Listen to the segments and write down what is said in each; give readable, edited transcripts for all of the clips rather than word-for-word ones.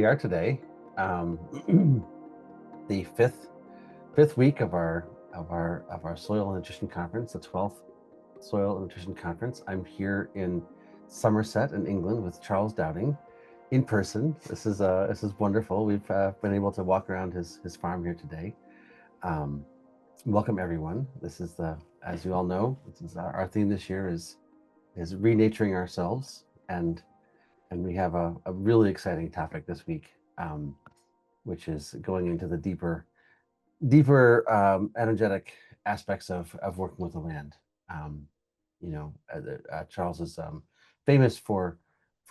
we are today, the fifth week of our soil and nutrition conference, the 12th soil and nutrition conference. I'm here in Somerset in England with Charles Dowding in person. This is wonderful. We've been able to walk around his farm here today. Welcome everyone. This is as you all know, this is our theme this year is reNaturing ourselves, and we have a really exciting topic this week, which is going into the deeper energetic aspects of working with the land. Charles is famous for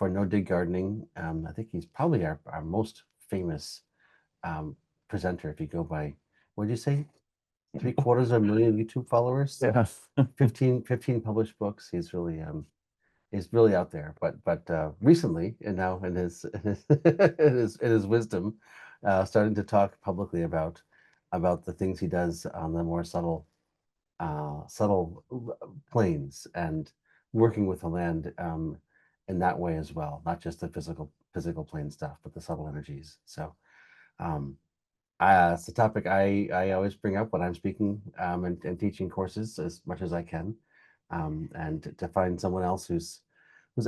no-dig gardening. I think he's probably our most famous presenter, if you go by, what did you say, 750,000 YouTube followers? Yeah. 15 published books. He's really out there, but recently, and now in his in his wisdom, starting to talk publicly about the things he does on the more subtle planes, and working with the land in that way as well, not just the physical plane stuff, but the subtle energies. So it's a topic I always bring up when I'm speaking and teaching courses as much as I can. And to find someone else who's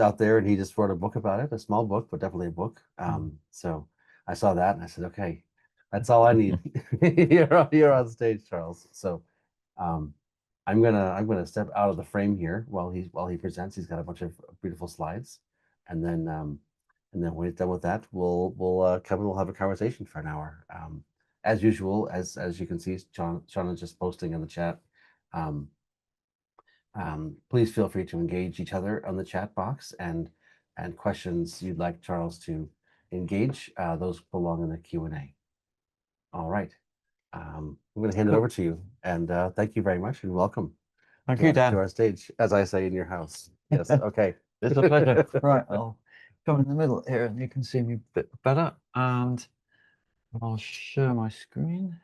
out there, and he just wrote a book about it, a small book, but definitely a book. So I saw that and I said, okay, that's all I need. You're on stage, Charles. So I'm gonna step out of the frame here while he presents. He's got a bunch of beautiful slides, and then when he's done with that, we'll come and we'll have a conversation for an hour. As usual, as you can see, Sean is just posting in the chat. Please feel free to engage each other on the chat box, and questions you'd like Charles to engage, those belong in the Q&A. All right. I'm going to hand it over to you, and thank you very much, and welcome. Thank you, Dan. To our stage, as I say, in your house. Yes. Okay. It's a pleasure. Right, I'll come in the middle here, and you can see me a bit better, and I'll share my screen,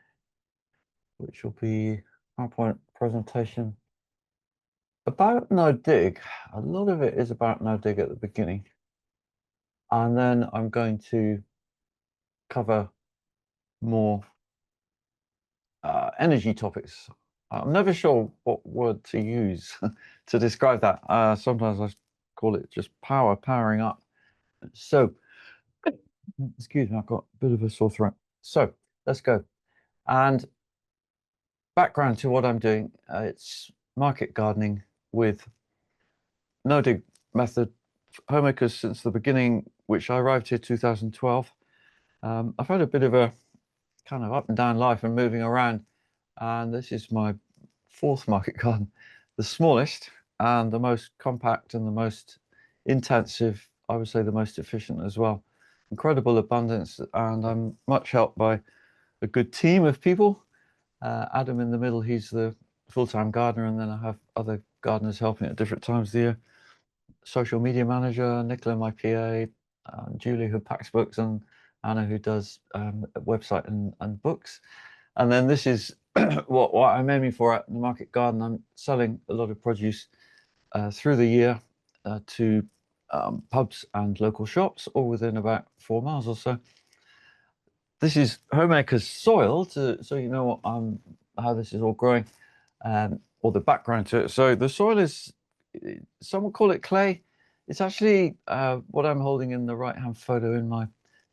which will be PowerPoint presentation about no dig. A lot of it is about no dig at the beginning, and then I'm going to cover more energy topics. I'm never sure what word to use to describe that. Sometimes I call it just powering up. So, excuse me, I've got a bit of a sore throat. So let's go. And background to what I'm doing, it's market gardening with no-dig method, homemakers since the beginning, which I arrived here 2012. I've had a bit of a kind of up and down life and moving around, and this is my fourth market garden, the smallest and the most compact and the most intensive, I would say the most efficient as well. Incredible abundance, and I'm much helped by a good team of people. Adam in the middle, he's the full-time gardener, and then I have other gardeners helping at different times of the year. Social media manager, Nicola, my PA, Julie, who packs books, and Anna, who does a website and books. And then this is what I'm aiming for at the market garden. I'm selling a lot of produce through the year to pubs and local shops, all within about 4 miles or so. This is homemakers soil, so you know how this is all growing, or the background to it. So the soil is, some would call it clay. It's actually what I'm holding in the right-hand photo in my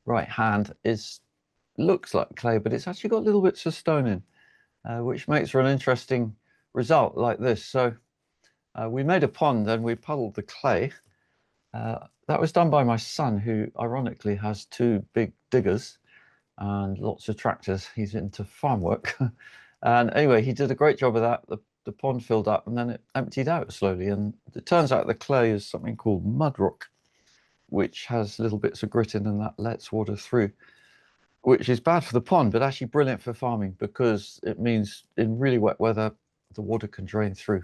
right hand looks like clay, but it's actually got little bits of stone in, which makes for an interesting result like this. So we made a pond and we puddled the clay. That was done by my son, who ironically has 2 big diggers and lots of tractors. He's into farm work. And anyway, he did a great job of that. The pond filled up and then it emptied out slowly. And it turns out the clay is something called mud rock, which has little bits of grit in, and that lets water through, which is bad for the pond, but actually brilliant for farming, because it means in really wet weather, the water can drain through.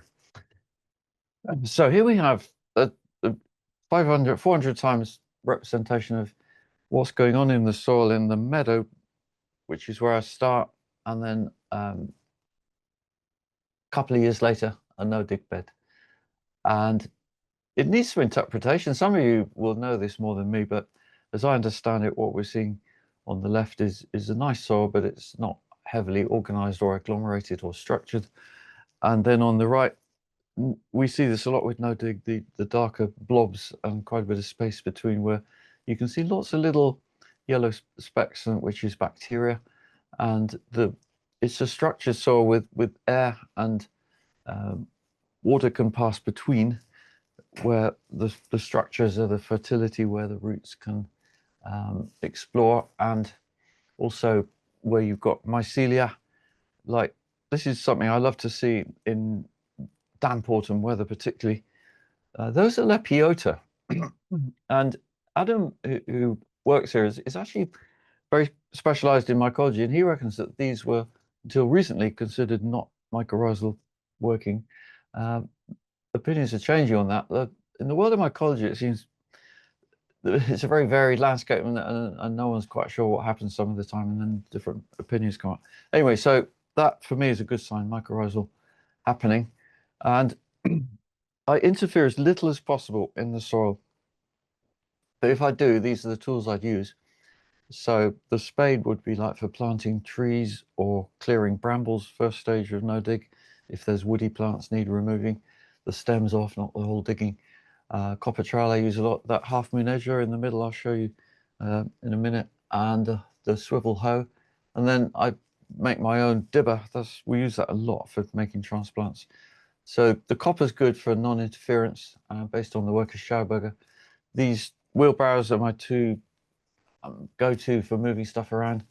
So here we have a 400 times representation of what's going on in the soil in the meadow, which is where I start, and then a couple of years later, a no-dig bed. And it needs some interpretation. Some of you will know this more than me, but as I understand it, what we're seeing on the left is a nice soil, but it's not heavily organized or agglomerated or structured. And then on the right, we see this a lot with no dig, the darker blobs and quite a bit of space between, where you can see lots of little yellow specks, which is bacteria. And it's a structured soil with air and water can pass between, where the structures are the fertility, where the roots can explore, and also where you've got mycelia. Like, this is something I love to see in damp autumn weather, particularly. Those are Lepiota. And Adam, who works here, is actually very specialized in mycology, and he reckons that these were, until recently, considered not mycorrhizal working. Opinions are changing on that. In the world of mycology, it seems it's a very varied landscape, and no one's quite sure what happens some of the time, and then different opinions come up. Anyway, so that for me is a good sign, mycorrhizal happening. And I interfere as little as possible in the soil. But if I do, these are the tools I'd use. So the spade would be like for planting trees or clearing brambles, first stage of no dig. If there's woody plants need removing, the stems off, not the whole digging. Copper trowel I use a lot. That half moon edger in the middle I'll show you in a minute, and the swivel hoe. And then I make my own dibber. We use that a lot for making transplants. So the copper's good for non-interference, based on the work of Schauberger. These wheelbarrows are my two go-to for moving stuff around.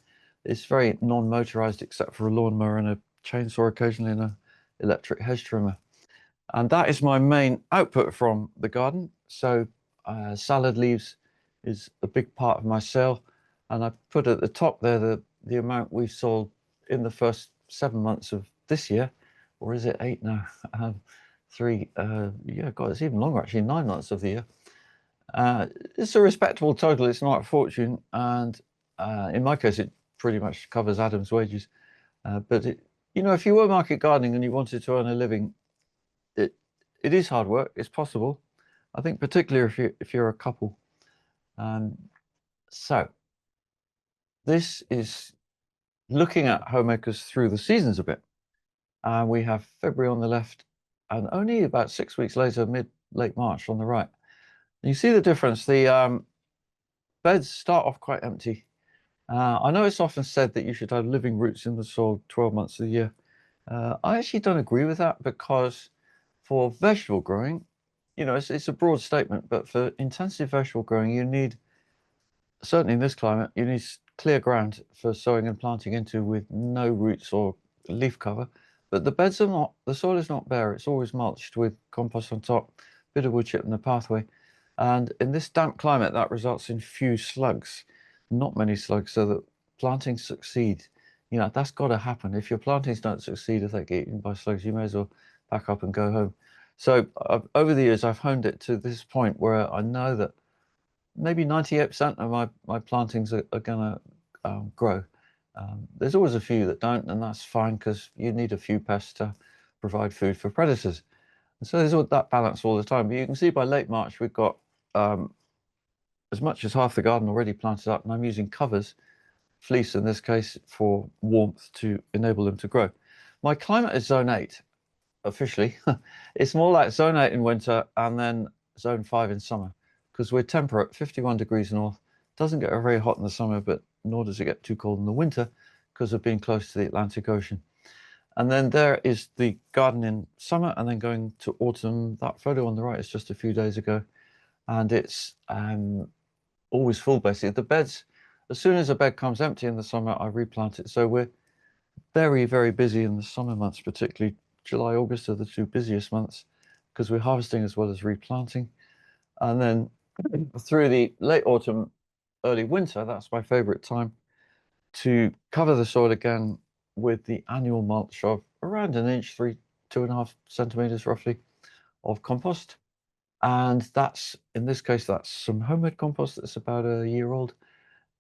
It's very non-motorized, except for a lawnmower and a chainsaw occasionally, and an electric hedge trimmer. And that is my main output from the garden. So salad leaves is a big part of my sale. And I put at the top there the amount we've sold in the first 7 months of this year. Or is it 8 now? 3, yeah, God, it's even longer actually, 9 months of the year. It's a respectable total. It's not a fortune. And in my case, it pretty much covers Adam's wages. But if you were market gardening and you wanted to earn a living, it is hard work. It's possible. I think particularly if you're a couple. So this is looking at homemakers through the seasons a bit. We have February on the left, and only about 6 weeks later, late March on the right. And you see the difference. The beds start off quite empty. I know it's often said that you should have living roots in the soil 12 months of the year. I actually don't agree with that, because for vegetable growing, it's a broad statement, but for intensive vegetable growing, you need, certainly in this climate, you need clear ground for sowing and planting into with no roots or leaf cover. But the soil is not bare. It's always mulched with compost on top, bit of wood chip in the pathway. And in this damp climate, that results in few slugs, not many slugs, so that plantings succeed. That's got to happen. If your plantings don't succeed, if they get eaten by slugs, you may as well pack up and go home. So over the years, I've honed it to this point where I know that maybe 98% of my plantings are going to grow. There's always a few that don't, and that's fine, because you need a few pests to provide food for predators. And so there's all that balance all the time. But you can see by late March, we've got as much as half the garden already planted up, and I'm using covers, fleece in this case, for warmth to enable them to grow. My climate is zone 8, officially. It's more like zone 8 in winter and then zone 5 in summer, because we're temperate, 51 degrees north. Doesn't get very hot in the summer, but nor does it get too cold in the winter, because of being close to the Atlantic Ocean. And then there is the garden in summer, and then going to autumn. That photo on the right is just a few days ago, and it's always full, basically. The beds, as soon as a bed comes empty in the summer, I replant it. So we're very, very busy in the summer months, particularly July, August are the 2 busiest months, because we're harvesting as well as replanting. And then through the late autumn, early winter, that's my favorite time to cover the soil again with the annual mulch of around 1 inch, 2.5 centimeters roughly, of compost. And that's, in this case, that's some homemade compost that's about a year old.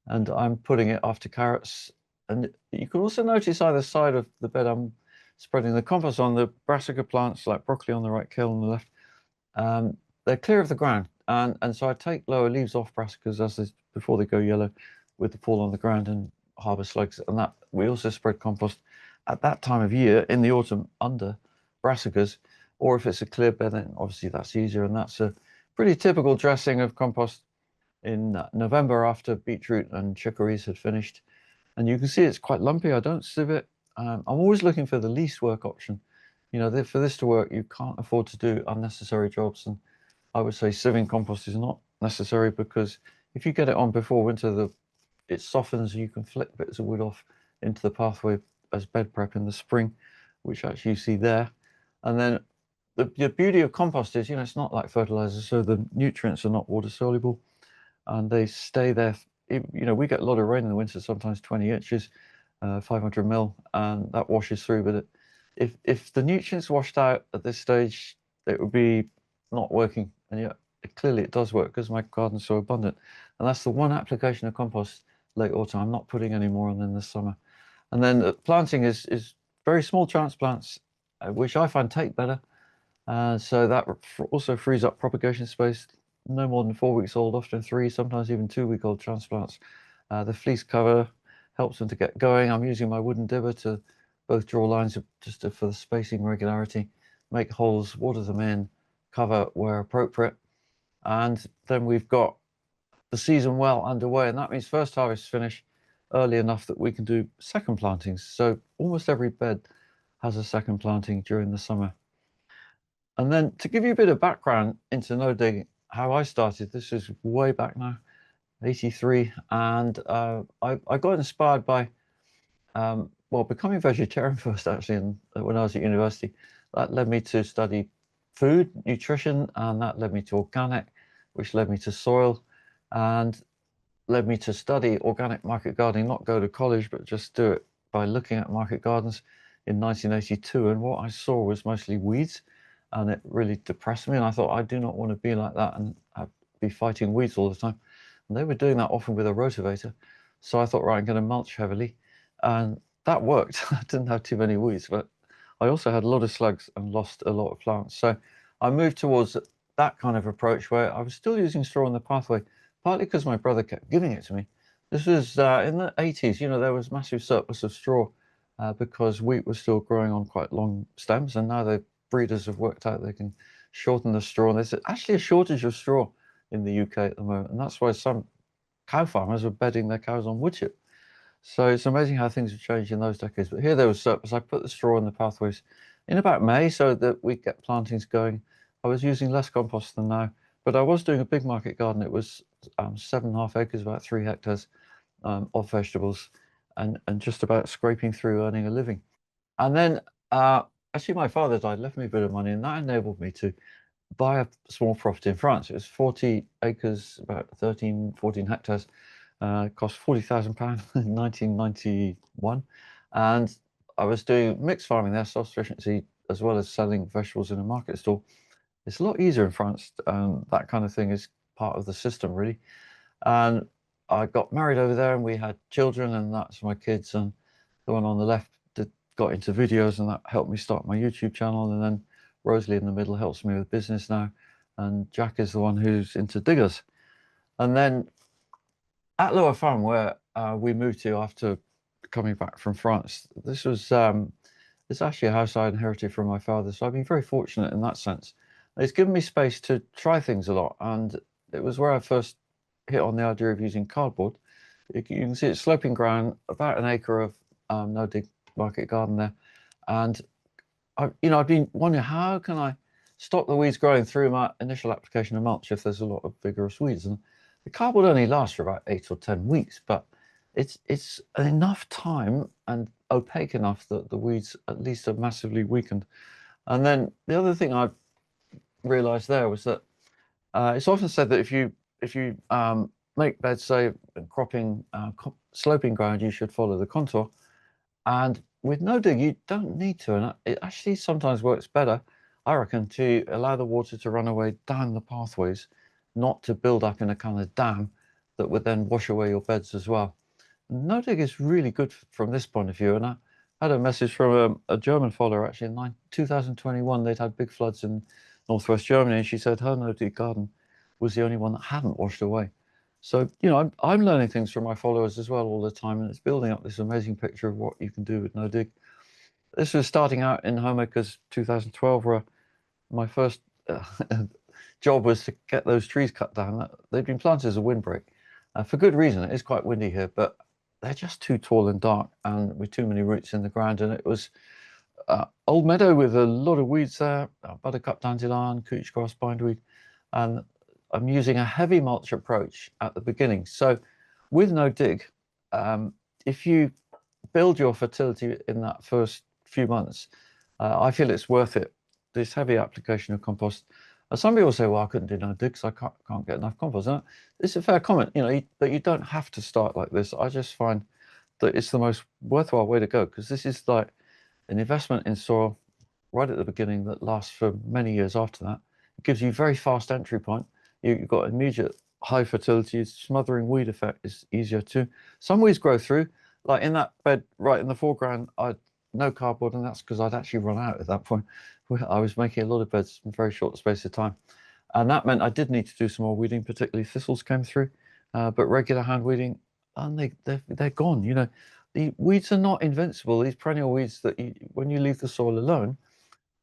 And I'm putting it after carrots. And you can also notice either side of the bed, I'm spreading the compost on. The brassica plants, like broccoli on the right, kale on the left. They're clear of the ground. And so I take lower leaves off brassicas before they go yellow with the fall on the ground and harbour slugs. And that we also spread compost at that time of year in the autumn under brassicas, or if it's a clear bed, then obviously that's easier. And that's a pretty typical dressing of compost in November after beetroot and chicories had finished. And you can see it's quite lumpy. I don't sieve it. I'm always looking for the least work option. You know, for this to work, you can't afford to do unnecessary jobs. And I would say sieving compost is not necessary, because if you get it on before winter, it softens. You can flick bits of wood off into the pathway as bed prep in the spring, which actually you see there. And then the beauty of compost is, you know, it's not like fertilizer, so the nutrients are not water soluble and they stay there. You know, we get a lot of rain in the winter, sometimes 20 inches, 500 mil, and that washes through. But if the nutrients washed out at this stage, it would be not working. And yet clearly it does work because my garden's so abundant. And that's the one application of compost late autumn. I'm not putting any more on in the summer. And then planting is very small transplants, which I find take better. So that also frees up propagation space. No more than 4 weeks old, often 3, sometimes even 2-week-old transplants. The fleece cover helps them to get going. I'm using my wooden dibber to both draw lines for the spacing regularity, make holes, water them in, cover where appropriate. And then we've got the season well underway, and that means first harvest finish early enough that we can do second plantings. So almost every bed has a second planting during the summer. And then to give you a bit of background into no dig, how I started, this is way back now, 83, and I got inspired by well, becoming vegetarian first, actually, when I was at university. That led me to study food, nutrition, and that led me to organic, which led me to soil, and led me to study organic market gardening, not go to college, but just do it by looking at market gardens in 1982. And what I saw was mostly weeds, and it really depressed me. And I thought, I do not want to be like that and be fighting weeds all the time. And they were doing that often with a rotavator. So I thought, right, I'm going to mulch heavily. And that worked. I didn't have too many weeds, but I also had a lot of slugs and lost a lot of plants. So I moved towards that kind of approach where I was still using straw in the pathway, partly because my brother kept giving it to me. This was in the 80s. You know, there was massive surplus of straw because wheat was still growing on quite long stems, and now the breeders have worked out they can shorten the straw. And there's actually a shortage of straw in the UK at the moment, and that's why some cow farmers are bedding their cows on wood chip. So it's amazing how things have changed in those decades. But here there was surplus. I put the straw in the pathways in about May so that we get plantings going. I was using less compost than now, but I was doing a big market garden. It was 7.5 acres, about 3 hectares of vegetables, and just about scraping through, earning a living. And then actually my father died, left me a bit of money, and that enabled me to buy a small property in France. It was 40 acres, about 13, 14 hectares. Cost £40,000 in 1991. And I was doing mixed farming there, self-sufficiency, as well as selling vegetables in a market stall. It's a lot easier in France. That kind of thing is part of the system, really. And I got married over there, and we had children, and that's my kids. And the one on the left got into videos, and that helped me start my YouTube channel. And then Rosalie in the middle helps me with business now. And Jack is the one who's into diggers. And then at Lower Farm, where we moved to after coming back from France, this was it's actually a house I inherited from my father, so I've been very fortunate in that sense. It's given me space to try things a lot, and it was where I first hit on the idea of using cardboard. You can see it's sloping ground, about an acre of no dig market garden there, and I've been wondering, how can I stop the weeds growing through my initial application of mulch if there's a lot of vigorous weeds? And the cardboard only lasts for about 8 or 10 weeks, but it's enough time and opaque enough that the weeds at least are massively weakened. And then the other thing I realized there was that it's often said that if you make beds, say, cropping sloping ground, you should follow the contour. And with no dig, you don't need to. And it actually sometimes works better, I reckon, to allow the water to run away down the pathways, not to build up in a kind of dam that would then wash away your beds as well. No dig is really good from this point of view. And I had a message from a German follower, actually, in 2021. They'd had big floods in northwest Germany. And she said her no dig garden was the only one that hadn't washed away. So, you know, I'm learning things from my followers as well all the time, and it's building up this amazing picture of what you can do with no dig. This was starting out in Homemakers 2012, where my first job was to get those trees cut down. They've been planted as a windbreak for good reason. It is quite windy here, but they're just too tall and dark and with too many roots in the ground. And it was old meadow with a lot of weeds there, buttercup dandelion, couch grass, bindweed. And I'm using a heavy mulch approach at the beginning. So with no dig, if you build your fertility in that first few months, I feel it's worth it. This heavy application of compost. Some people say, well, I couldn't do no dig because I can't get enough compost. And it's a fair comment, you know, but you don't have to start like this. I just find that it's the most worthwhile way to go, because this is like an investment in soil right at the beginning that lasts for many years after that. It gives you very fast entry point. You've got immediate high fertility. Smothering weed effect is easier too. Some weeds grow through. Like in that bed right in the foreground, I had no cardboard, and that's because I'd actually run out at that point. I was making a lot of beds in a very short space of time. And that meant I did need to do some more weeding, particularly thistles came through, but regular hand weeding, and they're gone. You know, the weeds are not invincible. These perennial weeds that when you leave the soil alone,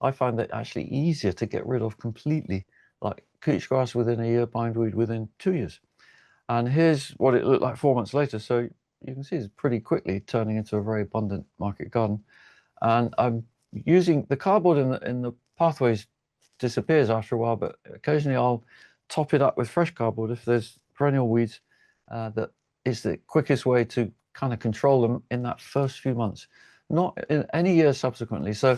I find that actually easier to get rid of completely, like couch grass within a year, bindweed within 2 years. And here's what it looked like 4 months later. So you can see it's pretty quickly turning into a very abundant market garden. And I'm using the cardboard in the pathways disappears after a while, but occasionally I'll top it up with fresh cardboard if there's perennial weeds. That is the quickest way to kind of control them in that first few months, not in any year subsequently. So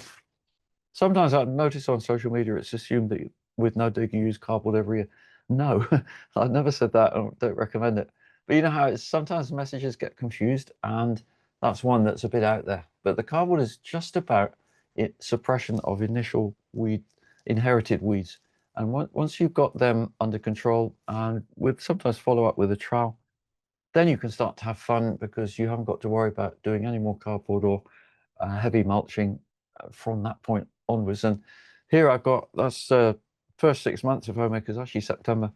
sometimes I notice on social media it's assumed that with no dig you use cardboard every year. No, I've never said that. I don't recommend it. But you know how it's sometimes messages get confused, and that's one that's a bit out there. But the cardboard is just about suppression of initial inherited weeds. And once you've got them under control, and with sometimes follow up with a trowel, then you can start to have fun, because you haven't got to worry about doing any more cardboard or heavy mulching from that point onwards. And here I've got, that's first 6 months of Homemakers, actually September,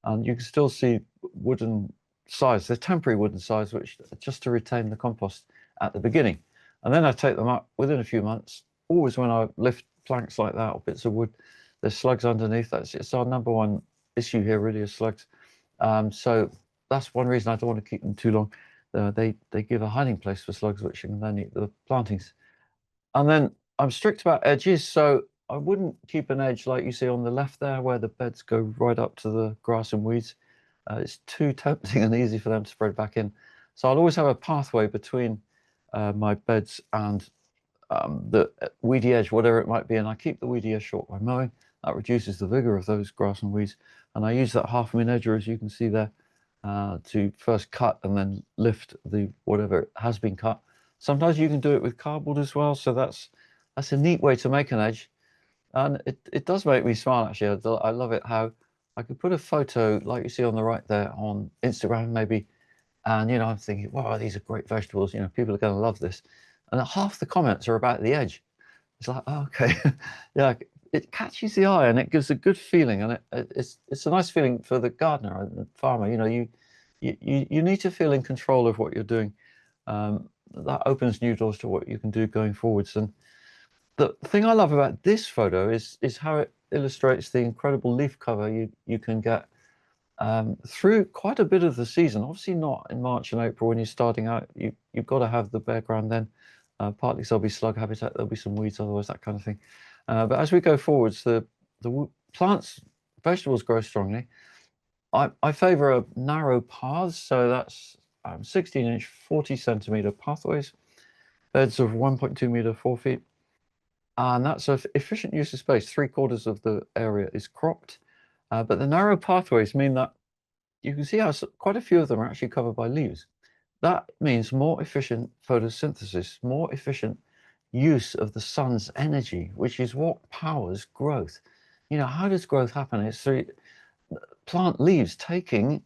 and you can still see wooden sides. They're temporary wooden sides, which just to retain the compost at the beginning. And then I take them up within a few months. Always when I lift planks like that or bits of wood, there's slugs underneath. It's our number one issue here, really, is slugs. So that's one reason I don't want to keep them too long. They give a hiding place for slugs, which can then eat the plantings. And then I'm strict about edges, so I wouldn't keep an edge like you see on the left there, where the beds go right up to the grass and weeds. It's too tempting and easy for them to spread back in. So I'll always have a pathway between my beds and the weedy edge, whatever it might be, and I keep the weedy edge short by mowing. That reduces the vigor of those grass and weeds. And I use that 1/2 inch edger, as you can see there, to first cut and then lift the whatever has been cut. Sometimes you can do it with cardboard as well, so that's a neat way to make an edge. And it does make me smile, actually. I love it how I could put a photo like you see on the right there on Instagram maybe, and you know, I'm thinking, wow, these are great vegetables, you know, people are going to love this, and half the comments are about the edge. It's like, oh, okay. Yeah, it catches the eye and it gives a good feeling, and it's a nice feeling for the gardener and the farmer. You know, you need to feel in control of what you're doing. That opens new doors to what you can do going forwards. And the thing I love about this photo is how it illustrates the incredible leaf cover you can get through quite a bit of the season. Obviously not in March and April when you're starting out. You've got to have the bare ground then. Partly because there'll be slug habitat, there'll be some weeds, otherwise that kind of thing. But as we go forwards, the plants, vegetables grow strongly. I favour narrow paths, so that's 16-inch, 40-centimetre pathways, beds of 1.2 metre, 4 feet. And that's an efficient use of space. 3/4 of the area is cropped. But the narrow pathways mean that you can see how quite a few of them are actually covered by leaves. That means more efficient photosynthesis, more efficient use of the sun's energy, which is what powers growth. You know, how does growth happen? It's through plant leaves taking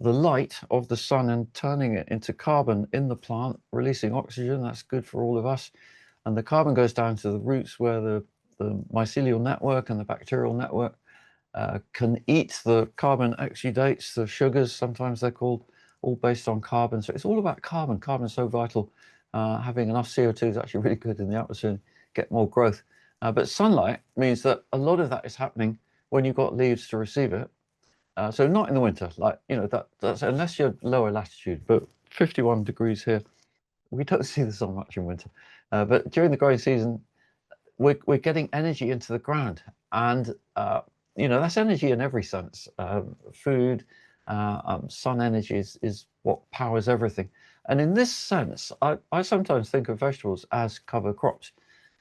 the light of the sun and turning it into carbon in the plant, releasing oxygen. That's good for all of us. And the carbon goes down to the roots, where the mycelial network and the bacterial network can eat the carbon exudates, the sugars, sometimes they're called, all based on carbon. So it's all about carbon. Carbon is so vital. Having enough CO2 is actually really good in the atmosphere, get more growth. But sunlight means that a lot of that is happening when you've got leaves to receive it. So not in the winter, like, you know, that's unless you're lower latitude, but 51 degrees here, we don't see the sun much in winter. But during the growing season, we're getting energy into the ground, and you know, that's energy in every sense. Food, sun energy is what powers everything. And in this sense, I sometimes think of vegetables as cover crops.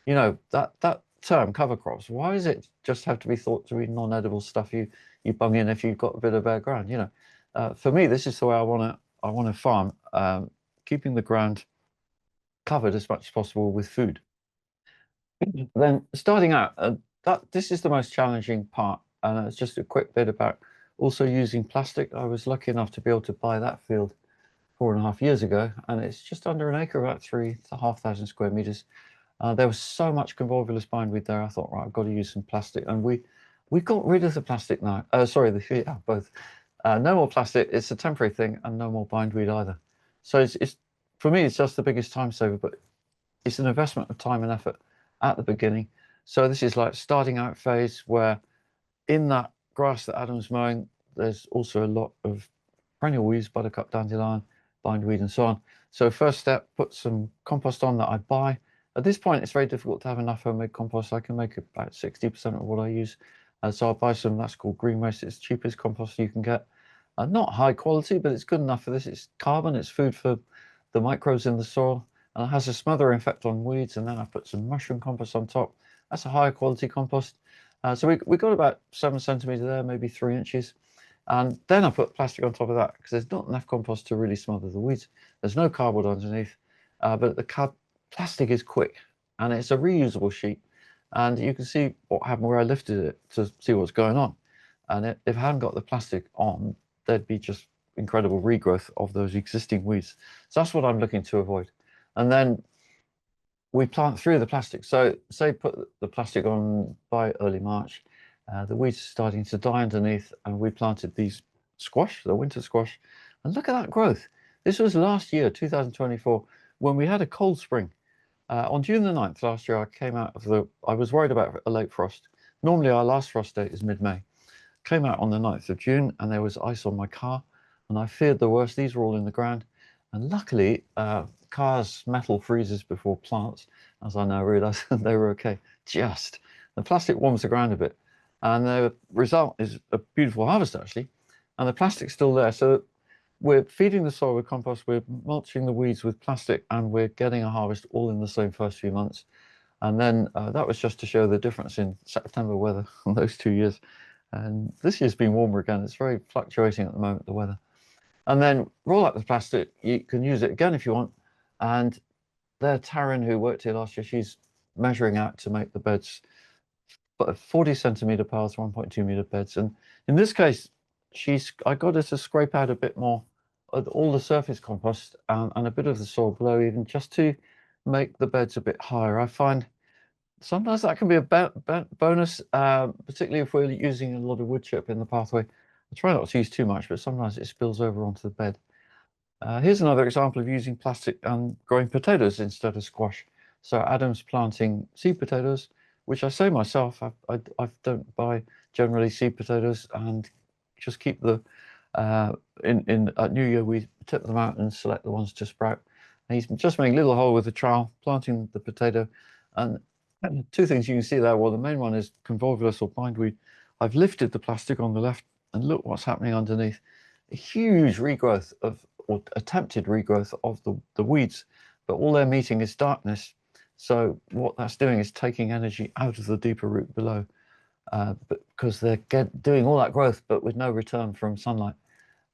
You know, that term cover crops, why does it just have to be thought to be non-edible stuff you bung in if you've got a bit of bare ground? You know, for me, this is the way I want to farm, keeping the ground covered as much as possible with food. Then starting out, this is the most challenging part, and it's just a quick bit about also using plastic. I was lucky enough to be able to buy that field 4.5 years ago, and it's just under an acre, about 3,500 square meters. There was so much convolvulus bindweed there. I thought, right, I've got to use some plastic, and we got rid of the plastic now. Sorry, both. No more plastic. It's a temporary thing, and no more bindweed either. So it's for me, it's just the biggest time saver, but it's an investment of time and effort at the beginning. So this is like starting out phase, where in that grass that Adam's mowing, there's also a lot of perennial weeds, buttercup, dandelion, bindweed, and so on. So first step, put some compost on that I buy. At this point, it's very difficult to have enough homemade compost. I can make about 60% of what I use. So I'll buy some, that's called green waste. It's the cheapest compost you can get. Not high quality, but it's good enough for this. It's carbon, it's food for the microbes in the soil, and it has a smothering effect on weeds. And then I put some mushroom compost on top. That's a higher quality compost. So we got about 7 centimeters there, maybe 3 inches. And then I put plastic on top of that because there's not enough compost to really smother the weeds. There's no cardboard underneath, but the plastic is quick, and it's a reusable sheet. And you can see what happened where I lifted it to see what's going on. And if I hadn't got the plastic on, there'd be just incredible regrowth of those existing weeds. So that's what I'm looking to avoid. And then we plant through the plastic. So say put the plastic on by early March, the weeds are starting to die underneath, and we planted these squash, the winter squash, and look at that growth. This was last year, 2024, when we had a cold spring. On June the 9th last year, I came out of I was worried about a late frost. Normally our last frost date is mid-May. Came out on the 9th of June, and there was ice on my car, and I feared the worst. These were all in the ground. And luckily, cars' metal freezes before plants, as I now realize. They were okay. Just the plastic warms the ground a bit, and the result is a beautiful harvest, actually. And the plastic's still there. So we're feeding the soil with compost, we're mulching the weeds with plastic, and we're getting a harvest all in the same first few months. And then that was just to show the difference in September weather on those 2 years. And this year's been warmer again. It's very fluctuating at the moment, the weather. And then roll out the plastic. You can use it again if you want. And there, Taryn, who worked here last year, she's measuring out to make the beds, but 40 centimeter paths, 1.2 meter beds. And in this case, I got her to scrape out a bit more of all the surface compost and a bit of the soil below, even just to make the beds a bit higher. I find sometimes that can be a bonus, particularly if we're using a lot of wood chip in the pathway. I try not to use too much, but sometimes it spills over onto the bed. Here's another example of using plastic and growing potatoes instead of squash. So Adam's planting seed potatoes, which I say myself, I don't buy generally seed potatoes, and just keep the, at New Year, we tip them out and select the ones to sprout. And he's just making a little hole with a trowel, planting the potato. And two things you can see there. Well, the main one is convolvulus or bindweed. I've lifted the plastic on the left, and look what's happening underneath. A huge regrowth or attempted regrowth of the weeds, but all they're meeting is darkness. So what that's doing is taking energy out of the deeper root below, because they're doing all that growth, but with no return from sunlight.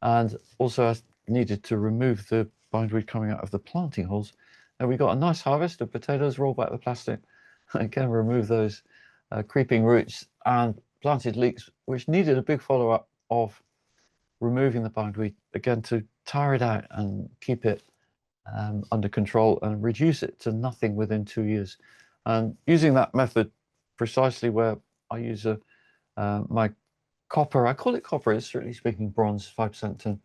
And also I needed to remove the bindweed coming out of the planting holes. And we got a nice harvest of potatoes, roll back the plastic, again, remove those creeping roots, and planted leeks, which needed a big follow-up of removing the bindweed, again, to tire it out and keep it under control and reduce it to nothing within 2 years. And using that method precisely, where I use my copper. I call it copper. It's strictly speaking bronze, 5% tin.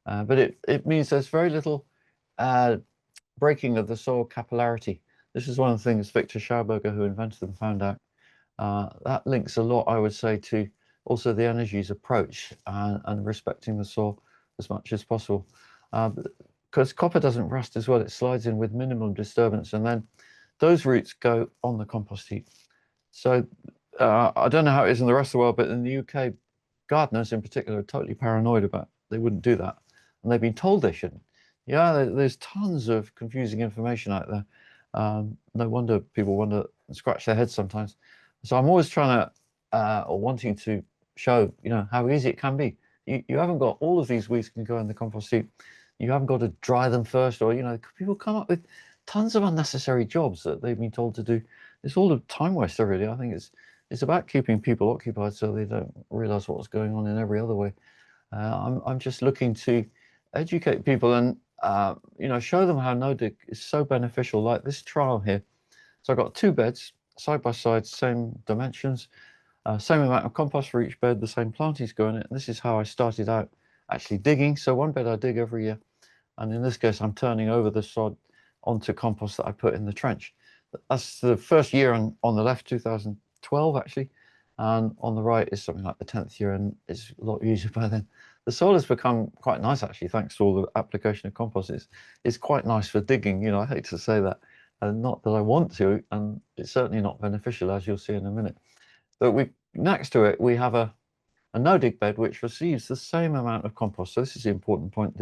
But it means there's very little breaking of the soil capillarity. This is one of the things Victor Schauberger, who invented them, found out. That links a lot, I would say, to also the energies approach and respecting the soil as much as possible. Because copper doesn't rust as well, it slides in with minimum disturbance, and then those roots go on the compost heap. So I don't know how it is in the rest of the world, but in the UK, gardeners in particular are totally paranoid about they wouldn't do that, and they've been told they shouldn't. Yeah, there's tons of confusing information out there. No wonder people wonder and scratch their heads sometimes. So I'm always trying to or wanting to show, how easy it can be. You haven't got all of these weeds can go in the compost heap. You haven't got to dry them first, or people come up with tons of unnecessary jobs that they've been told to do. It's all a time waster, really. I think it's about keeping people occupied so they don't realize what's going on in every other way. I'm just looking to educate people and show them how no-dig is so beneficial, like this trial here. So I've got 2 beds side by side, same dimensions, same amount of compost for each bed, the same plantings go in it. And this is how I started out actually digging. So one bed I dig every year, and in this case I'm turning over the sod onto compost that I put in the trench. That's the first year on the left, 2012 actually, and on the right is something like the 10th year, and it's a lot easier by then. The soil has become quite nice actually, thanks to all the application of compost. It's quite nice for digging. I hate to say that, and not that I want to, and it's certainly not beneficial, as you'll see in a minute. But next to it we have a no-dig bed which receives the same amount of compost. So this is the important point.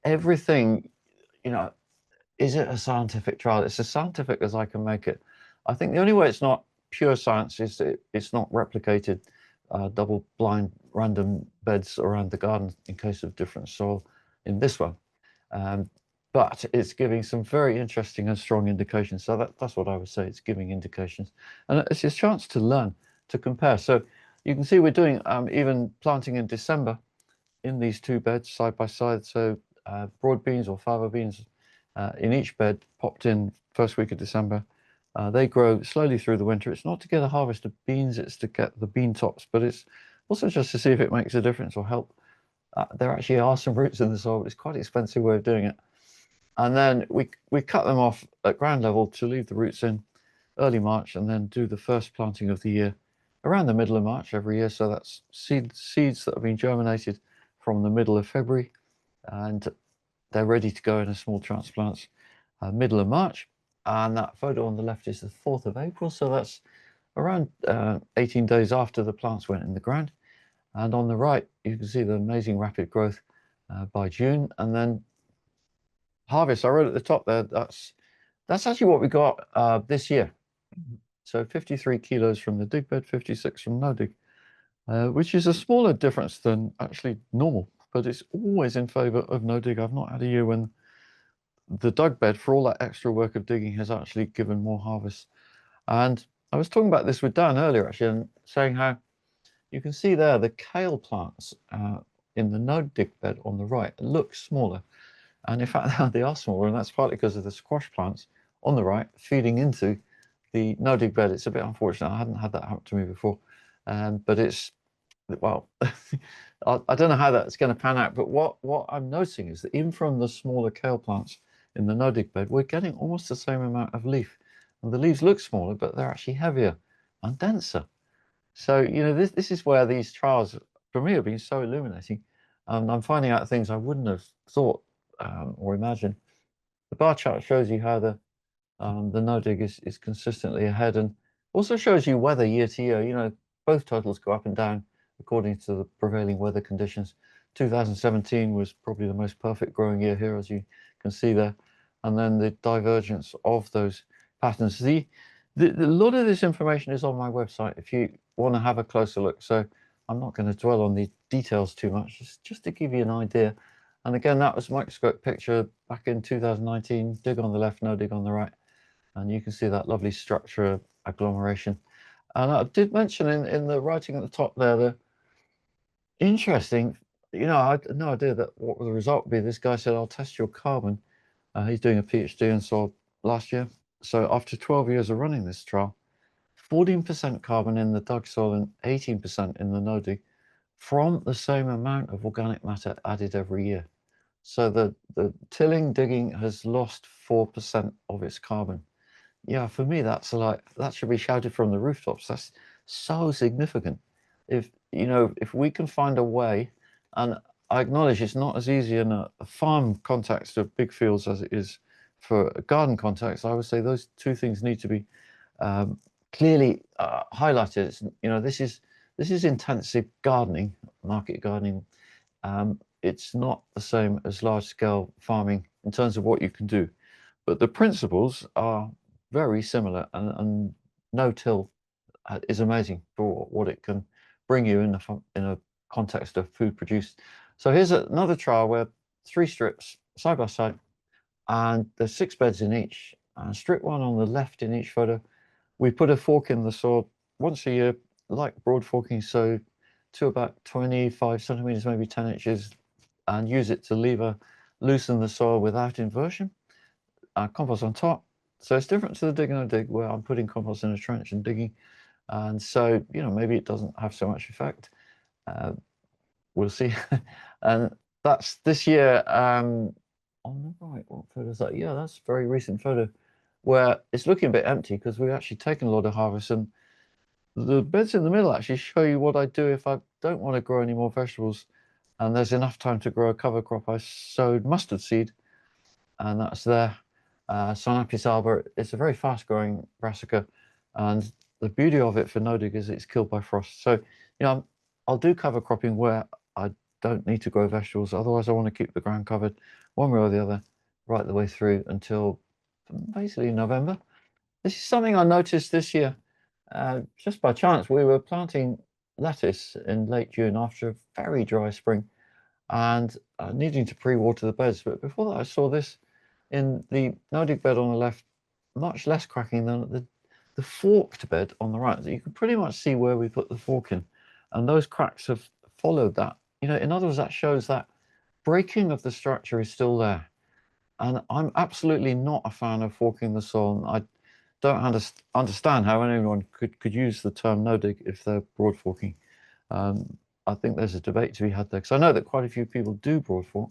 Everything, is it a scientific trial? It's as scientific as I can make it. I think the only way it's not pure science is that it's not replicated double-blind random beds around the garden in case of different soil in this one. But it's giving some very interesting and strong indications. So that's what I would say. It's giving indications. And it's a chance to learn, to compare. So you can see we're doing even planting in December in these 2 beds side by side. So broad beans or fava beans in each bed popped in first week of December. They grow slowly through the winter. It's not to get a harvest of beans, it's to get the bean tops, but it's also just to see if it makes a difference or help. There actually are some roots in the soil, but it's quite an expensive way of doing it. And then we cut them off at ground level to leave the roots in early March, and then do the first planting of the year around the middle of March every year. So that's seeds that have been germinated from the middle of February, and they're ready to go in as small transplants middle of March. And that photo on the left is the 4th of April. So that's around 18 days after the plants went in the ground. And on the right, you can see the amazing rapid growth by June. And then harvest, I wrote at the top there, that's actually what we got this year. So 53 kilos from the dig bed, 56 from no dig, which is a smaller difference than actually normal, but it's always in favor of no dig. I've not had a year when the dug bed, for all that extra work of digging, has actually given more harvest. And I was talking about this with Dan earlier actually, and saying how you can see there the kale plants in the no dig bed on the right look smaller. And in fact, they are smaller, and that's partly because of the squash plants on the right feeding into the no dig bed. It's a bit unfortunate. I hadn't had that happen to me before. But it's, well, I don't know how that's going to pan out. But what I'm noticing is that even from the smaller kale plants in the no dig bed, we're getting almost the same amount of leaf. And the leaves look smaller, but they're actually heavier and denser. So, this is where these trials, for me, have been so illuminating. I'm finding out things I wouldn't have thought or imagined. The bar chart shows you how the no dig is consistently ahead, and also shows you weather year to year. Both totals go up and down according to the prevailing weather conditions. 2017 was probably the most perfect growing year here, as you can see there, and then the divergence of those patterns. A lot of this information is on my website if you want to have a closer look. So I'm not going to dwell on the details too much, just to give you an idea. And again, that was a microscope picture back in 2019, dig on the left, no dig on the right. And you can see that lovely structure agglomeration. And I did mention in the writing at the top there, the interesting, I had no idea that what the result would be. This guy said, I'll test your carbon. He's doing a PhD in soil last year. So after 12 years of running this trial, 14% carbon in the dug soil and 18% in the no dig. from the same amount of organic matter added every year. So the tilling, digging has lost 4% of its carbon. Yeah, for me, that's like, that should be shouted from the rooftops. That's so significant. If, you know, if we can find a way, and I acknowledge it's not as easy in a farm context of big fields as it is for a garden context, I would say those two things need to be clearly highlighted. It's, you know, this is intensive gardening, market gardening. It's not the same as large scale farming in terms of what you can do, but the principles are very similar, and no-till is amazing for what it can bring you in a context of food produced. So here's another trial where 3 strips side by side, and there's 6 beds in each. Strip 1 on the left in each photo, we put a fork in the soil once a year, like broad forking, so to about 25 centimeters, maybe 10 inches, and use it to loosen the soil without inversion. Compost on top. So it's different to the dig and no dig, where I'm putting compost in a trench and digging. And so, you know, maybe it doesn't have so much effect. We'll see. And that's this year. On the right, what photo is that? Yeah, that's a very recent photo where it's looking a bit empty because we've actually taken a lot of harvest. And the beds in the middle actually show you what I do if I don't want to grow any more vegetables and there's enough time to grow a cover crop. I sowed mustard seed, and that's there. Sonapis arbor, it's a very fast growing brassica, and the beauty of it for no-dig is it's killed by frost. So, you know, I'll do cover cropping where I don't need to grow vegetables. Otherwise, I want to keep the ground covered one way or the other right the way through until basically November. This is something I noticed this year. Just by chance, we were planting lettuce in late June after a very dry spring, and needing to pre-water the beds. But before that, I saw this in the no-dig bed on the left, much less cracking than the forked bed on the right. So you can pretty much see where we put the fork in, and those cracks have followed that. You know, in other words, that shows that breaking of the structure is still there. And I'm absolutely not a fan of forking the soil. I don't understand how anyone could use the term no-dig if they're broad forking. I think there's a debate to be had there, because I know that quite a few people do broad fork.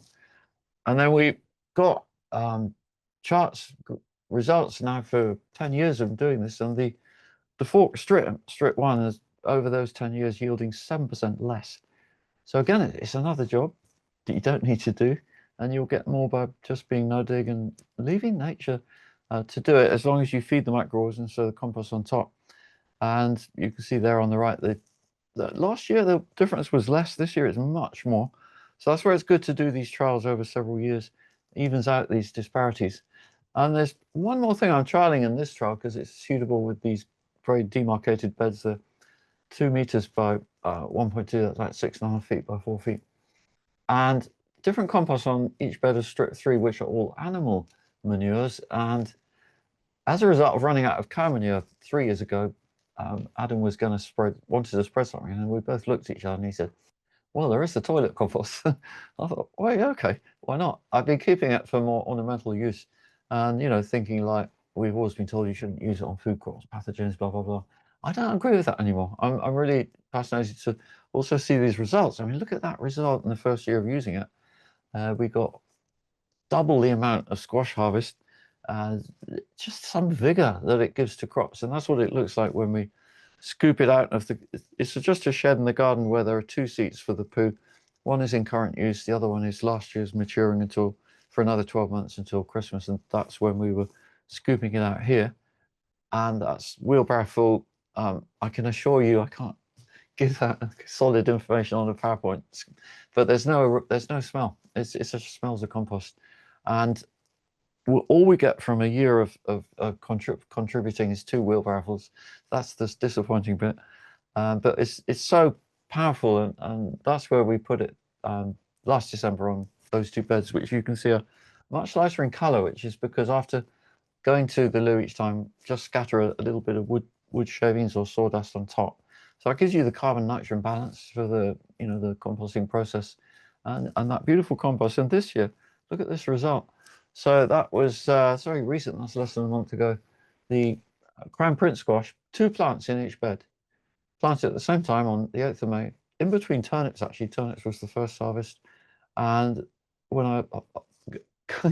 And then we got charts results now for 10 years of doing this, and the fork strip 1 is over those 10 years yielding 7% less. So again, it's another job that you don't need to do, and you'll get more by just being no-dig and leaving nature to do it, as long as you feed the microorganisms, so the compost on top. And you can see there on the right, the last year the difference was less. This year it's much more. So that's where it's good to do these trials over several years, evens out these disparities. And there's one more thing I'm trialing in this trial, because it's suitable with these very demarcated beds. They're 2 meters by 1.2, that's like 6.5 feet by 4 feet. And different compost on each bed of strip 3, which are all animal manures. And as a result of running out of cow manure 3 years ago, Adam wanted to spread something, and we both looked at each other, and he said, well, there is the toilet compost. I thought, well, yeah, okay, why not? I've been keeping it for more ornamental use, and, you know, thinking like we've always been told you shouldn't use it on food crops, pathogens, blah, blah, blah. I don't agree with that anymore. I'm really fascinated to also see these results. I mean, look at that result in the first year of using it. We got double the amount of squash harvest, just some vigor that it gives to crops. And that's what it looks like when we scoop it out of it's just a shed in the garden where there are 2 seats for the poo. One is in current use, the other one is last year's maturing for another 12 months until Christmas. And that's when we were scooping it out here. And that's wheelbarrow full. I can assure you, I can't give that solid information on a PowerPoint, but there's no smell. It just smells of compost. And all we get from a year of contributing is 2 wheelbarrows. That's the disappointing bit. But it's so powerful, and that's where we put it last December on those 2 beds, which you can see are much lighter in color, which is because after going to the loo each time, just scatter a little bit of wood shavings or sawdust on top. So it gives you the carbon nitrogen balance for the composting process, and that beautiful compost. And this year, look at this result. So that was very recent. That's less than a month ago. The crown prince squash, 2 plants in each bed, planted at the same time on the 8th of May in between turnips, actually. Turnips was the first harvest. And when I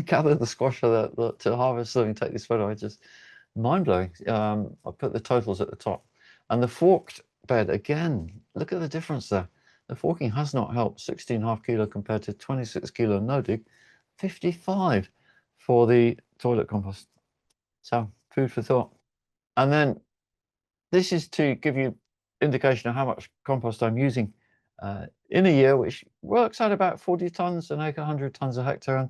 gathered the squash to harvest them and take this photo, I just mind blowing. I put the totals at the top. And the forked bed, again, look at the difference there. The forking has not helped. 16.5 kilo compared to 26 kilo no dig, 55 for the toilet compost. So food for thought. And then this is to give you indication of how much compost I'm using in a year, which works out about 40 tons an acre, 100 tons a hectare. And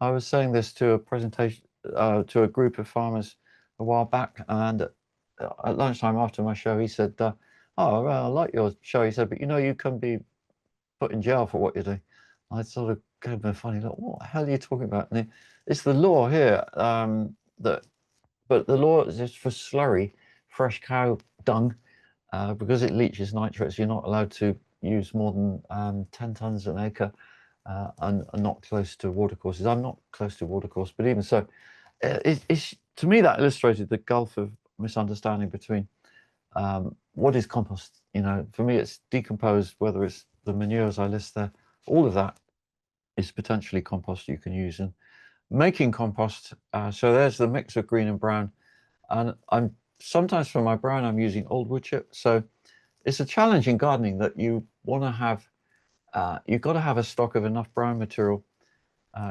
I was saying this to a presentation to a group of farmers a while back, and at lunchtime after my show, he said, "Oh, well, I like your show." He said, "But you know, you can be put in jail for what you do." I sort of gave him a funny look. What the hell are you talking about? And it's the law here that, but the law is for slurry, fresh cow dung, because it leaches nitrates. You're not allowed to use more than 10 tons an acre. And not close to watercourses. I'm not close to watercourse, but even so, it's to me that illustrated the gulf of misunderstanding between what is compost. You know, for me, it's decomposed. Whether it's the manures I list there, all of that is potentially compost you can use. And making compost. So there's the mix of green and brown, and I'm sometimes for my brown I'm using old wood chip. So it's a challenge in gardening that you want to have. You've got to have a stock of enough brown material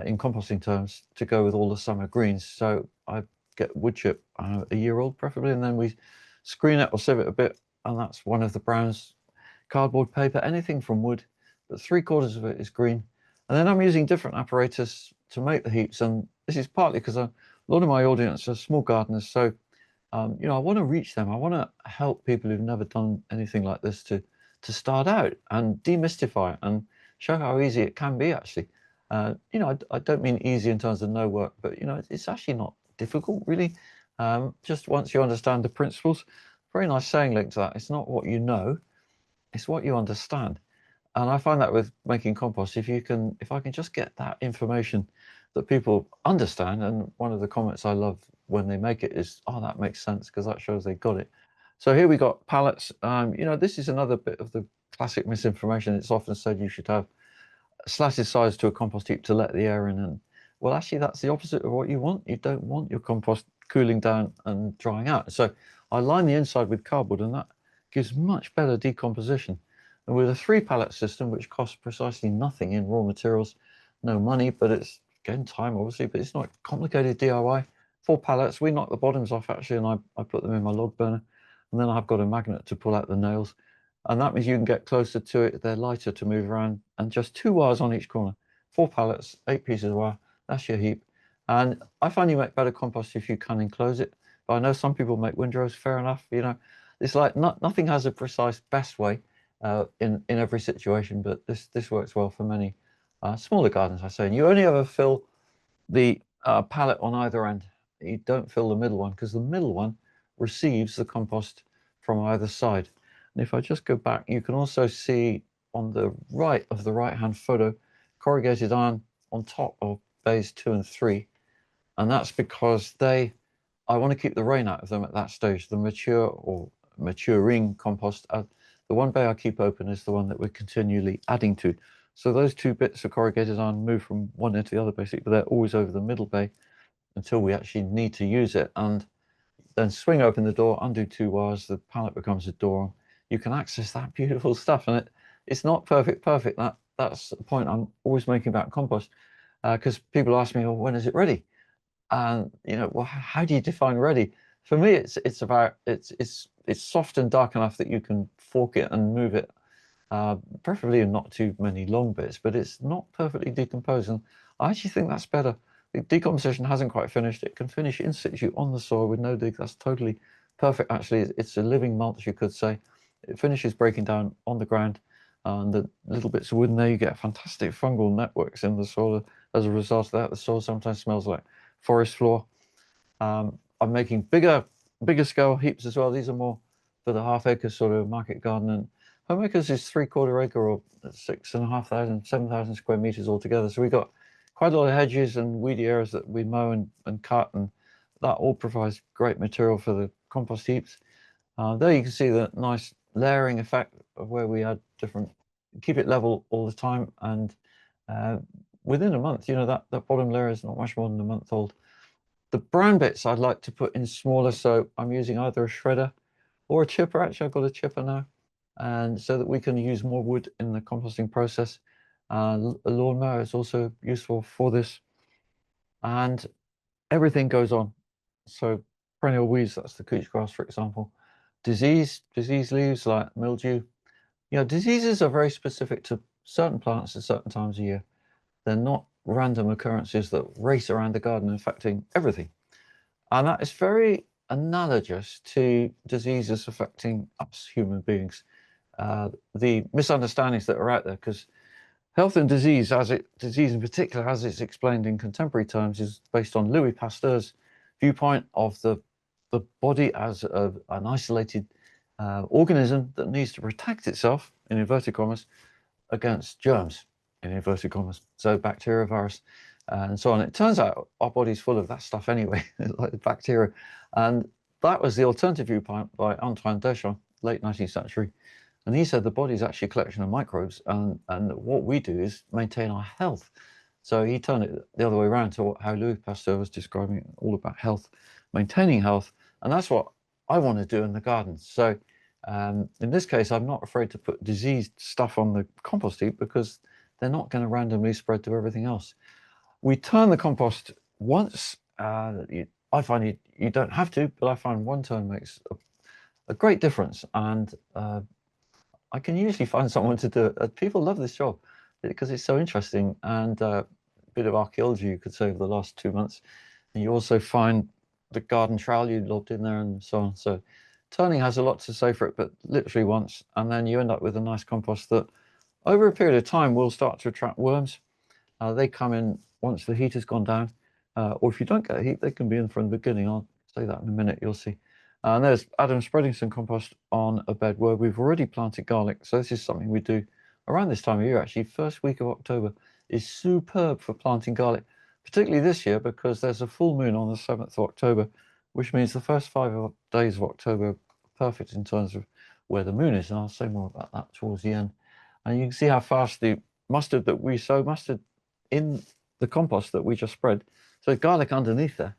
in composting terms to go with all the summer greens. So I get wood chip, a year old preferably, and then we screen it or sieve it a bit, and that's one of the browns. Cardboard paper, anything from wood, but 3/4 of it is green. And then I'm using different apparatus to make the heaps, and this is partly because a lot of my audience are small gardeners, so you know, I want to reach them. I want to help people who've never done anything like this to start out and demystify it and show how easy it can be actually. You know, I don't mean easy in terms of no work, but you know, it's actually not difficult really. Just once you understand the principles. Very nice saying linked to that. It's not what you know, it's what you understand. And I find that with making compost, if I can just get that information that people understand, and one of the comments I love when they make it is, "Oh, that makes sense," because that shows they got it. So here we got pallets. You know, this is another bit of the classic misinformation. It's often said you should have slatted sides to a compost heap to let the air in, and well, actually, that's the opposite of what you want. You don't want your compost cooling down and drying out. So I line the inside with cardboard, and that gives much better decomposition. And with a 3-pallet system, which costs precisely nothing in raw materials, no money, but it's again time obviously, but it's not complicated DIY. 4 pallets, we knock the bottoms off actually, and I put them in my log burner, and then I've got a magnet to pull out the nails, and that means you can get closer to it. They're lighter to move around, and just 2 wires on each corner. 4 pallets, 8 pieces of wire. That's your heap. And I find you make better compost if you can enclose it. But I know some people make windrows. Fair enough. You know, it's like nothing has a precise best way in every situation, but this works well for many smaller gardens. I say, and you only ever fill the pallet on either end. You don't fill the middle one because the middle one receives the compost from either side. And if I just go back, you can also see on the right of the right-hand photo, corrugated iron on top of bays 2 and 3. And that's because I want to keep the rain out of them at that stage. The mature or maturing compost, the one bay I keep open is the one that we're continually adding to. So those 2 bits of corrugated iron move from one end to the other basically, but they're always over the middle bay until we actually need to use it. And then swing open the door, undo 2 wires, the pallet becomes a door. You can access that beautiful stuff, and it's not perfect. That's the point I'm always making about compost, because people ask me, "Well, when is it ready?" And you know, well, how do you define ready? For me, it's about it's soft and dark enough that you can fork it and move it, preferably in not too many long bits, but it's not perfectly decomposed. And I actually think that's better. The decomposition hasn't quite finished. It can finish in situ on the soil with no dig. That's totally perfect. Actually, it's a living mulch, you could say. It finishes breaking down on the ground, and the little bits of wood in there, you get fantastic fungal networks in the soil. As a result of that, the soil sometimes smells like forest floor. I'm making bigger scale heaps as well. These are more for the half-acre sort of market garden, and homemakers is 3/4 acre or 6,500, 7,000 square meters altogether. So we've got quite a lot of hedges and weedy areas that we mow and cut, and that all provides great material for the compost heaps. There you can see the nice layering effect of where we add different, keep it level all the time, and within a month, you know, that bottom layer is not much more than a month old. The brown bits I'd like to put in smaller, so I'm using either a shredder or a chipper. Actually, I've got a chipper now, and so that we can use more wood in the composting process. A lawnmower is also useful for this, and everything goes on. So perennial weeds, that's the couch grass, for example. Disease leaves like mildew. You know, diseases are very specific to certain plants at certain times of year. They're not random occurrences that race around the garden affecting everything. And that is very analogous to diseases affecting us human beings. The misunderstandings that are out there, because health and disease, disease in particular, as it's explained in contemporary terms, is based on Louis Pasteur's viewpoint of the body as an isolated organism that needs to protect itself, in inverted commas, against germs, in inverted commas, so bacteria, virus, and so on. It turns out our body's full of that stuff anyway, like bacteria. And that was the alternative viewpoint by Antoine Deschamps, late 19th century. And he said the body is actually a collection of microbes, and what we do is maintain our health. So he turned it the other way around to how Louis Pasteur was describing it, all about health, maintaining health. And that's what I want to do in the garden. So in this case, I'm not afraid to put diseased stuff on the compost heap because they're not going to randomly spread to everything else. We turn the compost once. I find you don't have to, but I find one turn makes a great difference. And I can usually find someone to do it. People love this job because it's so interesting, and a bit of archaeology, you could say, over the last 2 months. And you also find the garden trowel you lobbed in there and so on. So turning has a lot to say for it, but literally once, and then you end up with a nice compost that over a period of time will start to attract worms. They come in once the heat has gone down, or if you don't get heat, they can be in from the beginning. I'll say that in a minute, you'll see. And there's Adam spreading some compost on a bed where we've already planted garlic. So this is something we do around this time of year, actually. First week of October is superb for planting garlic, particularly this year because there's a full moon on the 7th of October, which means the first 5 days of October are perfect in terms of where the moon is. And I'll say more about that towards the end. And you can see how fast the mustard that we sow, mustard in the compost that we just spread. So garlic underneath there,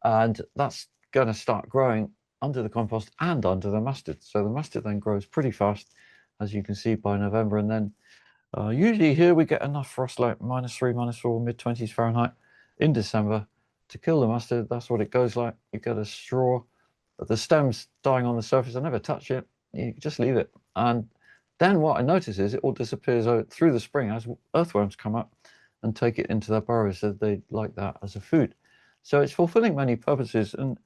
and that's going to start growing under the compost and under the mustard. So the mustard then grows pretty fast, as you can see, by November. And then usually here we get enough frost, like -3, -4, mid-20s Fahrenheit in December to kill the mustard. That's what it goes like. You get a straw, the stem's dying on the surface. I never touch it. You just leave it. And then what I notice is it all disappears through the spring as earthworms come up and take it into their burrows. So they like that as a food. So it's fulfilling many purposes. And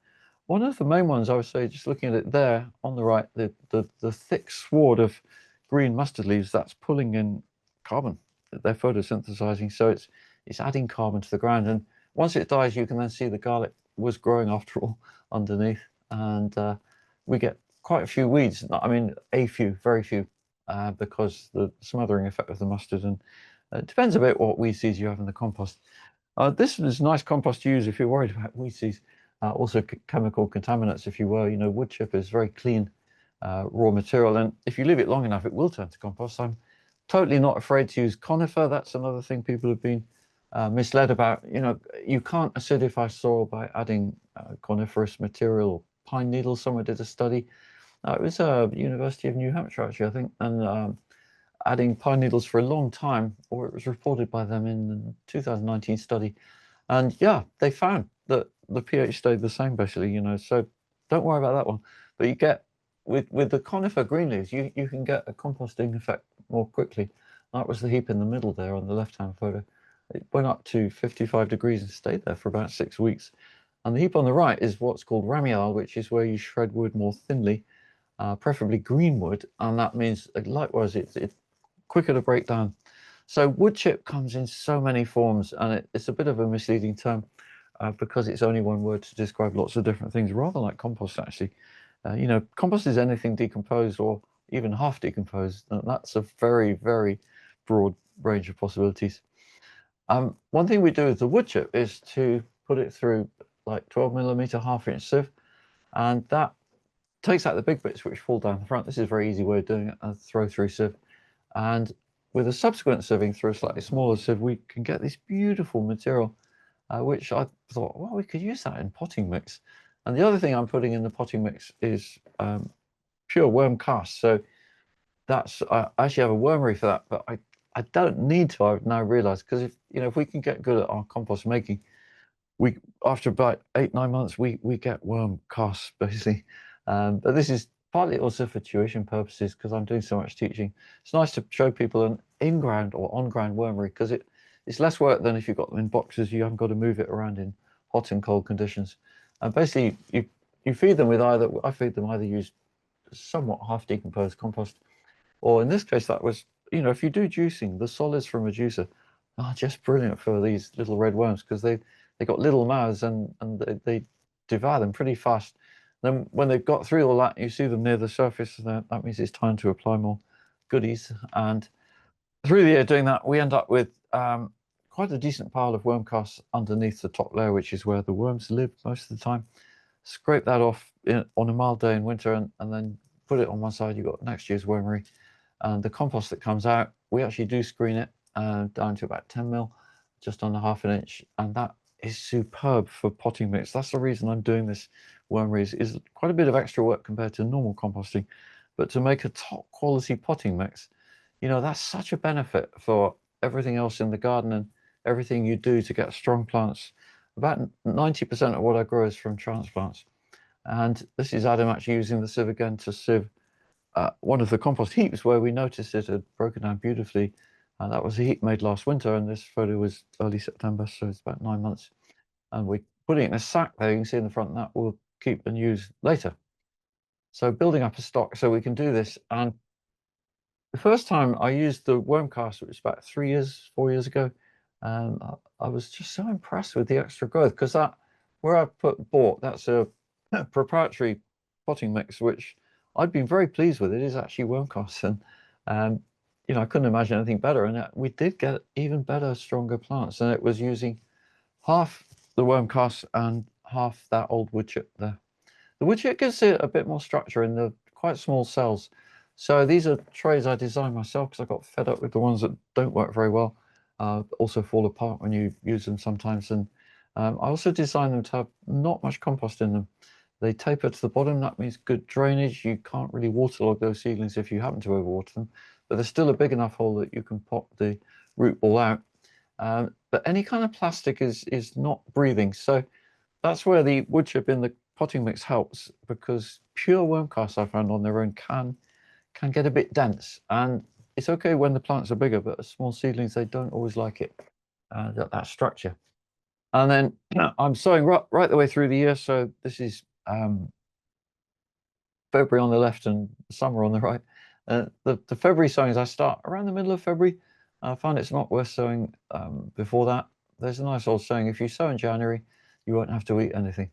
one of the main ones, I would say, just looking at it there on the right, the thick sward of green mustard leaves, that's pulling in carbon. They're photosynthesizing, so it's adding carbon to the ground. And once it dies, you can then see the garlic was growing after all underneath. And we get quite a few weeds. I mean, a few, very few, because the smothering effect of the mustard. And it depends a bit what weed seeds you have in the compost. This is nice compost to use if you're worried about weed seeds. Also chemical contaminants, if you were. You know, wood chip is very clean raw material, and if you leave it long enough, it will turn to compost. I'm totally not afraid to use conifer. That's another thing people have been misled about. You know, you can't acidify soil by adding coniferous material. Pine needles, someone did a study. It was University of New Hampshire, actually, I think, and adding pine needles for a long time, or it was reported by them in the 2019 study. And yeah, they found that the pH stayed the same, basically, you know, so don't worry about that one. But you get, with the conifer green leaves, you can get a composting effect more quickly. That was the heap in the middle there on the left-hand photo. It went up to 55 degrees and stayed there for about 6 weeks. And the heap on the right is what's called ramial, which is where you shred wood more thinly, preferably green wood. And that means, likewise, it's quicker to break down. So wood chip comes in so many forms, and it's a bit of a misleading term because it's only one word to describe lots of different things, rather like compost, actually. You know, compost is anything decomposed or even half decomposed, and that's a very, very broad range of possibilities. One thing we do with the wood chip is to put it through like 12mm half-inch sieve, and that takes out the big bits which fall down the front. This is a very easy way of doing it, a throw through sieve. And with a subsequent sieving through a slightly smaller sieve, we can get this beautiful material, which I thought, well, we could use that in potting mix. And the other thing I'm putting in the potting mix is pure worm cast. So that's, I actually have a wormery for that, but I don't need to, I've now realized, because if we can get good at our compost making, we, after about 8-9 months, we get worm casts basically. But this is partly also for tuition purposes, because I'm doing so much teaching. It's nice to show people an in-ground or on-ground wormery, because it's less work than if you've got them in boxes. You haven't got to move it around in hot and cold conditions. And basically, you feed them with I feed them either use somewhat half decomposed compost, or in this case, that was, if you do juicing, the solids from a juicer are just brilliant for these little red worms, because they got little mouths and they devour them pretty fast. Then when they've got through all that, you see them near the surface, that means it's time to apply more goodies. And through the year doing that, we end up with quite a decent pile of worm casts underneath the top layer, which is where the worms live most of the time. Scrape that off on a mild day in winter, and then put it on one side. You've got next year's wormery. And the compost that comes out, we actually do screen it down to about 10 mil, just under ½ an inch. And that is superb for potting mix. That's the reason I'm doing this wormery, is quite a bit of extra work compared to normal composting. But to make a top quality potting mix, that's such a benefit for everything else in the garden and everything you do to get strong plants. About 90% of what I grow is from transplants. And this is Adam actually using the sieve again to sieve one of the compost heaps where we noticed it had broken down beautifully. That was a heap made last winter, and this photo was early September, so it's about 9 months. And we put it in a sack there, you can see in the front, and that we'll keep and use later. So building up a stock so we can do this. And the first time I used the worm cast, which was about 4 years ago, I was just so impressed with the extra growth, because where I bought, that's a proprietary potting mix, which I'd been very pleased with. It is actually worm cast, and I couldn't imagine anything better. And we did get even better, stronger plants, and it was using half the worm cast and half that old wood chip there. The wood chip gives it a bit more structure in the quite small cells. So these are trays I designed myself, because I got fed up with the ones that don't work very well, also fall apart when you use them sometimes. And I also designed them to have not much compost in them. They taper to the bottom. That means good drainage. You can't really waterlog those seedlings if you happen to overwater them, but there's still a big enough hole that you can pop the root ball out. But any kind of plastic is not breathing. So that's where the wood chip in the potting mix helps, because pure worm casts I found on their own can get a bit dense, and it's okay when the plants are bigger, but as small seedlings, they don't always like it, that structure. And then I'm sowing right the way through the year. So this is February on the left and summer on the right. The February sowings, I start around the middle of February. I find it's not worth sowing before that. There's a nice old saying, if you sow in January, you won't have to eat anything.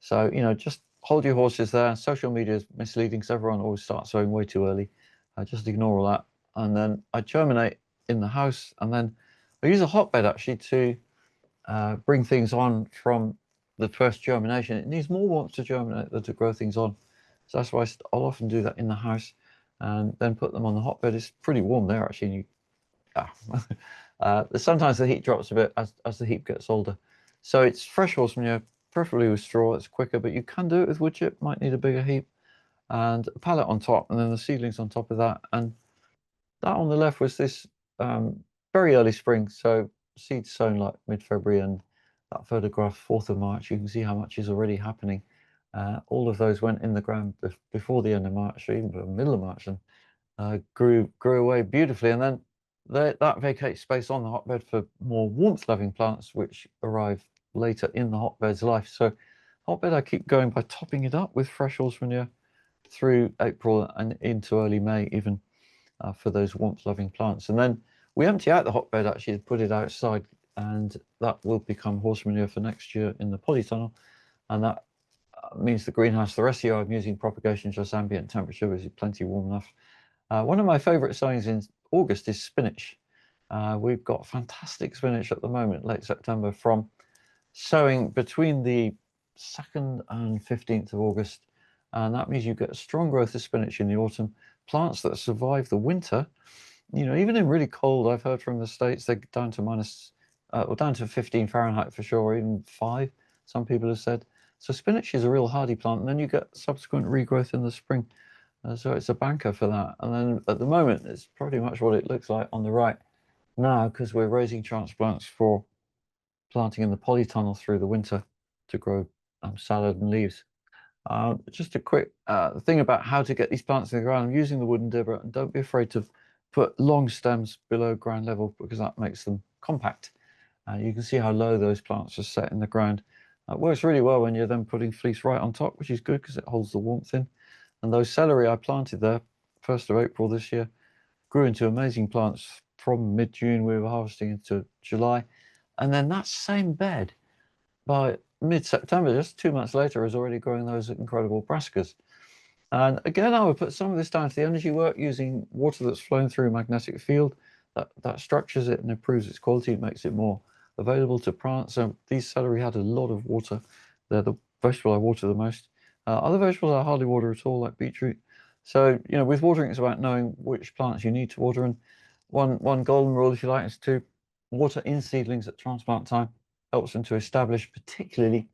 So, just hold your horses there. Social media is misleading, because everyone always starts sowing way too early. Just ignore all that. And then I germinate in the house, and then I use a hotbed actually to bring things on from the first germination. It needs more warmth to germinate than to grow things on. So that's why I'll often do that in the house, and then put them on the hotbed. It's pretty warm there actually. Sometimes the heat drops a bit as the heap gets older. So it's fresh horse manure, preferably with straw. It's quicker, but you can do it with wood chip. Might need a bigger heap, and a pallet on top, and then the seedlings on top of that. And that on the left was this very early spring, so seeds sown like mid-February, and that photograph 4th of March, you can see how much is already happening. All of those went in the ground before the end of March, or even the middle of March, and grew away beautifully. And then that vacates space on the hotbed for more warmth-loving plants, which arrive later in the hotbed's life. So hotbed, I keep going by topping it up with fresh horse manure through April and into early May even, for those warmth-loving plants. And then we empty out the hotbed actually to put it outside, and that will become horse manure for next year in the polytunnel. And that means the greenhouse, the rest of the year I'm using propagation just ambient temperature, which is plenty warm enough. One of my favorite sowings in August is spinach. We've got fantastic spinach at the moment, late September, from sowing between the 2nd and 15th of August. And that means you get a strong growth of spinach in the autumn. Plants that survive the winter, even in really cold, I've heard from the States, they're down to or down to 15 Fahrenheit for sure, or even 5, some people have said. So spinach is a real hardy plant, and then you get subsequent regrowth in the spring. So it's a banker for that. And then at the moment, it's pretty much what it looks like on the right now, because we're raising transplants for planting in the polytunnel through the winter to grow salad and leaves. Just a quick thing about how to get these plants in the ground. I'm using the wooden dibber, and don't be afraid to put long stems below ground level, because that makes them compact. You can see how low those plants are set in the ground. It works really well when you're then putting fleece right on top, which is good because it holds the warmth in. And those celery I planted there 1st of April this year grew into amazing plants from mid-June. We were harvesting into July. And then that same bed by mid-September, just 2 months later, is already growing those incredible brassicas. And again, I would put some of this down to the energy work, using water that's flowing through a magnetic field that structures it and improves its quality, makes it more available to plants. So these celery had a lot of water. They're the vegetable I water the most. Other vegetables I hardly water at all, like beetroot. So, with watering, it's about knowing which plants you need to water. And one golden rule, if you like, is to water in seedlings at transplant time. Helps them to establish, particularly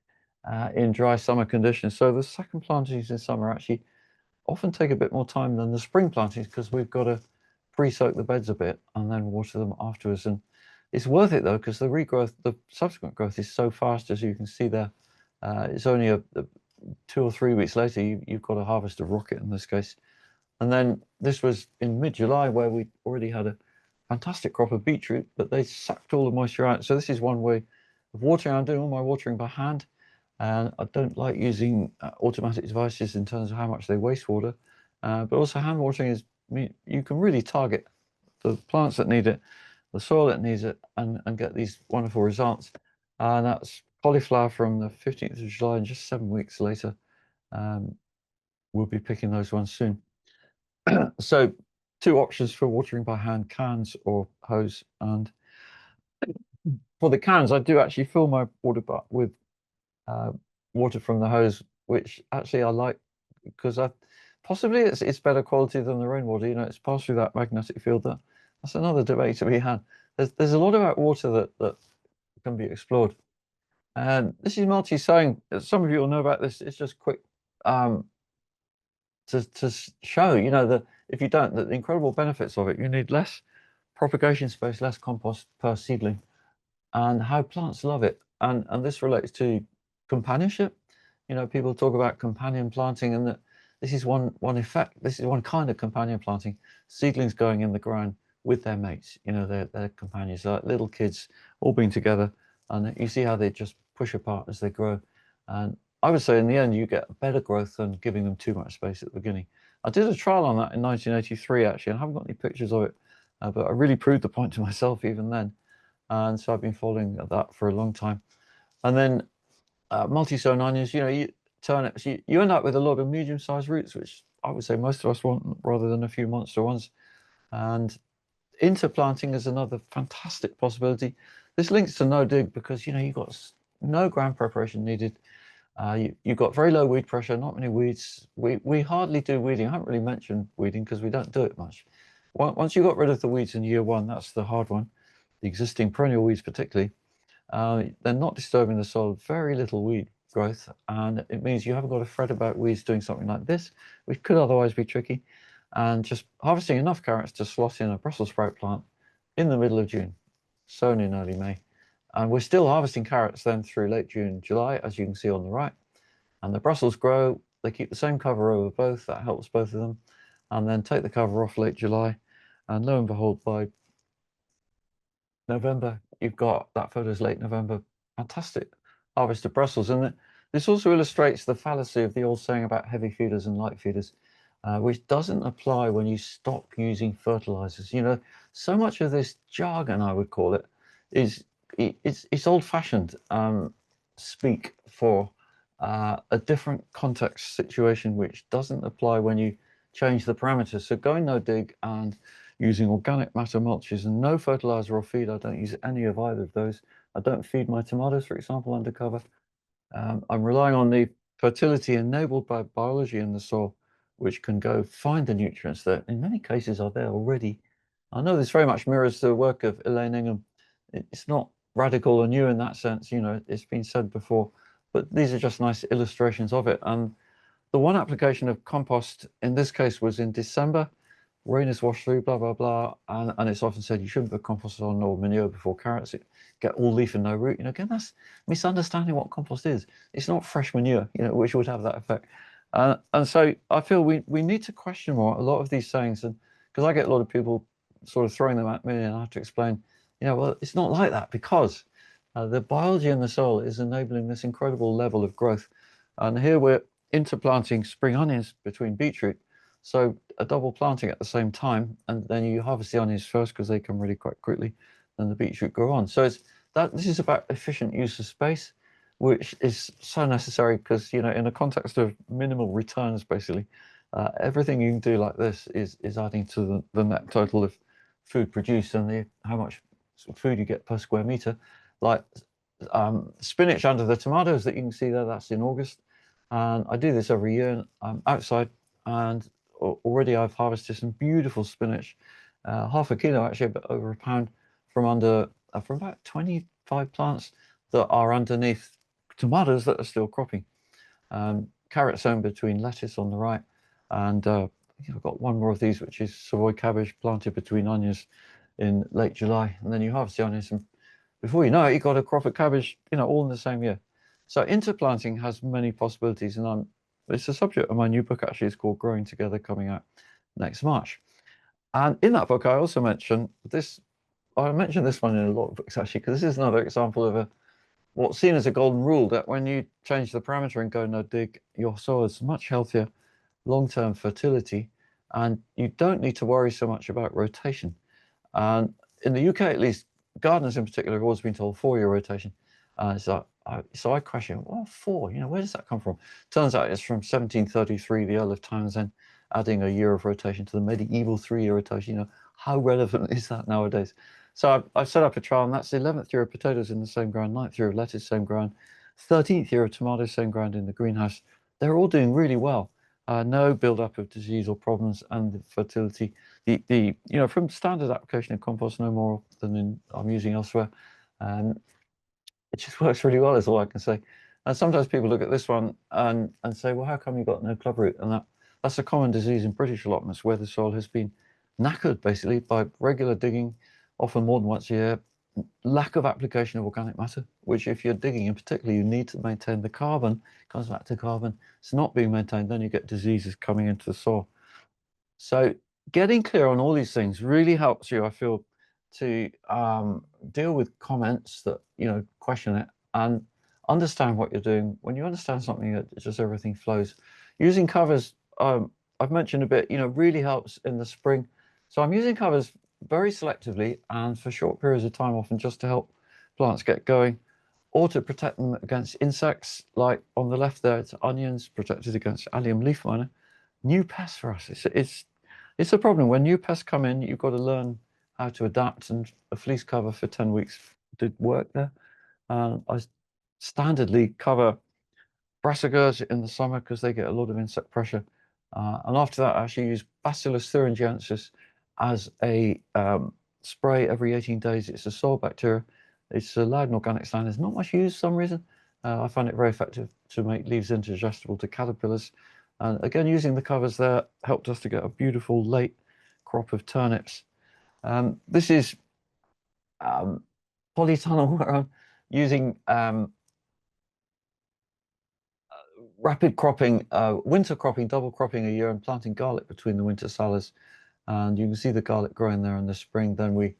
in dry summer conditions. So the second plantings in summer actually often take a bit more time than the spring plantings, because we've got to pre-soak the beds a bit and then water them afterwards. And it's worth it though, because the regrowth, the subsequent growth, is so fast, as you can see there. It's only a 2 or 3 weeks later you've got a harvest of rocket in this case. And then this was in mid-July, where we already had a fantastic crop of beetroot, but they sucked all the moisture out. So this is one way of watering. I'm doing all my watering by hand, and I don't like using automatic devices in terms of how much they waste water. But also hand watering you can really target the plants that need it, the soil that needs it, and get these wonderful results. And that's cauliflower from the 15th of July, and just 7 weeks later, we'll be picking those ones soon. So 2 options for watering by hand: cans or hose. And for the cans, I do actually fill my water butt with water from the hose, which actually I like, because possibly it's better quality than the rainwater. It's passed through that magnetic field. That's another debate to be had. There's a lot about water that can be explored. And this is multi-sowing. Some of you will know about this. It's just quick to show, if you don't, the incredible benefits of it. You need less propagation space, less compost per seedling, and how plants love it. And this relates to companionship. People talk about companion planting, and that this is one effect. This is one kind of companion planting. Seedlings going in the ground with their mates. Their companions, like little kids all being together, and you see how they just push apart as they grow. And I would say in the end, you get better growth than giving them too much space at the beginning. I did a trial on that in 1983, actually. I haven't got any pictures of it, but I really proved the point to myself even then. And so I've been following that for a long time. And then multi-sown onions, turnips, you end up with a lot of medium-sized roots, which I would say most of us want, rather than a few monster ones. And interplanting is another fantastic possibility. This links to no dig, because you've got no ground preparation needed. You've got very low weed pressure, not many weeds. We hardly do weeding. I haven't really mentioned weeding because we don't do it much. Once you got rid of the weeds in year 1, that's the hard one. The existing perennial weeds particularly, they're not disturbing the soil, very little weed growth, and it means you haven't got to fret about weeds doing something like this, which could otherwise be tricky. And just harvesting enough carrots to slot in a Brussels sprout plant in the middle of June, sown in early May. And we're still harvesting carrots then through late June, July, as you can see on the right. And the Brussels grow, they keep the same cover over both, that helps both of them. And then take the cover off late July, and lo and behold, by November, you've got that photo's late November, fantastic harvest of Brussels. And this also illustrates the fallacy of the old saying about heavy feeders and light feeders, which doesn't apply when you stop using fertilizers. So much of this jargon, I would call it, it's old-fashioned speak for a different context situation, which doesn't apply when you change the parameters. So going no dig and using organic matter mulches and no fertilizer or feed. I don't use any of either of those. I don't feed my tomatoes, for example, undercover. I'm relying on the fertility enabled by biology in the soil, which can go find the nutrients that in many cases are there already. I know this very much mirrors the work of Elaine Ingham. It's not radical or new in that sense, you know, it's been said before, but these are just nice illustrations of it. And the one application of compost in this case was in December. Rain has washed through, blah, blah, blah. And it's often said you shouldn't put compost on or manure before carrots. It get all leaf and no root. You know, again, that's misunderstanding what compost is. It's not fresh manure, you know, which would have that effect. And so I feel we need to question more a lot of these sayings. And because I get a lot of people sort of throwing them at me and I have to explain, you know, well, it's not like that because the biology in the soil is enabling this incredible level of growth. And here we're interplanting spring onions between beetroot. So a double planting at the same time, and then you harvest the onions first because they come really quite quickly, then the beetroot grow on. So this is about efficient use of space, which is so necessary because, you know, in a context of minimal returns, basically, everything you can do like this is adding to the net total of food produced and how much food you get per square meter. Like spinach under the tomatoes that you can see there, that's in August. And I do this every year. I'm outside and already I've harvested some beautiful spinach, half a kilo actually, but over a pound from about 25 plants that are underneath tomatoes that are still cropping. Carrots sown between lettuce on the right, and I've got one more of these, which is Savoy cabbage planted between onions in late July, and then you harvest the onions, and before you know it, you've got a crop of cabbage, you know, all in the same year. So interplanting has many possibilities, and it's a subject of my new book actually. It's called Growing Together, coming out next March. And in that book, I also mention this. I mentioned this one in a lot of books actually, because this is another example of what's seen as a golden rule that when you change the parameter and go no dig, your soil is much healthier, long-term fertility, and you don't need to worry so much about rotation. And in the UK, at least, gardeners in particular have always been told 4-year rotation. So I question, well, 4, you know, where does that come from? Turns out it's from 1733, the Earl of Townsend, adding a year of rotation to the medieval 3-year rotation. You know, how relevant is that nowadays? So I've set up a trial, and that's the 11th year of potatoes in the same ground, 9th year of lettuce, same ground, 13th year of tomatoes, same ground in the greenhouse. They're all doing really well. No build-up of disease or problems, and the fertility. You know, from standard application of compost, no more than I'm using elsewhere. It just works really well, is all I can say. And sometimes people look at this one and say, well, how come you got no clubroot? And that's a common disease in British allotments where the soil has been knackered basically by regular digging, often more than once a year, lack of application of organic matter, which if you're digging in particular, you need to maintain the carbon, comes back to carbon. It's not being maintained, then you get diseases coming into the soil. So getting clear on all these things really helps you, I feel, to deal with comments that, you know, question it and understand what you're doing. When you understand something, it just everything flows. Using covers, I've mentioned a bit, you know, really helps in the spring. So I'm using covers very selectively and for short periods of time, often just to help plants get going or to protect them against insects. Like on the left there, it's onions protected against allium leaf miner. New pests for us. It's a problem. When new pests come in, you've got to learn how to adapt, and a fleece cover for 10 weeks did work there. I standardly cover brassicas in the summer because they get a lot of insect pressure. And after that, I actually use Bacillus thuringiensis as a spray every 18 days. It's a soil bacteria. It's allowed in organic stand. There's not much used for some reason. I find it very effective to make leaves indigestible to caterpillars. And again, using the covers there helped us to get a beautiful late crop of turnips. This is polytunnel where I'm using rapid cropping, winter cropping, double cropping a year and planting garlic between the winter salads. And you can see the garlic growing there in the spring. Then we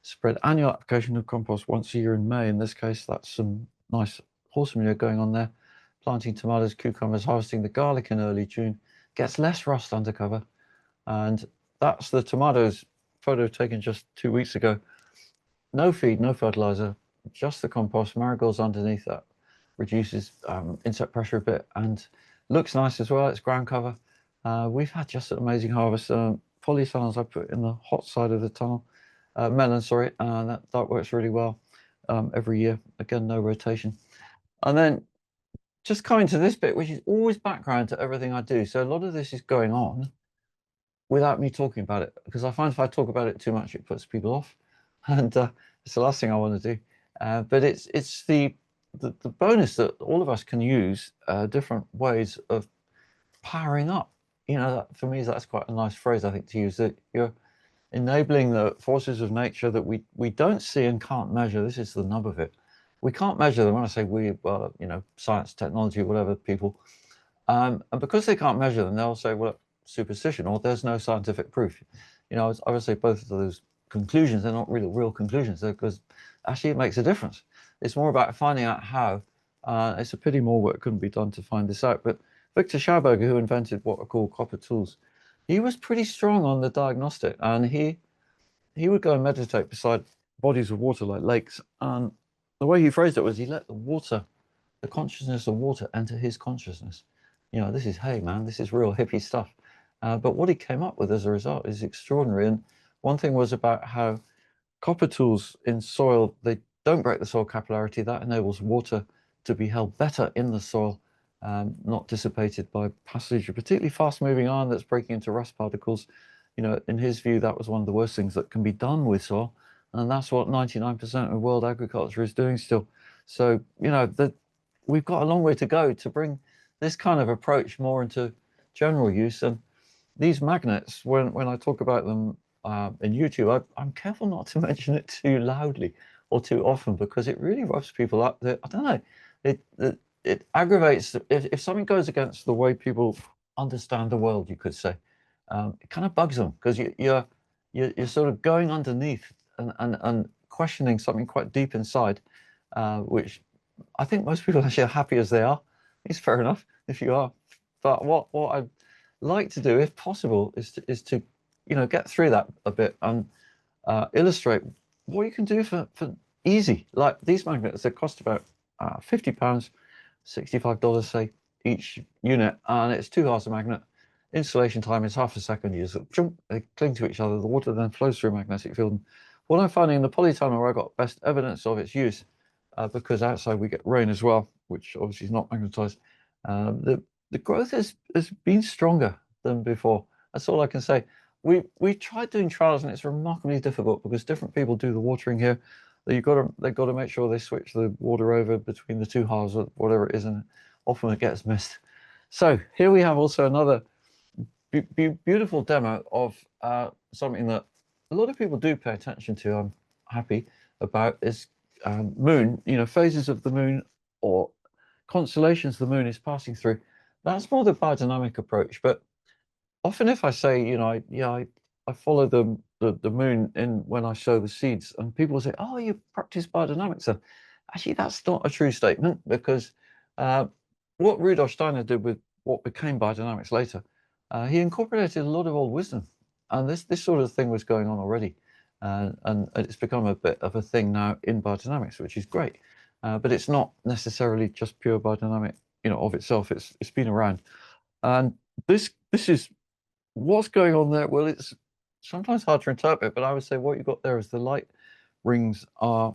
spread annual application of compost once a year in May. In this case, that's some nice horse manure going on there. Planting tomatoes, cucumbers, harvesting the garlic in early June. Gets less rust under cover. And that's the tomatoes photo taken just 2 weeks ago. No feed, no fertilizer, just the compost. Marigolds underneath that reduces insect pressure a bit and looks nice as well. It's ground cover. We've had just an amazing harvest. Polytunnels I put in the hot side of the tunnel, melon, sorry, that works really well every year. Again, no rotation. And then just coming to this bit, which is always background to everything I do. So a lot of this is going on without me talking about it, because I find if I talk about it too much, it puts people off, and it's the last thing I want to do. But it's the bonus that all of us can use different ways of powering up. You know, that, for me, that's quite a nice phrase, I think, to use, that you're enabling the forces of nature that we don't see and can't measure. This is the nub of it. We can't measure them. When I say we, well, you know, science, technology, whatever, people. And because they can't measure them, they'll say, well, superstition, or there's no scientific proof. You know, I would say both of those conclusions are not really real conclusions, because actually it makes a difference. It's more about finding out how. It's a pity more work couldn't be done to find this out. But Victor Schauberger, who invented what are called copper tools, he was pretty strong on the diagnostic, and he would go and meditate beside bodies of water like lakes. And the way he phrased it was he let the water, the consciousness of water, enter his consciousness. You know, this is, hey man, this is real hippie stuff. But what he came up with as a result is extraordinary. And one thing was about how copper tools in soil, they don't break the soil capillarity. That enables water to be held better in the soil, not dissipated by passage, a particularly fast moving iron that's breaking into rust particles. You know, in his view, that was one of the worst things that can be done with soil. And that's what 99% of world agriculture is doing still. So, you know, we've got a long way to go to bring this kind of approach more into general use. And these magnets, when I talk about them in YouTube, I'm careful not to mention it too loudly or too often, because it really rubs people up. That, I don't know, it aggravates. If something goes against the way people understand the world, you could say, it kind of bugs them, because you're sort of going underneath and questioning something quite deep inside, which I think most people actually are happy as they are. It's fair enough if you are. But what I like to do, if possible, is to you know, get through that a bit and illustrate what you can do for easy. Like these magnets, they cost about £50, $65, say, each unit, and it's 2 hours of magnet. Installation time is half a second. You just jump, they cling to each other. The water then flows through a magnetic field. And what I'm finding in the polytunnel, where I got best evidence of its use, because outside we get rain as well, which obviously is not magnetized, the growth has been stronger than before. That's all I can say. We tried doing trials, and it's remarkably difficult because different people do the watering here. They've got to make sure they switch the water over between the 2 halves or whatever it is, and often it gets missed. So here we have also another beautiful demo of something that a lot of people do pay attention to. I'm happy about is moon. You know, phases of the moon or constellations the moon is passing through. That's more the biodynamic approach, but often if I say, you know, I follow the moon in when I sow the seeds, and people say, oh, you practice biodynamics. And actually, that's not a true statement, because what Rudolf Steiner did with what became biodynamics later, he incorporated a lot of old wisdom, and this sort of thing was going on already, and it's become a bit of a thing now in biodynamics, which is great. But it's not necessarily just pure biodynamic, you know, of itself. It's been around, and this is what's going on there. Well, it's sometimes hard to interpret, but I would say what you've got there is the light rings are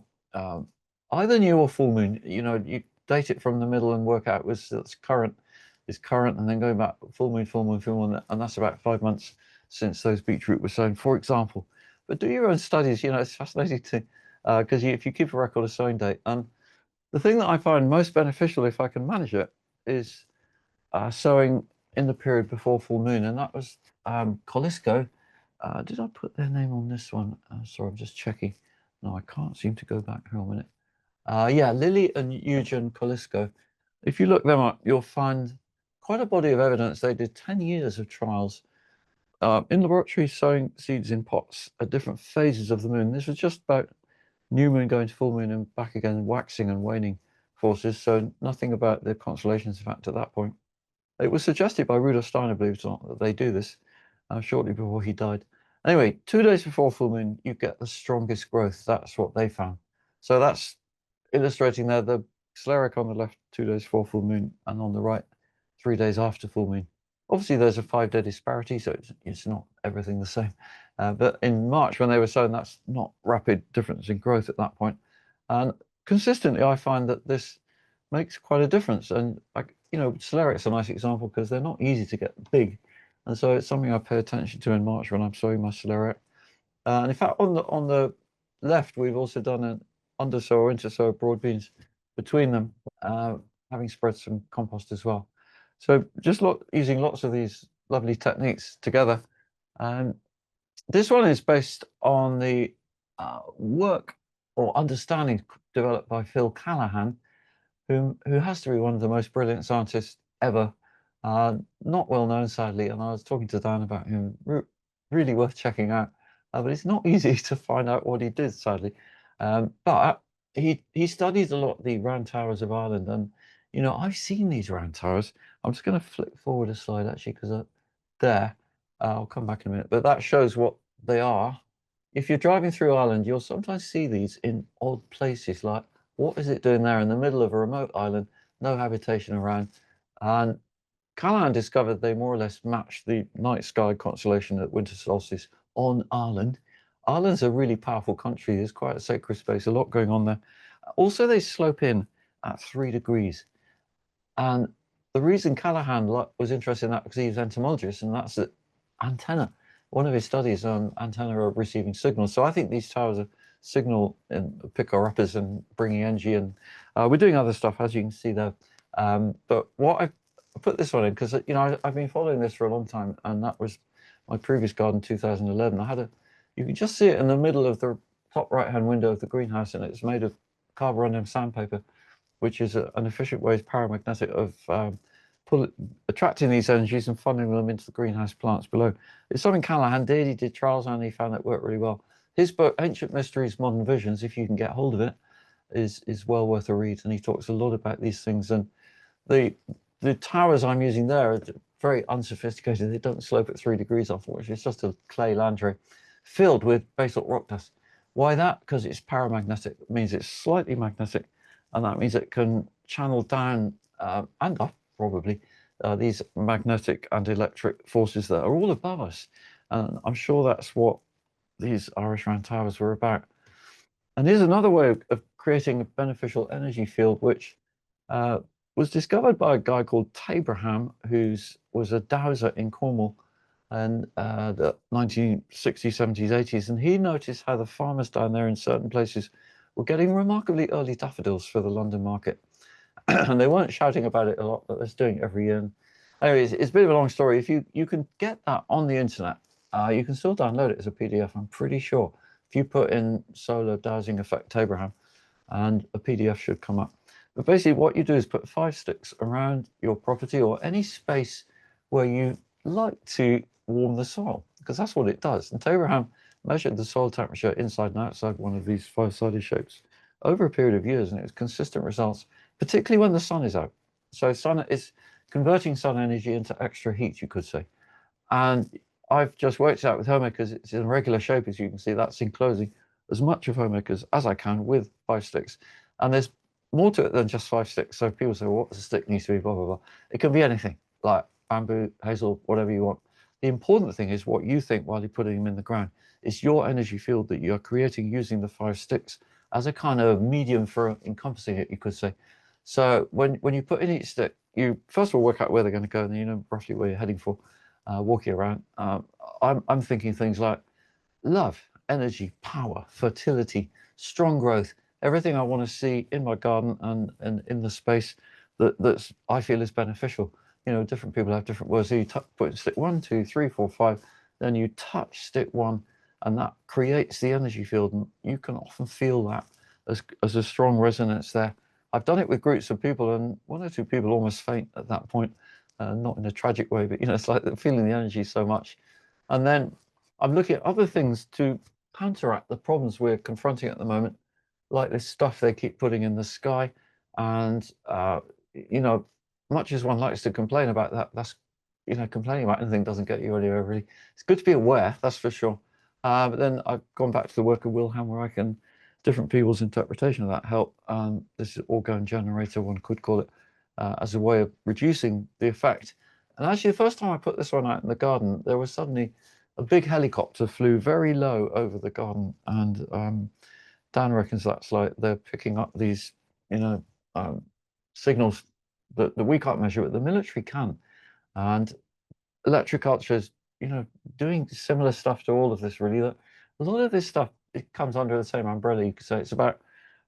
either new or full moon. You know, you date it from the middle and work out that's current is current, and then going back full moon, full moon, full moon, and that's about 5 months since those beetroot were sown, for example. But do your own studies. You know, it's fascinating to because if you keep a record of sowing date, and the thing that I find most beneficial, if I can manage it, is sowing in the period before full moon, and that was Colisco. Did I put their name on this one? Sorry, I'm just checking. No, I can't seem to go back. Hang on a minute. Yeah, Lily and Eugen Colisco. If you look them up, you'll find quite a body of evidence. They did 10 years of trials in laboratory, sowing seeds in pots at different phases of the moon. This was just about new moon going to full moon and back again, waxing and waning forces. So nothing about the constellations, in fact, at that point. It was suggested by Rudolf Steiner, believe it or not, that they do this shortly before he died. Anyway, 2 days before full moon, you get the strongest growth. That's what they found. So that's illustrating there the Scleric on the left, 2 days before full moon, and on the right, 3 days after full moon. Obviously, there's a 5-day disparity, so it's not everything the same. But in March, when they were sown, that's not rapid difference in growth at that point. And consistently, I find that this makes quite a difference. And like, Celeric's a nice example because they're not easy to get big. And so it's something I pay attention to in March when I'm sowing my Celeriac. And in fact, on the left, we've also done an undersow or intersow of broad beans between them, having spread some compost as well. So just using lots of these lovely techniques together. And this one is based on the work or understanding developed by Phil Callahan, who has to be one of the most brilliant scientists ever. Not well known, sadly, and I was talking to Dan about him. Really worth checking out, but it's not easy to find out what he did, sadly. But he studies a lot the round towers of Ireland, and I've seen these round towers. I'm just going to flick forward a slide actually, because there, I'll come back in a minute. But that shows what they are. If you're driving through Ireland, you'll sometimes see these in odd places, like what is it doing there in the middle of a remote island, no habitation around? And Callahan discovered they more or less match the night sky constellation at winter solstice on Ireland. Ireland's a really powerful country. There's quite a sacred space, a lot going on there. Also, they slope in at 3 degrees. And the reason Callahan was interested in that because he was entomologist, and that's the antenna. One of his studies on antenna are receiving signals. So I think these towers are signal and pick our uppers and bringing energy. And we're doing other stuff, as you can see there. But what I put this one in because I've been following this for a long time, and that was my previous garden, 2011. You can just see it in the middle of the top right-hand window of the greenhouse, and it's made of carborundum sandpaper, which is an efficient way, paramagnetic, of attracting these energies and funneling them into the greenhouse plants below. It's something Callahan did. He did trials and he found that worked really well. His book, Ancient Mysteries, Modern Visions, if you can get hold of it, is well worth a read. And he talks a lot about these things. And the towers I'm using there are very unsophisticated. They don't slope at 3 degrees, unfortunately. It's just a clay land tray filled with basalt rock dust. Why that? Because it's paramagnetic. It means it's slightly magnetic, and that means it can channel down and up, probably, these magnetic and electric forces that are all above us. And I'm sure that's what these Irish round towers were about. And here's another way of creating a beneficial energy field, which was discovered by a guy called Tabraham, who was a dowser in Cornwall in the 1960s, 70s, 80s. And he noticed how the farmers down there in certain places were getting remarkably early daffodils for the London market. And they weren't shouting about it a lot, but they're doing it every year. And anyways, it's a bit of a long story. If you can get that on the internet, you can still download it as a PDF, I'm pretty sure. If you put in solar dowsing effect Abraham, and a PDF should come up. But basically what you do is put 5 sticks around your property or any space where you like to warm the soil, because that's what it does. And Abraham measured the soil temperature inside and outside one of these 5-sided shapes over a period of years, and it was consistent results, particularly when the sun is out. So sun is converting sun energy into extra heat, you could say. And I've just worked it out with homemakers. It's in regular shape, as you can see. That's enclosing as much of homemakers as I can with 5 sticks. And there's more to it than just 5 sticks. So people say, well, what does a stick need to be, blah, blah, blah. It can be anything, like bamboo, hazel, whatever you want. The important thing is what you think while you're putting them in the ground. It's your energy field that you're creating using the 5 sticks as a kind of medium for encompassing it, you could say. So when you put in each stick, you first of all work out where they're going to go, and then you know roughly where you're heading for. Walking around, I'm thinking things like love, energy, power, fertility, strong growth, everything I want to see in my garden and in the space that's I feel is beneficial. Different people have different words. So you put in stick 1, 2, 3, 4, 5, then you touch stick 1, and that creates the energy field, and you can often feel that as a strong resonance there. I've done it with groups of people, and 1 or 2 people almost faint at that point. Not in a tragic way, but it's like feeling the energy so much. And then I'm looking at other things to counteract the problems we're confronting at the moment, like this stuff they keep putting in the sky. And much as one likes to complain about that, that's complaining about anything doesn't get you anywhere really. It's good to be aware, that's for sure. But then I've gone back to the work of Wilhelm Reich and different people's interpretation of that help. This is orgone generator, one could call it, as a way of reducing the effect. And actually, the first time I put this one out in the garden, there was suddenly a big helicopter flew very low over the garden, and Dan reckons that's like they're picking up these, um, signals that we can't measure, but the military can. And electric culture is, you know, doing similar stuff to all of this, really. That a lot of this stuff, it comes under the same umbrella, you could say. It's about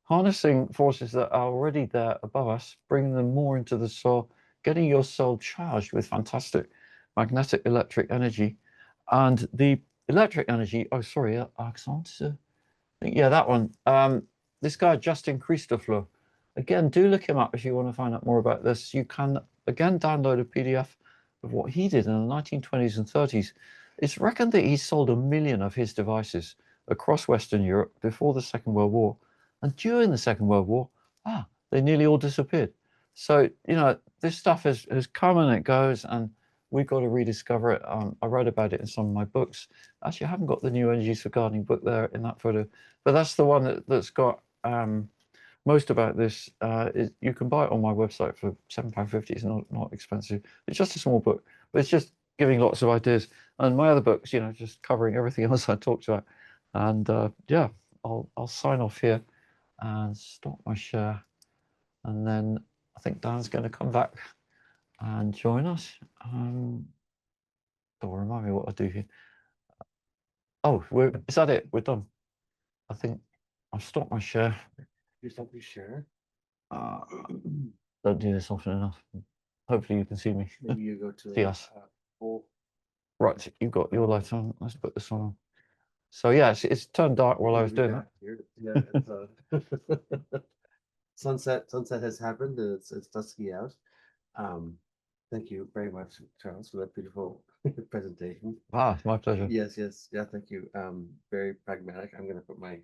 harnessing forces that are already there above us, bringing them more into the soil, getting your soul charged with fantastic magnetic electric energy. And the electric energy, oh, sorry, accent, yeah, that one. This guy, Justin Christopher, again, do look him up if you want to find out more about this. You can, again, download a PDF of what he did in the 1920s and 30s. It's reckoned that he sold 1 million of his devices across Western Europe before the Second World War. And during the Second World War, they nearly all disappeared. So, you know, this stuff has come and it goes, and we've got to rediscover it. I wrote about it in some of my books. Actually, I haven't got the New Energies for Gardening book there in that photo, but that's the one that's got most about this. You can buy it on my website for £7.50. It's not expensive. It's just a small book, but it's just giving lots of ideas. And my other books, you know, just covering everything else I talked about. And yeah, I'll sign off here and stop my share. And then I think Dan's going to come back and join us. Don't remind me what I do here. Oh, is that it? We're done. I think I've stopped my share. You stop your share. Don't do this often enough. Hopefully you can see me. Maybe you go to see us. Full. Right, you've got your light on. Let's put this on. So yeah, it's turned dark while I was doing that. Yeah, it's, sunset has happened. It's dusky out. Thank you very much, Charles, for that beautiful presentation. It's my pleasure. Yes, yeah, thank you. Very pragmatic. I'm gonna put my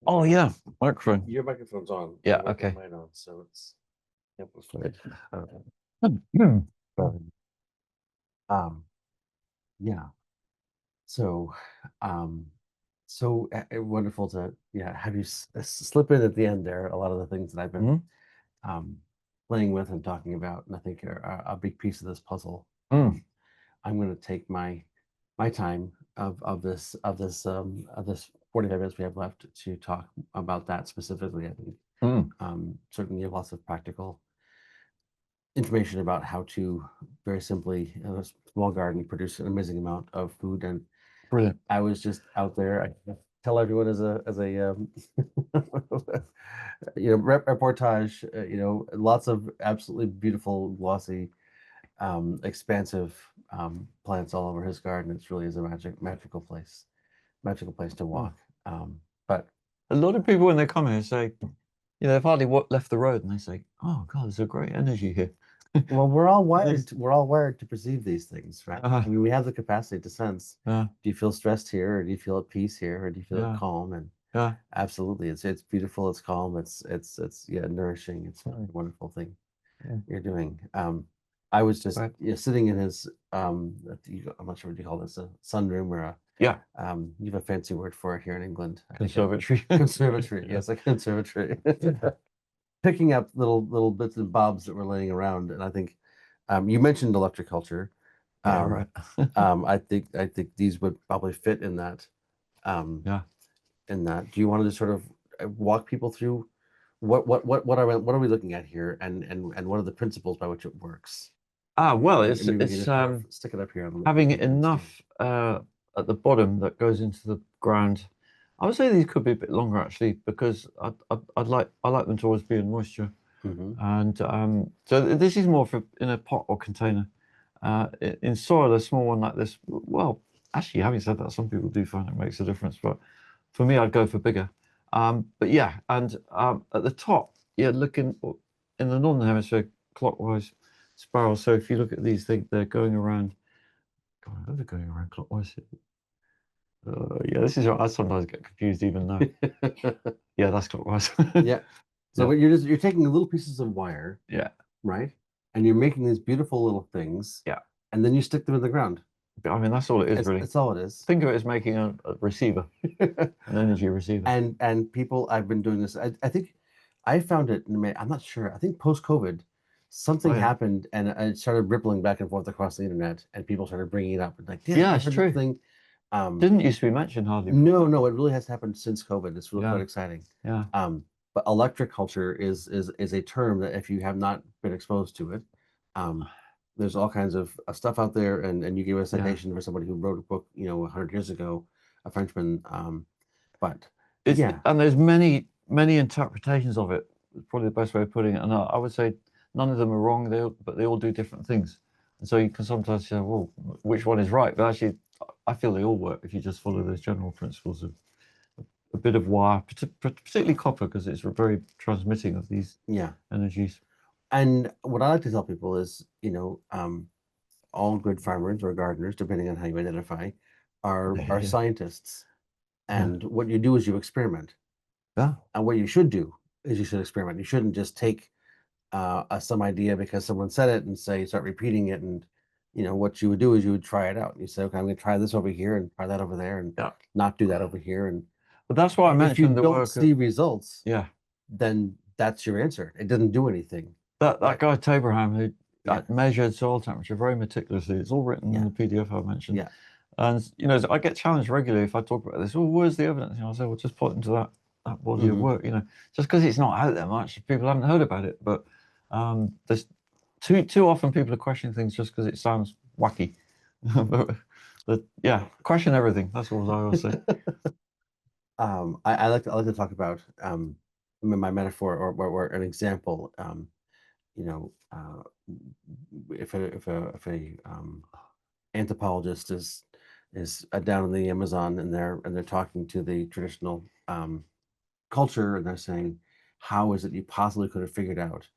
Oh yeah, microphone. Your microphone's on. Yeah, okay. Mine on, so it's amplified. Yeah. So, wonderful to have you slip in at the end there. A lot of the things that I've been playing with and talking about, and I think are a big piece of this puzzle. I'm going to take my time of this 45 minutes we have left to talk about that specifically. I think certainly you have lots of practical information about how to very simply in a small garden produce an amazing amount of food. And brilliant. I was just out there. I tell everyone as a reportage, lots of absolutely beautiful, glossy, expansive plants all over his garden. It really is a magical place to walk. But a lot of people when they come here say, they've hardly left the road, and they say, "Oh God, there's a great energy here." Well, we're all wired to perceive these things, right? I mean, we have the capacity to sense. Do you feel stressed here, or do you feel at peace here, or do you feel calm? And absolutely, it's beautiful, it's calm, it's nourishing. It's a wonderful thing you're doing. I was just sitting in his I'm not sure what you call this, a sunroom or a you have a fancy word for it here in England. Conservatory. Conservatory, yes, a conservatory. Picking up little bits and bobs that were laying around, and I think you mentioned electroculture. Right. I think these would probably fit in that. In that, do you want to just sort of walk people through what are we looking at here, and what are the principles by which it works? Well, it's stick it up here. Having enough at the bottom that goes into the ground. I would say these could be a bit longer actually, because I like them to always be in moisture. And so this is more for in a pot or container. In soil, a small one like this. Well, actually, having said that, some people do find it makes a difference, but for me, I'd go for bigger. But yeah, and at the top, looking in the northern hemisphere clockwise spiral. So if you look at these things, they're going around. God, they're going around clockwise. This is. I sometimes get confused even now. Yeah, that's clockwise. So you're taking little pieces of wire. Right. And you're making these beautiful little things. And then you stick them in the ground. I mean, that's all it is, really. That's all it is. Think of it as making a receiver, an energy receiver. And people, I've been doing this. I think I found it. I'm not sure. I think post-COVID, something happened, and it started rippling back and forth across the internet, and people started bringing it up. Like, it's true. Thing. Didn't used to be mentioned hardly. No, it really has happened since COVID. It's really quite exciting. but electric culture is a term that if you have not been exposed to it, there's all kinds of stuff out there, and you gave a citation for somebody who wrote a book, 100 years ago, a Frenchman. But yeah, and there's many interpretations of it. Probably the best way of putting it. And I would say none of them are wrong. But they all do different things. And so you can sometimes say, well, which one is right? But actually, I feel they all work if you just follow those general principles of a bit of wire, particularly copper, because it's very transmitting of these energies. And what I like to tell people is, all good farmers or gardeners, depending on how you identify, are scientists. And what you do is you experiment. Yeah. And what you should do is you should experiment. You shouldn't just take some idea because someone said it and start repeating it. And what you would do is you would try it out. And you say, okay, I'm going to try this over here and try that over there, and not do that over here. And but that's why I mentioned if you don't see results, then that's your answer. It doesn't do anything. That guy Taberham, who measured soil temperature very meticulously. It's all written in the PDF I mentioned. Yeah. And I get challenged regularly if I talk about this. Well, where's the evidence? I say, well, just point into that body of work. Just because it's not out there much, people haven't heard about it. But there's too often people are questioning things just because it sounds wacky. but question everything. That's what I always say. I like to talk about my metaphor or an example. If a anthropologist is down in the Amazon and they're talking to the traditional culture, and they're saying, how is it you possibly could have figured out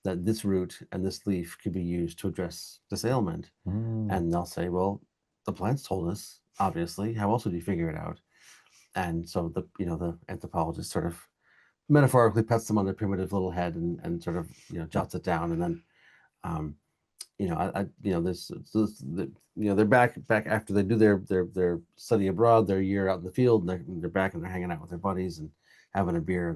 that this root and this leaf could be used to address this ailment? And they'll say, well, the plants told us, obviously. How else would you figure it out? And so the anthropologist sort of metaphorically pets them on their primitive little head and sort of jots it down, and then they're back after they do their study abroad, their year out in the field, and they're back and they're hanging out with their buddies and having a beer,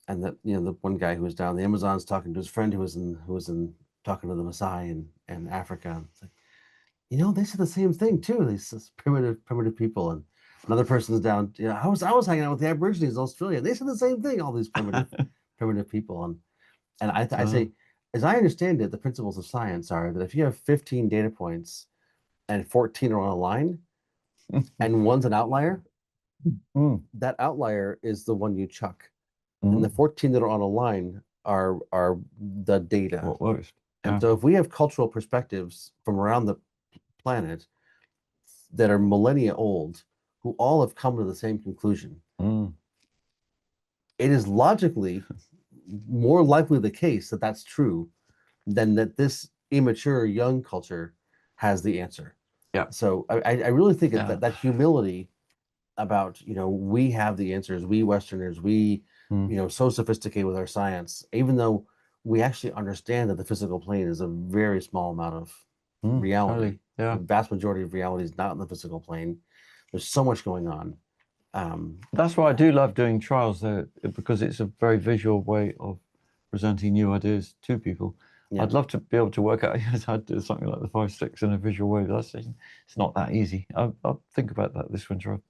and the one guy who was down in the Amazons talking to his friend who was in talking to the Maasai in Africa. It's like, they said the same thing too. These primitive people. And another person's down. I was hanging out with the Aborigines in Australia. They said the same thing. All these primitive people. And I say, as I understand it, the principles of science are that if you have 15 data points and 14 are on a line, and one's an outlier, that outlier is the one you chuck, and the 14 that are on a line are the data. And so if we have cultural perspectives from around the planet that are millennia old, who all have come to the same conclusion, it is logically more likely the case that that's true than that this immature young culture has the answer. Yeah. So I really think that humility about, we have the answers, we Westerners, we, so sophisticated with our science, even though we actually understand that the physical plane is a very small amount of reality. The vast majority of reality is not in the physical plane. There's so much going on. That's why I do love doing trials there, because it's a very visual way of presenting new ideas to people. I'd love to be able to work out how to do something like the 5-6 in a visual way. It's not that easy. I'll think about that this winter. I'll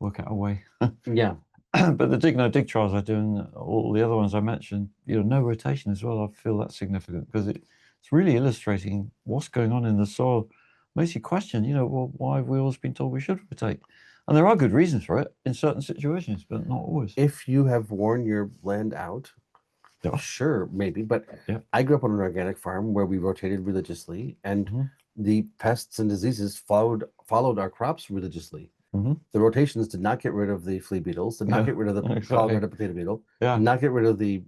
work out a way. But the dig no dig trials I do, and all the other ones I mentioned, no rotation as well. I feel that's significant because it's really illustrating what's going on in the soil. Makes you question, well, why have we always been told we should rotate? And there are good reasons for it in certain situations, but not always. If you have worn your land out, sure, maybe. But I grew up on an organic farm where we rotated religiously, and the pests and diseases followed our crops religiously. The rotations did not get rid of the flea beetles, did not get rid of the Colorado potato beetle, did not get rid of the,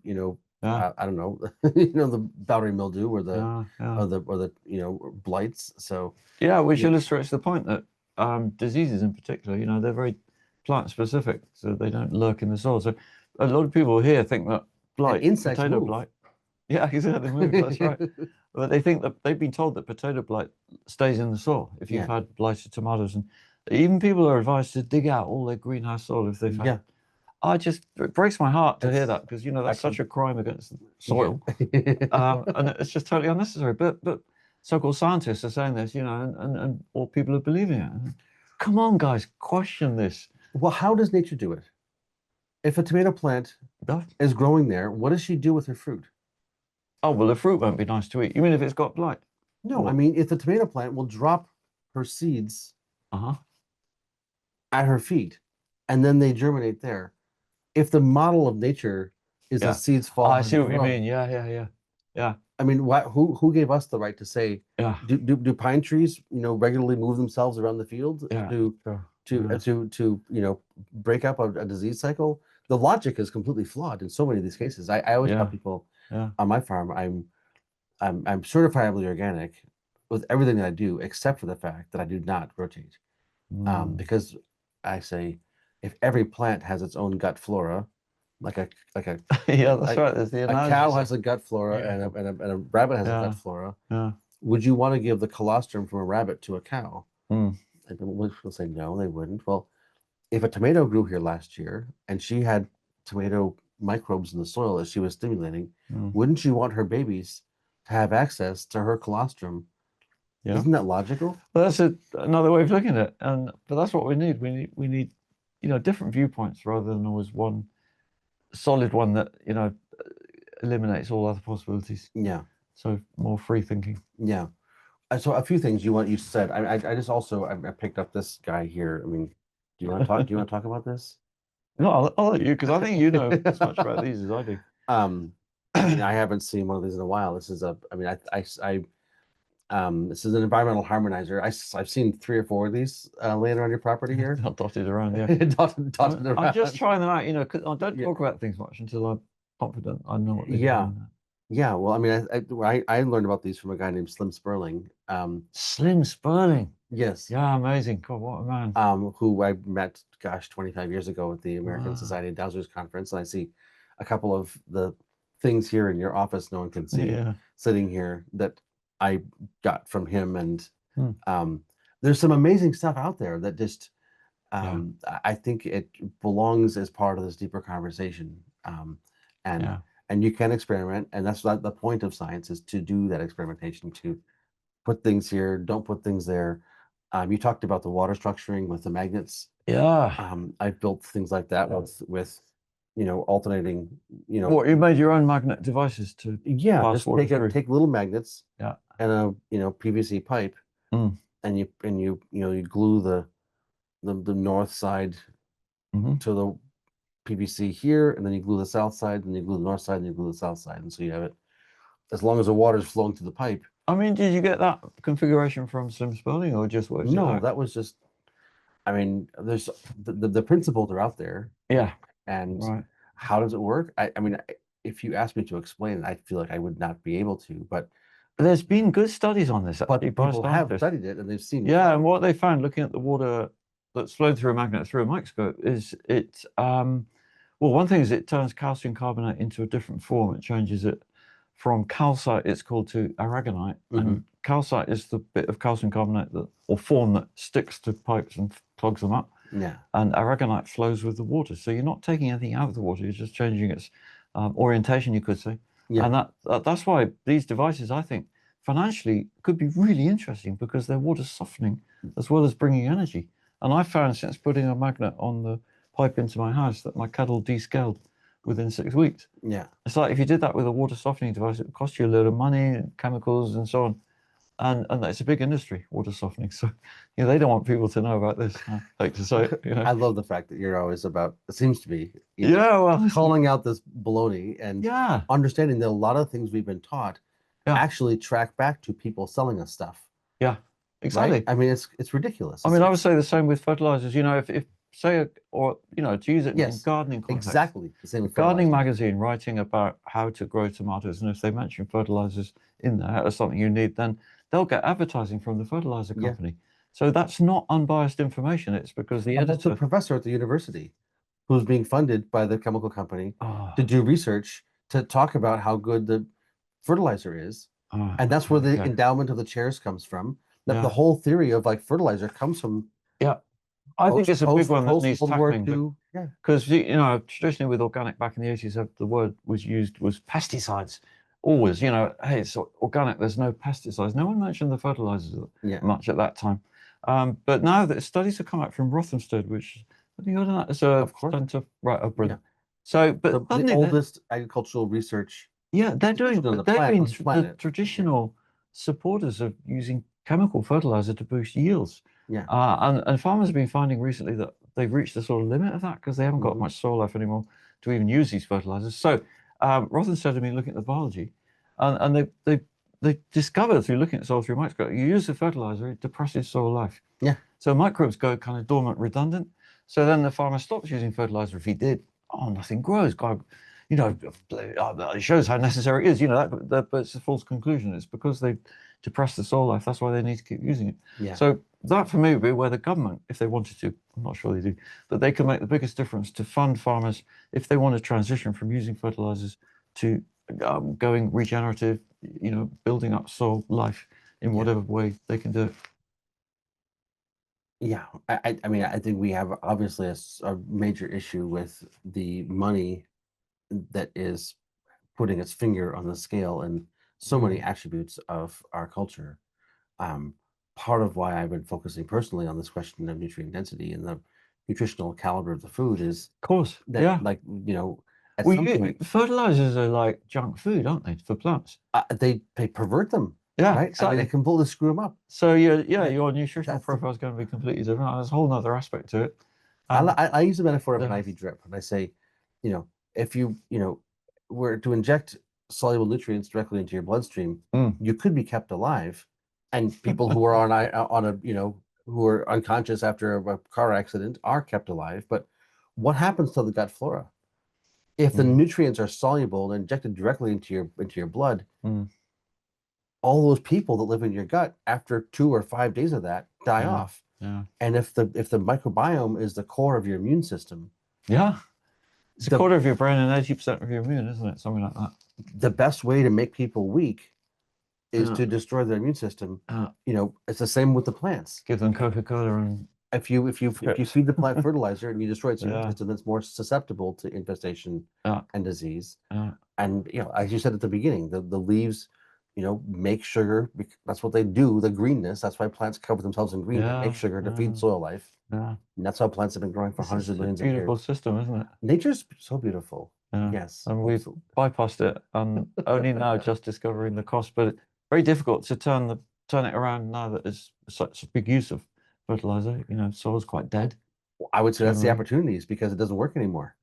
I don't know, the powdery mildew or the blights. So which illustrates the point that diseases in particular, they're very plant specific, so they don't lurk in the soil. So a lot of people here think that blight, potato blight. Yeah, exactly. That's right. But they think that they've been told that potato blight stays in the soil if you've had blighted tomatoes, and even people are advised to dig out all their greenhouse soil if they've had. It breaks my heart to hear that, because that's such a crime against the soil, and it's just totally unnecessary. But so-called scientists are saying this, and all people are believing it. Come on, guys, question this. Well, how does nature do it? If a tomato plant Yeah. is growing there. What does she do with her fruit? Oh, well, the fruit won't be nice to eat. You mean if it's got blight? No, Or- I mean, if the tomato plant will drop her seeds Uh-huh. at her feet and then they germinate there. If the model of nature is Yeah. that seeds fall I and see what you grow, mean. Yeah. I mean, who gave us the right to say, Yeah. do pine trees, regularly move themselves around the field Yeah. to Sure. to break up a disease cycle? The logic is completely flawed in so many of these cases. I always tell Yeah. people Yeah. on my farm, I'm certifiably organic with everything that I do, except for the fact that I do not rotate. Because I say if every plant has its own gut flora, like a Yeah, that's right. There's the a analogy. cow has a gut flora Yeah. and a rabbit has a Yeah. gut flora, Yeah. would you want to give the colostrum from a rabbit to a cow? Mm. And people will say no, they wouldn't. Well, if a tomato grew here last year and she had tomato microbes in the soil as she was stimulating, wouldn't you want her babies to have access to her colostrum? Yeah. Isn't that logical? Well, that's another way of looking at it, but that's what we need. We need different viewpoints rather than always one solid one that eliminates all other possibilities. Yeah. So more free thinking. Yeah. So a few things you said. I just also I picked up this guy here. I mean, do you want to talk? Do you want to talk about this? No, I'll let you, because I think you know as much about these as I do. I mean, I haven't seen one of these in a while. This is this is an environmental harmonizer. I've seen 3 or 4 of these laying around your property here. Dotted around, yeah. Dotted around. I'm just trying them out, because I don't talk about things much until I'm confident I know what they're doing. Yeah. Well, I mean, I learned about these from a guy named Slim Sperling. Slim Sperling. Yes. Yeah, amazing. God, what a man. Who I met, 25 years ago at the American Society of Dowsers Conference, and I see a couple of the things here in your office no one can see sitting here that I got from him, and there's some amazing stuff out there that just I think it belongs as part of this deeper conversation, and you can experiment, and that's not the point of science, is to do that experimentation, to put things here, don't put things there. You talked about the water structuring with the magnets. I've built things like that with alternating. What, you made your own magnet devices to pass water through? Take little magnets. Yeah. And a PVC pipe, and you glue the north side to the PVC here, and then you glue the south side, and you glue the north side, and you glue the south side, and so you have it. As long as the water is flowing through the pipe. I mean, did you get that configuration from Slim Sperling, or just what? No, that was just. I mean, there's the principles are out there. Yeah. And how does it work? I mean, if you asked me to explain it, I feel like I would not be able to. But there's been good studies on this. But people have studied it, and they've seen. Yeah, and what they found looking at the water that's flowed through a magnet through a microscope is well, one thing is it turns calcium carbonate into a different form. It changes it from calcite, it's called, to aragonite. And calcite is the bit of calcium carbonate or form that sticks to pipes and clogs them up. Yeah. And aragonite flows with the water. So you're not taking anything out of the water, you're just changing its orientation, you could say. Yeah. And that's why these devices, I think, financially could be really interesting, because they're water softening as well as bringing energy. And I found, since putting a magnet on the pipe into my house, that my kettle descaled within 6 weeks. Yeah. It's like if you did that with a water softening device, it would cost you a load of money, chemicals and so on. And it's a big industry, water softening. So, they don't want people to know about this. I hate to say it. I love the fact that you're always about, it seems to be, well, calling out this baloney and understanding that a lot of things we've been taught actually track back to people selling us stuff. Yeah, exactly. Right? I mean, it's ridiculous. I mean, I would say the same with fertilizers. If say, to use it in gardening context. Exactly. The same with gardening magazine writing about how to grow tomatoes, and if they mention fertilizers in there as something you need, then they'll get advertising from the fertilizer company. So that's not unbiased information. It's because the editor... That's a professor at the university who's being funded by the chemical company to do research to talk about how good the fertilizer is. And that's where the endowment of the chairs comes from. That the whole theory of fertilizer comes from. Yeah. I think it's a big one that needs tackling. Because, traditionally with organic back in the 80s, the word was used was pesticides. Always, hey, it's organic, there's no pesticides. No one mentioned the fertilizers much at that time. But now that studies have come out from Rothamsted, which, have you heard of that? It's a centre, right, of Britain. So, but The suddenly oldest agricultural research yeah, they're doing, institution on the they've planet. been On the the planet. traditional supporters of using chemical fertilizer to boost yields. Yeah. And farmers have been finding recently that they've reached the sort of limit of that because they haven't got Mhm. much soil life anymore to even use these fertilizers. So rather than instead of me looking at the biology, and they discovered through looking at soil through a microscope, you use the fertilizer, it depresses soil life. Yeah. So microbes go kind of dormant, redundant. So then the farmer stops using fertilizer. If he did, oh, nothing grows. God, you know, it shows how necessary it is. You know, but it's a false conclusion. It's because they depress the soil life. That's why they need to keep using it. Yeah. So that for me would be where the government, if they wanted to, I'm not sure they do, but they can make the biggest difference to fund farmers if they want to transition from using fertilizers to going regenerative, you know, building up soil life in whatever way they can do it. Yeah, I mean, I think we have obviously a major issue with the money that is putting its finger on the scale and so many attributes of our culture. Um, Part of why I've been focusing personally on this question of nutrient density and the nutritional caliber of the food is Of course, that, yeah. like, at Well, some point, fertilizers are like junk food, aren't they, for plants? they pervert them, Yeah, right? I mean, they exactly. completely screw them up. So yeah, That, your nutritional that's the profile is going to be completely different. There's a whole other aspect to it. I use the metaphor of an Yeah. IV drip, and I say, you know, if you were to inject soluble nutrients directly into your bloodstream, Mm. you could be kept alive, and people who are on a who are unconscious after a car accident are kept alive. But what happens to the gut flora if the Mm. nutrients are soluble and injected directly into your blood? Mm. All those people that live in your gut after 2 or 5 days of that die Yeah. off. Yeah. And if the microbiome is the core of your immune system, Yeah. It's a the quarter of your brain and 80% of your immune, isn't it? Something like that. the best way to make people weak is Yeah. to destroy their immune system. Yeah. It's the same with the plants. Give them Coca-Cola and If you chips. feed the plant fertilizer and you destroy its immune Yeah. system, it's more susceptible to infestation Yeah. and disease. Yeah. And as you said at the beginning, the leaves, make sugar. That's what they do. The greenness. That's why plants cover themselves in green. They make Yeah. sugar to feed Yeah. soil life, Yeah. and that's how plants have been growing for This hundreds of is a millions of beautiful years. system, isn't it? Nature's so beautiful. Yeah. Yes, And we've absolutely. bypassed it and only now just discovering the cost, but it's very difficult to turn it around now that there's such a big use of fertilizer. You know, soil's quite dead I would say that's the generally. opportunities because it doesn't work anymore.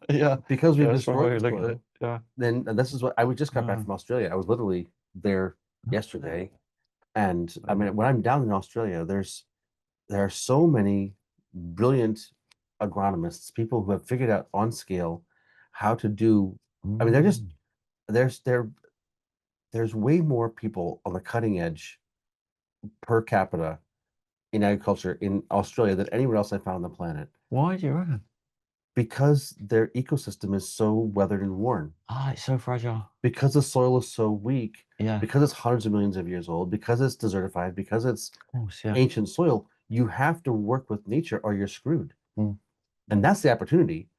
Yeah. Because we've That's one way destroyed to the look at it. soil. Yeah. Then and this is what I just got back Uh, from Australia. I was literally there yesterday, and I mean, when I'm down in Australia, there are so many brilliant agronomists, people who have figured out on scale how to do. I mean, they're just mm. there's there there's way more people on the cutting edge per capita in agriculture in Australia than anywhere else I found on the planet Why do you reckon? because their ecosystem is so weathered and worn, Ah, it's so fragile. because the soil is so weak, Yeah. because it's hundreds of millions of years old, because it's desertified, because it's Of course, yeah. ancient soil. You have to work with nature or you're screwed. Mm. And that's the opportunity.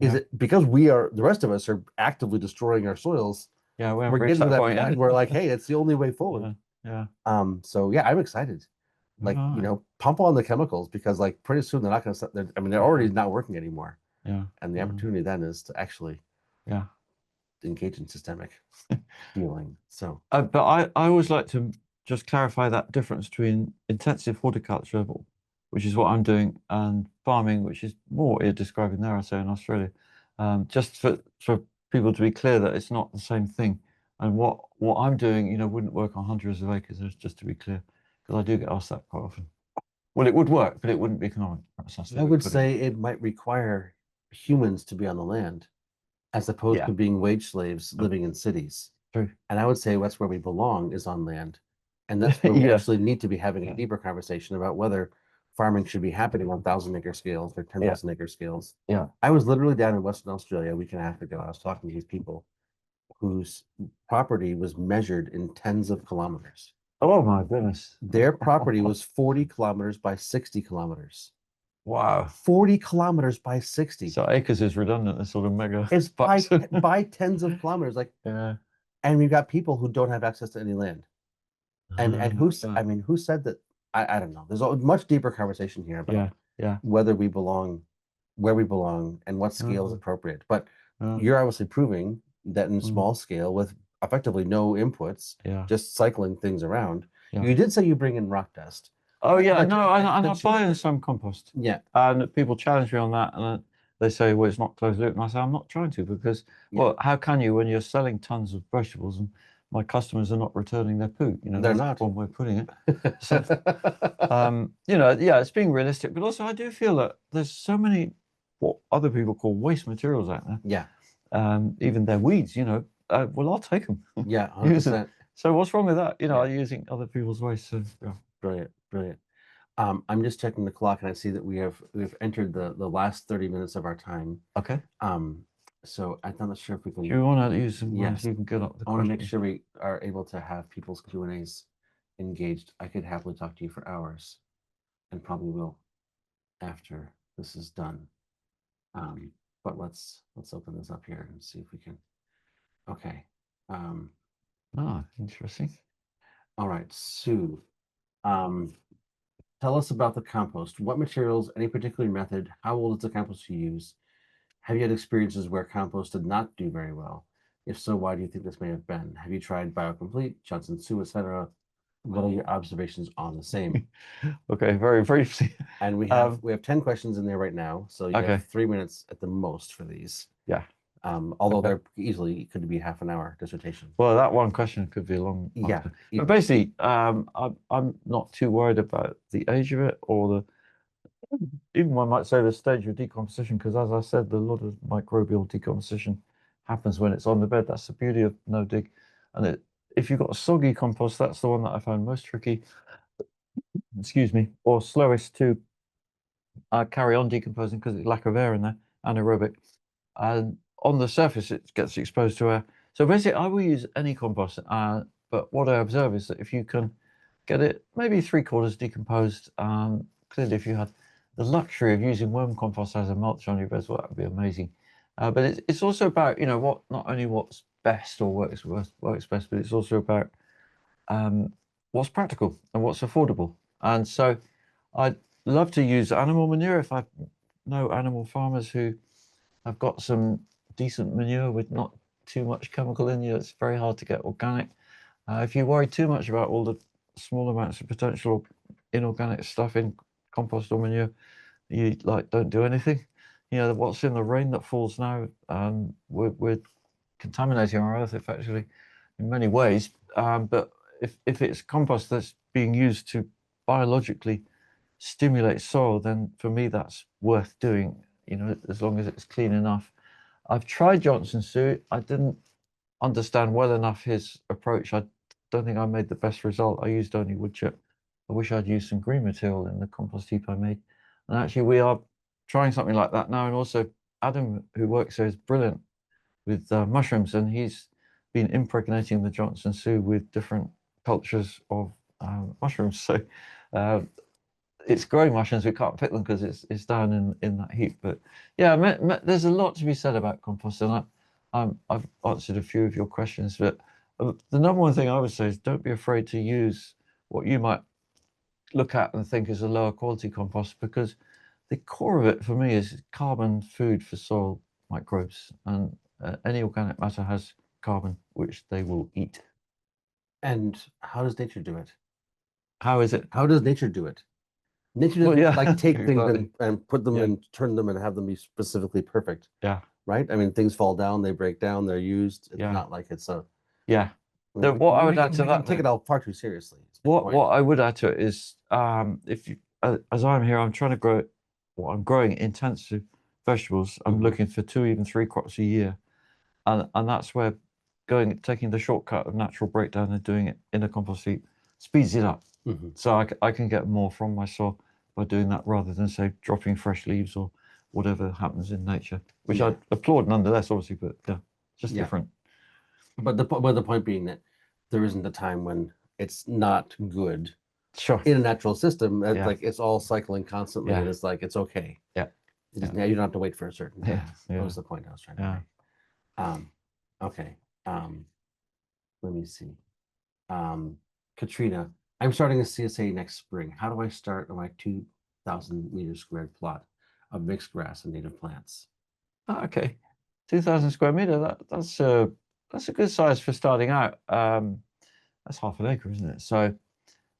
Is Yeah. it because the rest of us are actively destroying our soils? Yeah, we haven't We're reached getting to that that point point yet. where like, hey, it's the only way forward. Yeah. Yeah. So yeah, I'm excited. Like, Right. pump on the chemicals because like pretty soon they're not going to. I mean, they're already not working anymore. Yeah. And the opportunity then is to actually Yeah. engage in systemic healing. So But I always like to just clarify that difference between intensive horticulture, which is what I'm doing, and farming, which is more what you're describing there, I say, in Australia. Just for people to be clear that it's not the same thing. And what I'm doing, wouldn't work on hundreds of acres, just to be clear, because I do get asked that quite often. Well, it would work, but it wouldn't be economic. That's the I way to would put it. say it might require humans to be on the land as opposed Yeah, to being wage slaves living in cities. true. And I would say that's where we belong is on land. And that's where we Yeah, actually need to be having a yeah, deeper conversation about whether farming should be happening on 1,000 acre scales or yeah, 10,000 acre scales. yeah. I was literally down in Western Australia a week and a half ago. I was talking to these people whose property was measured in tens of kilometers. Oh my goodness. Their property was 40 kilometers by 60 kilometers. Wow. 40 kilometers by 60. So acres is redundant, this sort of mega It's bucks. by tens of kilometers. Like, Yeah. and we've got people who don't have access to any land. And Yeah. I mean, who said that? I don't know. There's a much deeper conversation here about Yeah. Yeah. whether we belong, where we belong, and what scale is Mhm. appropriate. But you're obviously proving that in Mm. small scale with effectively no inputs, Yeah. just cycling things around. Yeah. You did say you bring in rock dust. Oh yeah, Like, no, and I could buy you- in some compost, Yeah, and people challenge me on that, and they say, "Well, it's not closed loop," and I say, "I'm not trying to because, yeah. well, how can you when you're selling tons of vegetables and my customers are not returning their poo? You know, They're that's not. one way of putting it." So, you know, yeah, it's being realistic, but also I do feel that there's so many what other people call waste materials out there. Yeah, Even their weeds, you know. Well, I'll take them. yeah, Use them. 100%. So what's wrong with that? You know, Yeah. using other people's waste. So, yeah. Brilliant, brilliant. I'm just checking the clock and I see that we've entered the last 30 minutes of our time. Okay. So I'm not sure if we Do can. you want to use some? Yes, So you can get up the I want to make question. sure we are able to have people's Q&As engaged. I could happily talk to you for hours, and probably will after this is done. But let's open this up here and see if we can. Okay. Ah, interesting. All right, Sue. Tell us about the compost. What materials, any particular method? How old is the compost you use? Have you had experiences where compost did not do very well? If so, why do you think this may have been? Have you tried BioComplete, Johnson Sue, etc.? What are your observations on the same? Okay, very briefly. And we have 10 questions in there right now, so you Okay. have 3 minutes at the most for these. Yeah. Although Okay. they're easily could be half an hour dissertation. Well, that one question could be a long Yeah. answer. But basically, I'm not too worried about the age of it or the even one might say the stage of decomposition, because as I said, a lot of microbial decomposition happens when it's on the bed. That's the beauty of no dig. And if you've got a soggy compost, that's the one that I found most tricky, excuse me, or slowest to carry on decomposing because it's lack of air in there, anaerobic. And on the surface, it gets exposed to air. So basically, I will use any compost. But what I observe is that if you can get it maybe 3/4 decomposed, clearly if you had the luxury of using worm compost as a mulch on your beds, well, that would be amazing. But it's also about, you know, what not only what's best or works best, but it's also about what's practical and what's affordable. And so I'd love to use animal manure if I know animal farmers who have got some decent manure with not too much chemical in you. It's very hard to get organic. If you worry too much about all the small amounts of potential inorganic stuff in compost or manure, you like don't do anything. You know, what's in the rain that falls now, we're contaminating our earth effectively in many ways. But if it's compost that's being used to biologically stimulate soil, then for me that's worth doing, you know, as long as it's clean enough. I've tried Johnson Suit. I didn't understand well enough his approach. I don't think I made the best result. I used only wood chip. I wish I'd used some green material in the compost heap I made. And actually we are trying something like that now. And also Adam, who works there, is brilliant with mushrooms, and he's been impregnating the Johnson Sue with different cultures of mushrooms. So it's growing mushrooms. We can't pick them because it's down in that heap. But yeah, there's a lot to be said about compost, and I've answered a few of your questions. But the number one thing I would say is don't be afraid to use what you might look at and think is a lower quality compost, because the core of it for me is carbon food for soil microbes, and any organic matter has carbon which they will eat. And how does nature do it? How is it? How does nature do it? Nature Well, doesn't yeah, like take things exactly. and put them Yeah. and turn them and have them be specifically perfect, Yeah, right? I mean, things fall down, they break down, they're used. It's yeah, not like it's a. yeah. What I would add to We that, take it all far too seriously. Is the what point. I would add to it is, if you, as I'm here, I'm trying to grow what I'm growing intensive vegetables. I'm Mhm. looking for 2, even 3 crops a year, and that's where taking the shortcut of natural breakdown and doing it in a compost heap speeds it up. Mhm. So I can get more from my soil by doing that rather than say dropping fresh leaves or whatever happens in nature, which Yeah. I applaud nonetheless, obviously, but yeah, just Yeah. different. But the point being that there isn't a time when it's not good Sure. in a natural system. Yeah. Like it's all cycling constantly, and Yeah. it's like it's okay. Yeah. Now you don't have to wait for a certain time. Yeah. That Yeah. was the point I was trying to Yeah. make. Okay. Let me see. Katrina, I'm starting a CSA next spring. How do I start on my 2,000 meter squared plot of mixed grass and native plants? Okay. 2,000 square meter. That's a good size for starting out. That's half an acre, isn't it? So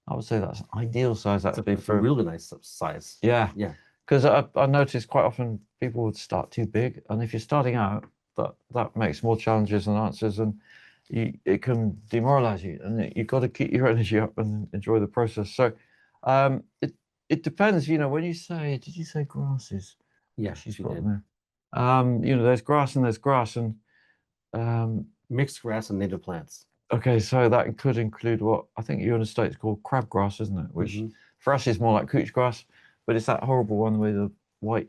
I would say that's ideal size. That'd be It's a really nice size. yeah. Yeah. Because I noticed quite often people would start too big, and if you're starting out, that makes more challenges than answers, and it can demoralize you, and you've got to keep your energy up and enjoy the process. So it depends, when you say, did you say grasses? Yeah, She's she got did. them there. There's grass and there's grass, and Mixed grass and native plants. okay, so that could include what I think you're in the States called crabgrass, isn't it? Which for us is more like couch grass, but it's that horrible one with the white,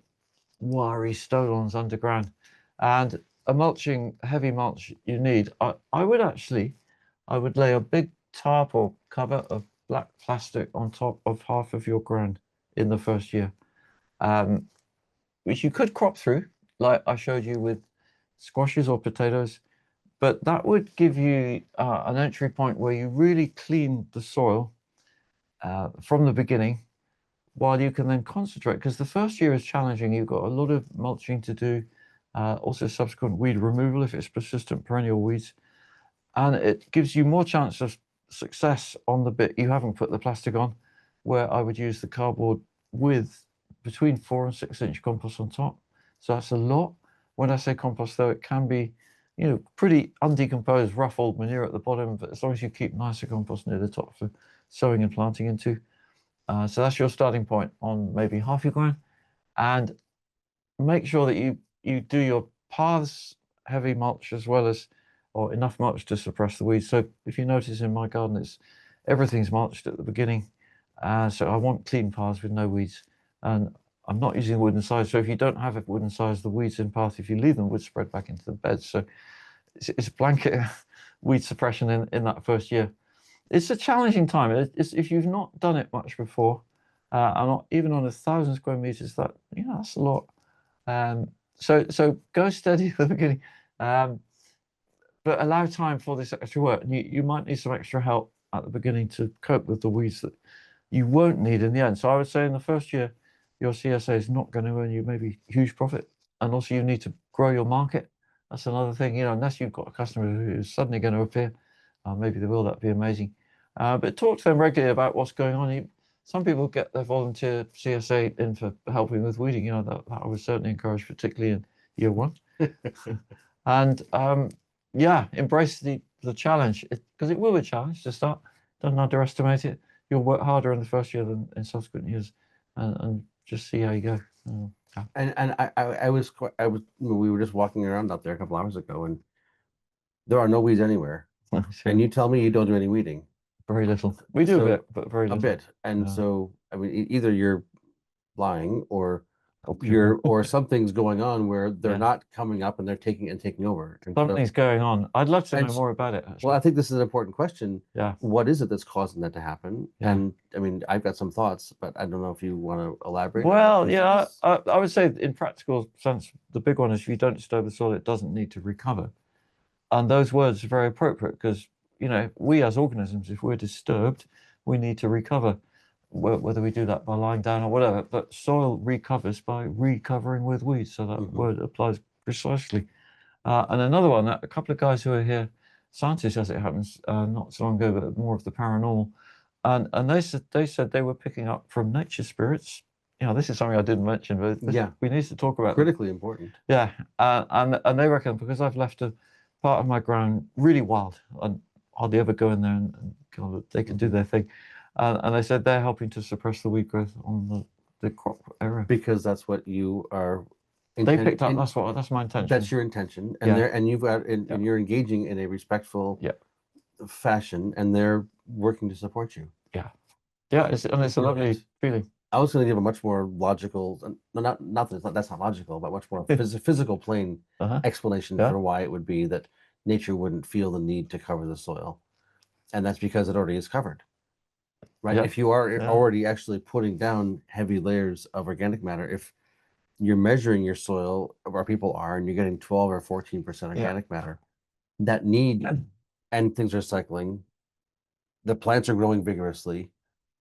wiry stolons underground. And a heavy mulch you need. I would lay a big tarp or cover of black plastic on top of half of your ground in the first year, which you could crop through, like I showed you with squashes or potatoes. But that would give you an entry point where you really clean the soil from the beginning, while you can then concentrate. Because the first year is challenging. You've got a lot of mulching to do, also subsequent weed removal if it's persistent perennial weeds. And it gives you more chance of success on the bit you haven't put the plastic on, where I would use the cardboard with between 4 and 6 inch compost on top. So that's a lot. When I say compost, though, it can be, pretty undecomposed, rough old manure at the bottom, but as long as you keep nicer compost near the top for sowing and planting into. So that's your starting point on maybe half your ground. And make sure that you do your paths heavy mulch as well as, or enough mulch to suppress the weeds. So if you notice in my garden, everything's mulched at the beginning. So I want clean paths with no weeds. And I'm not using wooden sides. So if you don't have a wooden sides, the weeds in path, if you leave them, would spread back into the beds. So it's blanket weed suppression in that first year. It's a challenging time. If you've not done it much before, and even on 1,000 square meters, that's a lot. So go steady at the beginning, but allow time for this extra work. And you might need some extra help at the beginning to cope with the weeds that you won't need in the end. So I would say in the first year, your CSA is not going to earn you maybe huge profit, and also you need to grow your market. That's another thing, unless you've got a customer who is suddenly going to appear, maybe they will. That'd be amazing. But talk to them regularly about what's going on. Some people get their volunteer CSA in for helping with weeding. That I would certainly encourage, particularly in year one. And embrace the challenge, because it will be a challenge to start. Don't underestimate it. You'll work harder in the first year than in subsequent years, and just see how you go. And we were just walking around out there a couple hours ago, and there are no weeds anywhere. And you tell me you don't do any weeding. Very little. We do a bit, but very little. A bit. And so, I mean, either you're lying or something's going on where they're not coming up and they're taking over. And something's going on. I'd love to know more about it, actually. Well, I think this is an important question. Yeah. What is it that's causing that to happen? Yeah. And I mean, I've got some thoughts, but I don't know if you want to elaborate. Well, yeah, I would say in practical sense, the big one is if you don't disturb the soil, it doesn't need to recover. And those words are very appropriate because, we as organisms, if we're disturbed, we need to recover, whether we do that by lying down or whatever. But soil recovers by recovering with weeds. So that word applies precisely. And another one, a couple of guys who are here, scientists as it happens, not so long ago, but more of the paranormal. And they said they were picking up from nature spirits. This is something I didn't mention, but we need to talk about. Critically important. Yeah, and they reckon because I've left a part of my ground really wild and hardly ever go in there and they can do their thing. And they said they're helping to suppress the weed growth on the crop area. Because that's what you are. They picked up. That's my intention. That's your intention, and you've got and you're engaging in a respectful fashion, and they're working to support you. Yeah, it's a lovely feeling. I was going to give a much more logical, not that's not logical, but much more physical plane explanation for why it would be that nature wouldn't feel the need to cover the soil, and that's because it already is covered, right? Yeah. If you are already actually putting down heavy layers of organic matter, if you're measuring your soil, where people are, and you're getting 12 or 14% organic matter, that need and things are cycling, the plants are growing vigorously.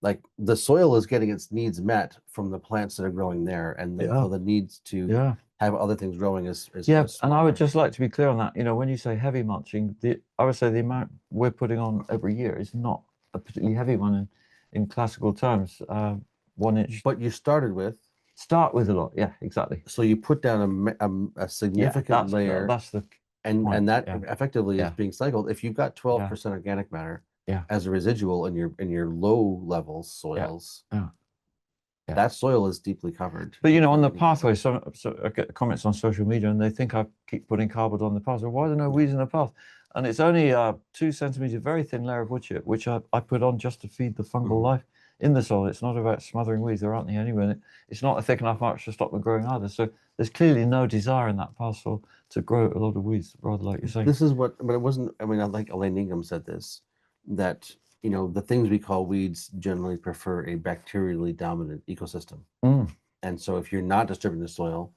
like the soil is getting its needs met from the plants that are growing there, and Yeah. so the needs to Yeah. have other things growing is Yeah, much and I would smaller. just like to be clear on that. You know, when you say heavy mulching, I would say the amount we're putting on every year is not a particularly heavy one in classical terms. 1 inch. But you started with, Start with a lot. Yeah, exactly. so you put down a Yeah, significant layer, that's the and point. that Yeah, effectively is yeah, being cycled. If you've got yeah, 12% organic matter yeah, as a residual in your low level yeah, soils, yeah, yeah. that soil is deeply covered But you know, with on the organic pathway, matter. so I get comments on social media, and they think I keep putting cardboard on the path. So why are there no weeds in the path? And it's only a 2 centimeter, very thin layer of wood chip, which I put on just to feed the fungal life in the soil. It's not about smothering weeds. There aren't any anywhere. It's not a thick enough mulch to stop them growing either. So there's clearly no desire in that parcel to grow a lot of weeds, rather like you're saying. This is what, but it wasn't, I mean, I like Elaine Ingham said this, that, the things we call weeds generally prefer a bacterially dominant ecosystem. Mm. And so if you're not disturbing the soil,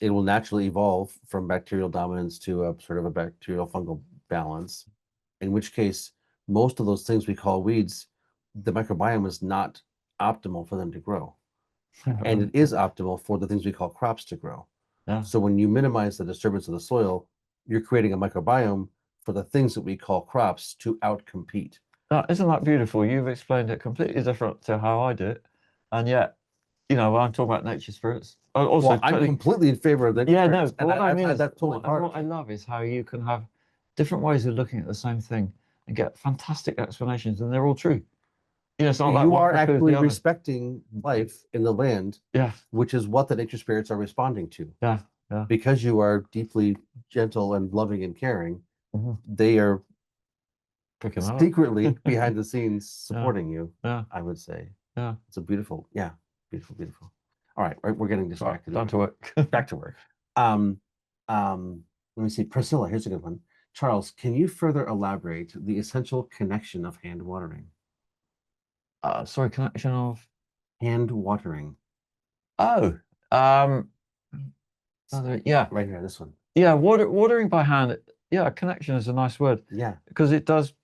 it will naturally evolve from bacterial dominance to a sort of a bacterial fungal balance, in which case, most of those things we call weeds, the microbiome is not optimal for them to grow. And it is optimal for the things we call crops to grow. Yeah. So when you minimize the disturbance of the soil, you're creating a microbiome for the things that we call crops to outcompete. Now, isn't that beautiful? You've explained it completely different to how I do it. And yet, you know, when I'm talking about nature spirits, also Well, I'm completely in favor of the yeah, no, spirits, and what I mean I've had is, that totally part of what I it. love is how you can have different ways of looking at the same thing and get fantastic explanations, and they're all true. You know, it's not like You one are precludes actually the other. respecting life in the land, Yeah, which is what the nature spirits are responding to. yeah, yeah. Because you are deeply gentle and loving and caring, Mhm. they are Picking that up. secretly behind the scenes Yeah, supporting you, yeah, I would say. yeah. It's a beautiful, yeah, beautiful, beautiful. All right, we're getting Right, distracted. down to work. Back to work. Um, Let me see. Priscilla, here's a good one. Charles, can you further elaborate the essential connection of hand watering? Sorry, connection of. Hand watering. Oh, yeah, Right here, this one. yeah. Watering by hand. Yeah, connection is a nice word. Yeah. Because it does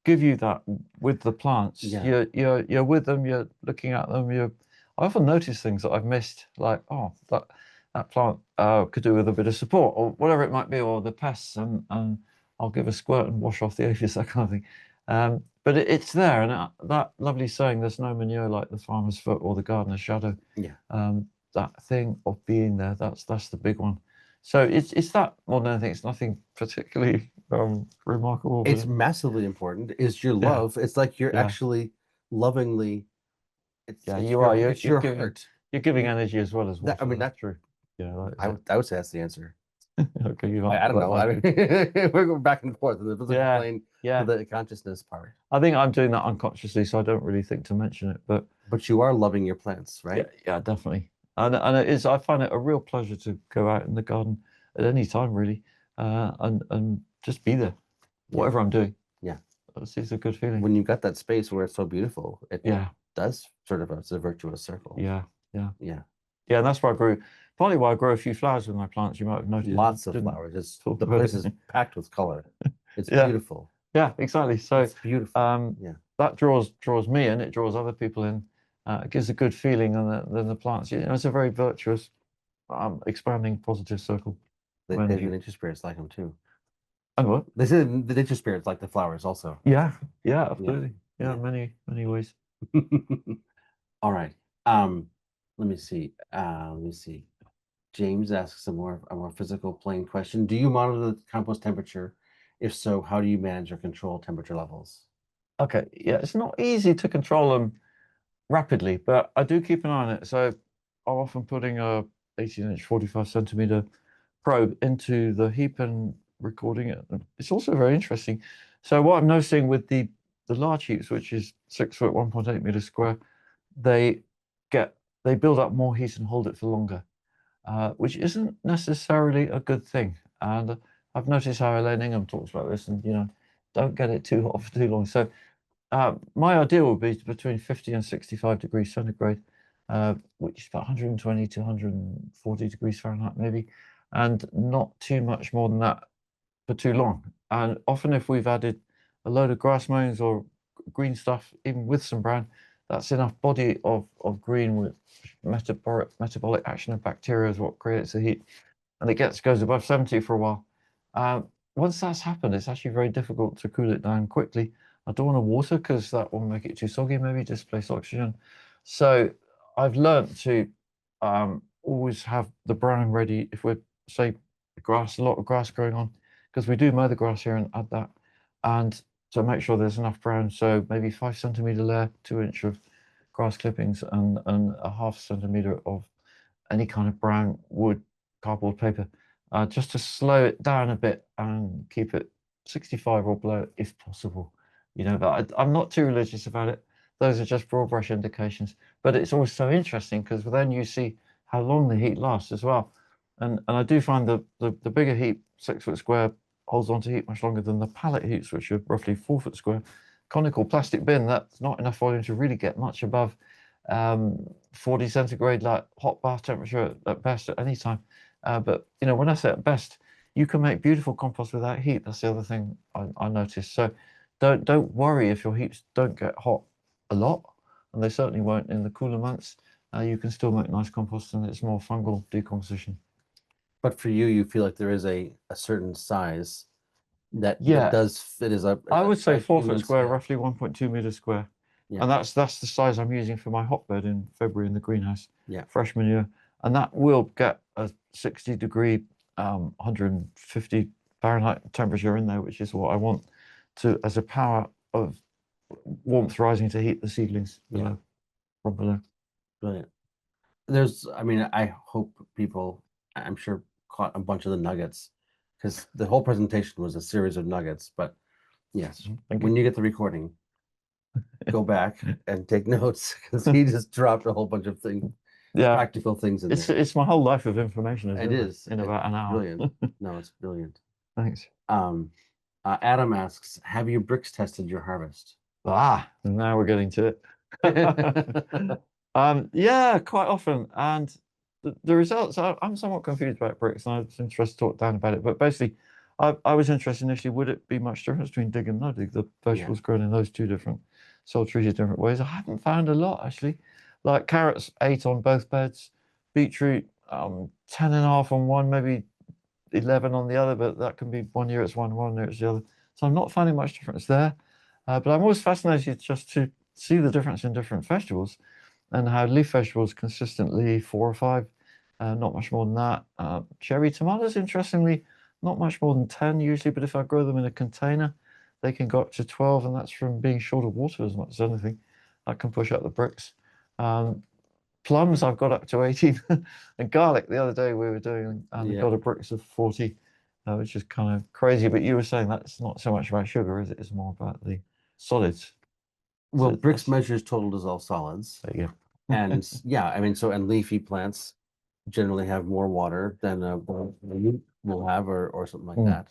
give you that with the plants. Yeah. You're with them. You're looking at them. I often notice things that I've missed, like that plant could do with a bit of support, or whatever it might be, or the pests, and I'll give a squirt and wash off the aphids, that kind of thing. But it's there, and that lovely saying, "There's no manure like the farmer's foot or the gardener's shadow." Yeah. That thing of being there, that's the big one. So it's that more than anything. It's nothing particularly remarkable. It's massively important. Is your Yeah, love. It's like you're yeah, actually lovingly, yeah. You are. it's your heart. You're giving energy as well as That, I water. mean, That's that true. Yeah, that is I would say that's the answer. it. Okay, you I answered don't that know. I nicely. mean, we're going back and forth in the physical Yeah, plane to yeah. the consciousness part. I think I'm doing that unconsciously, so I don't really think to mention it. But you are loving your plants, yeah, right? yeah, definitely. And it is. I find it a real pleasure to go out in the garden at any time, really, and just be there, whatever I'm doing. Yeah. It's a good feeling. When you've got that space where it's so beautiful, it Yeah, does sort of, it's a virtuous circle. yeah, yeah, Yeah. yeah. And that's why I grew. Partly why I grow a few flowers with my plants. You might have noticed. Lots of Didn't flowers. It's talk the about place it. is packed with color. It's Yeah, beautiful. yeah, exactly. So It's beautiful. Yeah. that draws me in. It draws other people in. It gives a good feeling, and then the plants. You know, it's a very virtuous, expanding, positive circle. They When do you nature spirits like them too. and what? They say the nature spirits like the flowers also. Yeah, yeah, absolutely. Yeah, Yeah. many ways. All right. Let me see. Let me see. James asks a more physical plain question. Do you monitor the compost temperature? If so, how do you manage or control temperature levels? Okay, yeah, it's not easy to control them rapidly, but I do keep an eye on it. So I'm often putting a 18-inch, 45 centimeter probe into the heap and recording it. And it's also very interesting. So what I'm noticing with the large heaps, which is 6 foot, 1.8 meters square, they they build up more heat and hold it for longer, which isn't necessarily a good thing. And I've noticed how Elaine Ingham talks about this, and don't get it too hot for too long. So my ideal would be between 50 and 65 degrees centigrade, which is about 120 to 140 degrees Fahrenheit, maybe, and not too much more than that for too long. And often, if we've added a load of grass mows or green stuff, even with some brown, that's enough body of green with metabolic action of bacteria is what creates the heat, and it goes above 70 for a while. Once that's happened, it's actually very difficult to cool it down quickly. I don't want to water because that will make it too soggy, maybe displace oxygen. So I've learned to always have the brown ready if we're, say, grass, a lot of grass growing on, because we do mow the grass here and add that. And to make sure there's enough brown, so maybe 5 centimeter layer, 2-inch of grass clippings, and a ½ centimeter of any kind of brown wood, cardboard paper, just to slow it down a bit and keep it 65 or below if possible. But I'm not too religious about it. Those are just broad brush indications. But it's always so interesting because then you see how long the heat lasts as well. And I do find the bigger heat, 6 foot square, holds on to heat much longer than the pallet heats, which are roughly 4 foot square. Conical plastic bin, that's not enough volume to really get much above 40 centigrade, like hot bath temperature at best at any time. But when I say at best, you can make beautiful compost without heat. That's the other thing I noticed. So don't worry if your heaps don't get hot a lot, and they certainly won't in the cooler months. You can still make nice compost, and it's more fungal decomposition. But for you, you feel like there is a certain size that Yeah, does fit as a I would say 4 foot human square, scale. roughly 1.2 meters square. Yeah. And that's the size I'm using for my hotbed in February in the greenhouse. Yeah. Fresh manure. And that will get a 60 degree, 150 Fahrenheit temperature in there, which is what I want as a power of warmth rising to heat the seedlings below, from below. Brilliant. I hope people, I'm sure, caught a bunch of the nuggets, because the whole presentation was a series of nuggets. But yes, when you get the recording, go back and take notes, because he just dropped a whole bunch of things, practical things in there. It's my whole life of information. It is in about an hour. Brilliant. No, it's brilliant. Thanks. Adam asks, have you bricks tested your harvest? Now we're getting to it. Yeah, quite often. And the results, I'm somewhat confused about bricks, and I was interested to talk down about it. But basically, I was interested initially, would it be much difference between dig and no dig, the vegetables grown in those two different soil treated different ways? I haven't found a lot, actually. Like carrots, 8 on both beds, beetroot, 10.5 on one, maybe 11 on the other, but that can be 1 year it's one year it's the other. So I'm not finding much difference there. But I'm always fascinated just to see the difference in different vegetables, and how leaf vegetables consistently 4 or 5, not much more than that. Cherry tomatoes, interestingly, not much more than 10 usually, but if I grow them in a container, they can go up to 12, and that's from being short of water as much as anything. That can push up the bricks. Plums, I've got up to 18. And garlic, the other day we were doing, and got a bricks of 40, which is kind of crazy. But you were saying that's not so much about sugar, is it? It's more about the solids. Well, bricks measures total dissolved solids. There you go. And and leafy plants generally have more water than a root will have, or something like that.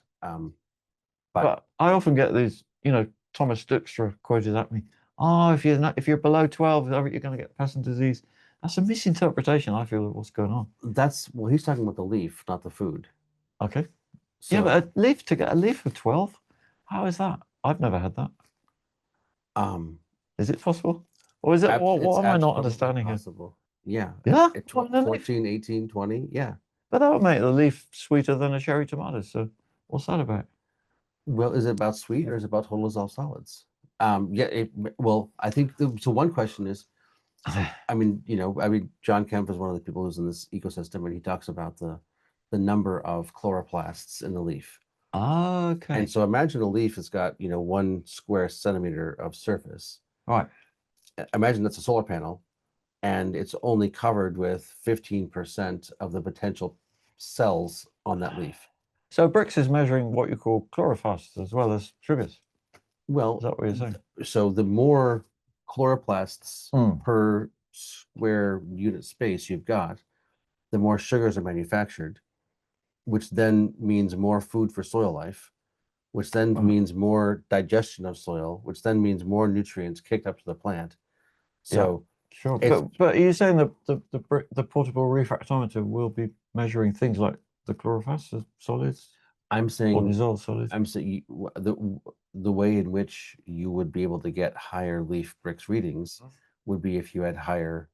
But I often get these, Thomas Dijkstra quoted at me, if you're below 12, you're going to get pest and disease. That's a misinterpretation, I feel, of what's going on. He's talking about the leaf, not the food. Okay. So, yeah, but to get a leaf of 12, how is that? I've never had that. Is it possible? Or is it, what am I not understanding possible. Here? Yeah. 14, 18, 20, yeah. But that would make the leaf sweeter than a cherry tomato, so what's that about? Well, is it about sweet, or is it about total dissolved solids? I think so one question is, John Kemp is one of the people who's in this ecosystem, and he talks about the number of chloroplasts in the leaf. Okay. And so imagine a leaf has got 1 square centimeter of surface. Right. Imagine that's a solar panel, and it's only covered with 15% of the potential cells on that leaf. So bricks is measuring what you call chloroplasts as well as sugars. Well, is that what you're saying? So the more chloroplasts per square unit space you've got, the more sugars are manufactured, which then means more food for soil life, which then means more digestion of soil, which then means more nutrients kicked up to the plant. So sure. But are you saying the portable refractometer will be measuring things like the chloroplasts, the solids? I'm or saying dissolved solid. I'm saying the way in which you would be able to get higher leaf bricks readings would be if you had higher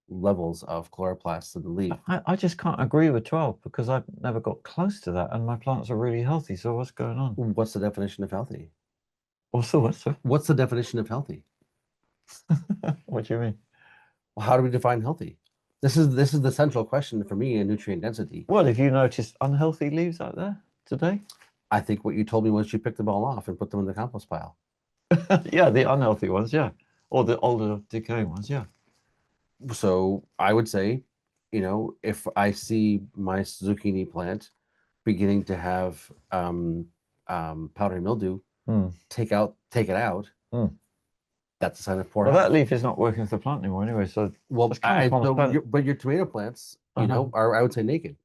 levels of chloroplasts in the leaf. I just can't agree with 12 because I've never got close to that, and my plants are really healthy. So what's going on? What's the definition of healthy? What's the What's the definition of healthy? What do you mean? Well, how do we define healthy? This is the central question for me in nutrient density. Well, have you noticed unhealthy leaves out there today? I think what you told me was you picked them all off and put them in the compost pile. Yeah, the unhealthy ones, yeah, or the older decaying ones, yeah. So I would say, if I see my zucchini plant beginning to have powdery mildew, take it out. That's a sign of poor Well, health. that leaf is not working with the plant anymore anyway. So but your tomato plants, are, I would say, naked.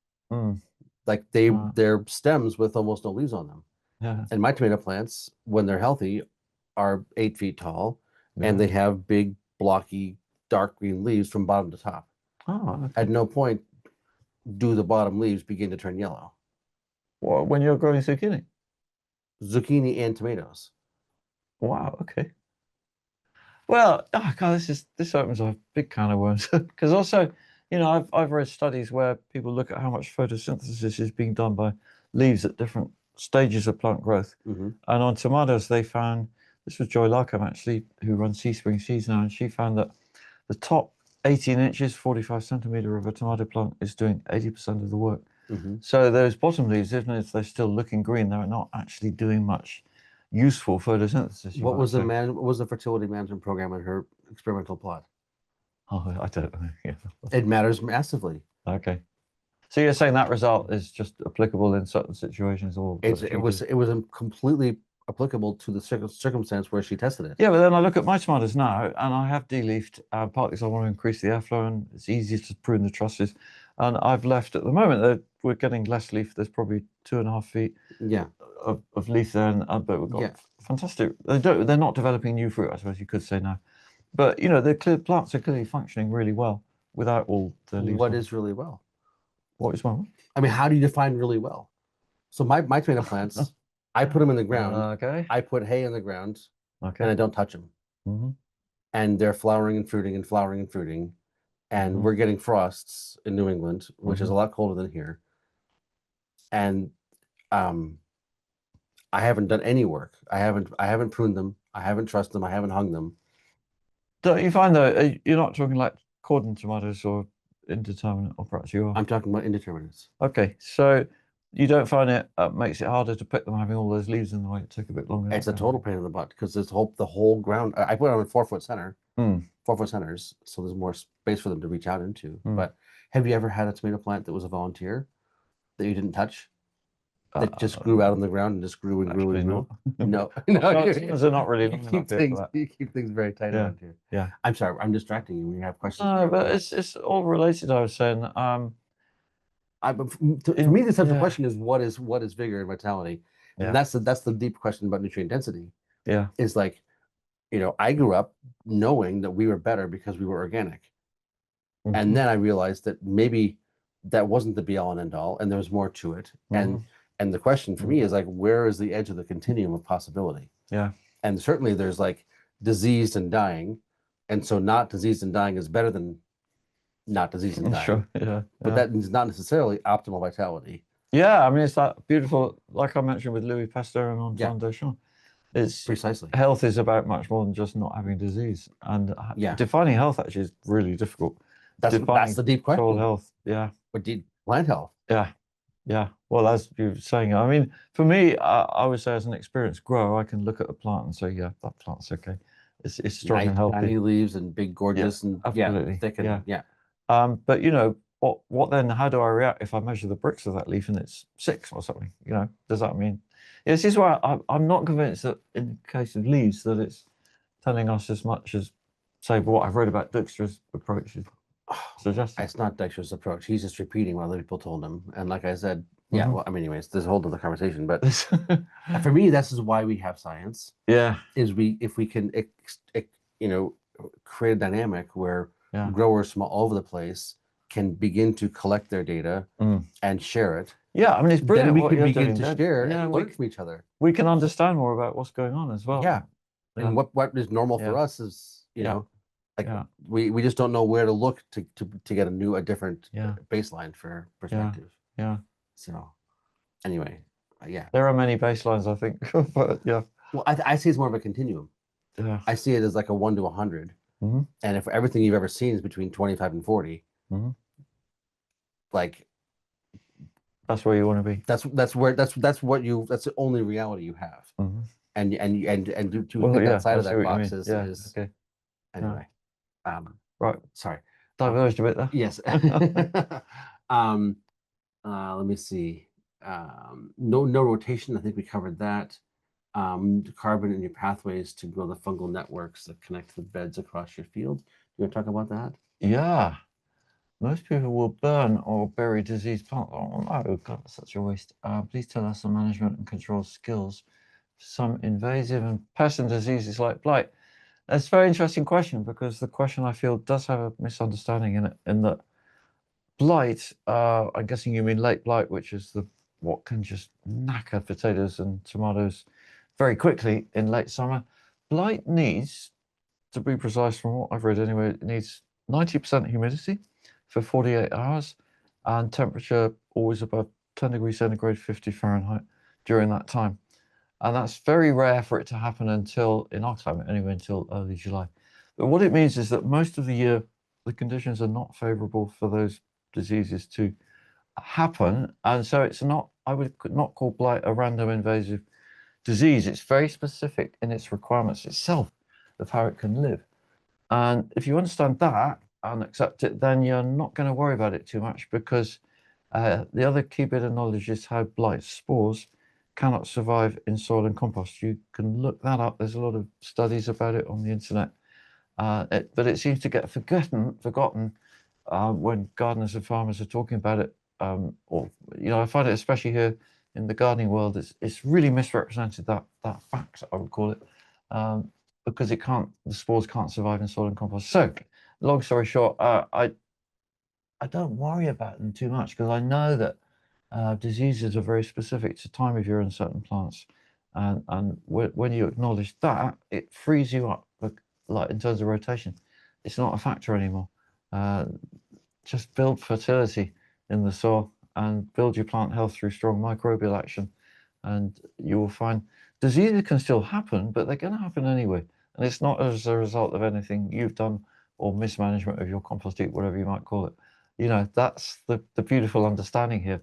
Like they're stems with almost no leaves on them. Yeah. And my tomato plants, when they're healthy, are 8 feet tall, and they have big, blocky, dark green leaves from bottom to top. Oh, okay. At no point do the bottom leaves begin to turn yellow. Well, when you're growing zucchini? Zucchini and tomatoes. Wow, okay. Well, oh God, this opens a big can of worms. Because also, I've read studies where people look at how much photosynthesis is being done by leaves at different stages of plant growth. And on tomatoes, they found, this was Joy Larkham actually, who runs Seaspring Seeds now, and she found that the top 18 inches, 45 centimeter of a tomato plant is doing 80% of the work. So those bottom leaves, even if they're still looking green, they're not actually doing much useful photosynthesis. What was the fertility management program in her experimental plot? Oh, I don't know. Yeah. It matters massively. Okay. So you're saying that result is just applicable in certain situations, or it was completely applicable to the circumstance where she tested it. Yeah, but then I look at my tomatoes now, and I have de-leafed partly because I want to increase the airflow, and it's easier to prune the trusses. And I've left at the moment that we're getting less leaf. There's probably 2.5 feet of leaf there, but we've got fantastic. They're not developing new fruit, I suppose you could say now. But the plants are clearly functioning really well without all the leaves. What is really well? What is well? I mean, how do you define really well? So my tomato plants, I put them in the ground. Okay. I put hay in the ground. Okay. And I don't touch them. And they're flowering and fruiting and flowering and fruiting. And we're getting frosts in New England, which is a lot colder than here. And I haven't done any work. I haven't pruned them. I haven't trussed them. I haven't hung them. Don't you find though, you're not talking like cordon tomatoes or indeterminate, or perhaps you are? I'm talking about indeterminates. Okay, so you don't find it makes it harder to pick them having all those leaves in the way? It took a bit longer. It's a total pain in the butt because the whole ground. I put it on a 4-foot center, 4-foot centers, so there's more space for them to reach out into. But have you ever had a tomato plant that was a volunteer that you didn't touch? That just grew out on the ground and just grew and grew and grew. No, they're not really. You keep things very tight around here. Yeah. I'm sorry, I'm distracting you when you have questions. No, but it's all related. I was saying. For me, the central question is what is vigor and vitality, and that's the deep question about nutrient density. Yeah, is like, I grew up knowing that we were better because we were organic, and then I realized that maybe that wasn't the be all and end all, and there was more to it, and the question for me is like, where is the edge of the continuum of possibility? Yeah, and certainly there's like diseased and dying, and so not diseased and dying is better than not diseased and dying. Sure, yeah. But that is not necessarily optimal vitality. Yeah, I mean, it's that beautiful, like I mentioned with Louis Pasteur and Antoine Deschamps. It's precisely, health is about much more than just not having disease. And defining health actually is really difficult. That's the deep question. Soil health, yeah. But deep plant health. Yeah. Well, as you were saying, I mean, for me, I would say as an experienced grower, I can look at a plant and say, yeah, that plant's okay. It's strong and healthy. Tiny leaves and big, gorgeous, and absolutely. Thick and but what then? How do I react if I measure the bricks of that leaf and it's 6 or something? Does that mean? This is why I'm not convinced that in the case of leaves that it's telling us as much as, say, what I've read about Dijkstra's approach suggesting. It's not Dijkstra's approach. He's just repeating what other people told him. And like I said, well, I mean, anyways, there's a whole other conversation. But for me, this is why we have science. Yeah. If we can, create a dynamic where growers from all over the place can begin to collect their data and share it. Yeah, I mean, it's brilliant then we what can you're begin doing. to That, share yeah, and learn from each other. we can understand more about what's going on as well. Yeah. Yeah. And what is normal Yeah. for us is, you Yeah. know, like Yeah. we just don't know where to look to get a different Yeah. baseline for perspective. Yeah. So anyway, yeah. There are many baselines, I think, but yeah. Well, I see it's more of a continuum. Yeah. I see it as like a 1 to 100. Mm-hmm. And if everything you've ever seen is between 25 and 40, Mm-hmm. like That's where you want to be. that's the only reality you have. Mm-hmm. And to Well, think yeah, outside I of see that what you box mean. is Yeah. is Okay. anyway. Right. Sorry. Diverged a bit there. Yes. Let me see. No rotation. I think we covered that. Carbon in your pathways to grow the fungal networks that connect the beds across your field. You want to talk about that? Yeah. Most people will burn or bury diseased plants. Oh no, God, that's such a waste. Please tell us the management and control skills for some invasive and pestilent diseases like blight. That's a very interesting question because the question I feel does have a misunderstanding in it, in that blight, I'm guessing you mean late blight, which is what can just knacker potatoes and tomatoes very quickly in late summer. Blight needs, to be precise from what I've read anyway, it needs 90% humidity for 48 hours and temperature always above 10 degrees centigrade, 50 Fahrenheit during that time. And that's very rare for it to happen until, in our climate anyway, until early July. But what it means is that most of the year, the conditions are not favorable for those diseases to happen. And so it's not, I would not call blight a random invasive disease. It's very specific in its requirements itself of how it can live. And if you understand that and accept it, then you're not going to worry about it too much because the other key bit of knowledge is how blight spores cannot survive in soil and compost. You can look that up. There's a lot of studies about it on the internet. But it seems to get forgotten when gardeners and farmers are talking about it. Or, you know, I find it especially here in the gardening world, it's really misrepresented, that fact, I would call it. Because the spores can't survive in soil and compost. So, long story short, I don't worry about them too much because I know that diseases are very specific to time of year in certain plants, and when you acknowledge that, it frees you up. Like in terms of rotation, it's not a factor anymore. Just build fertility in the soil and build your plant health through strong microbial action, and you will find diseases can still happen, but they're going to happen anyway. And it's not as a result of anything you've done or mismanagement of your compost heap, whatever you might call it. You know, that's the beautiful understanding here.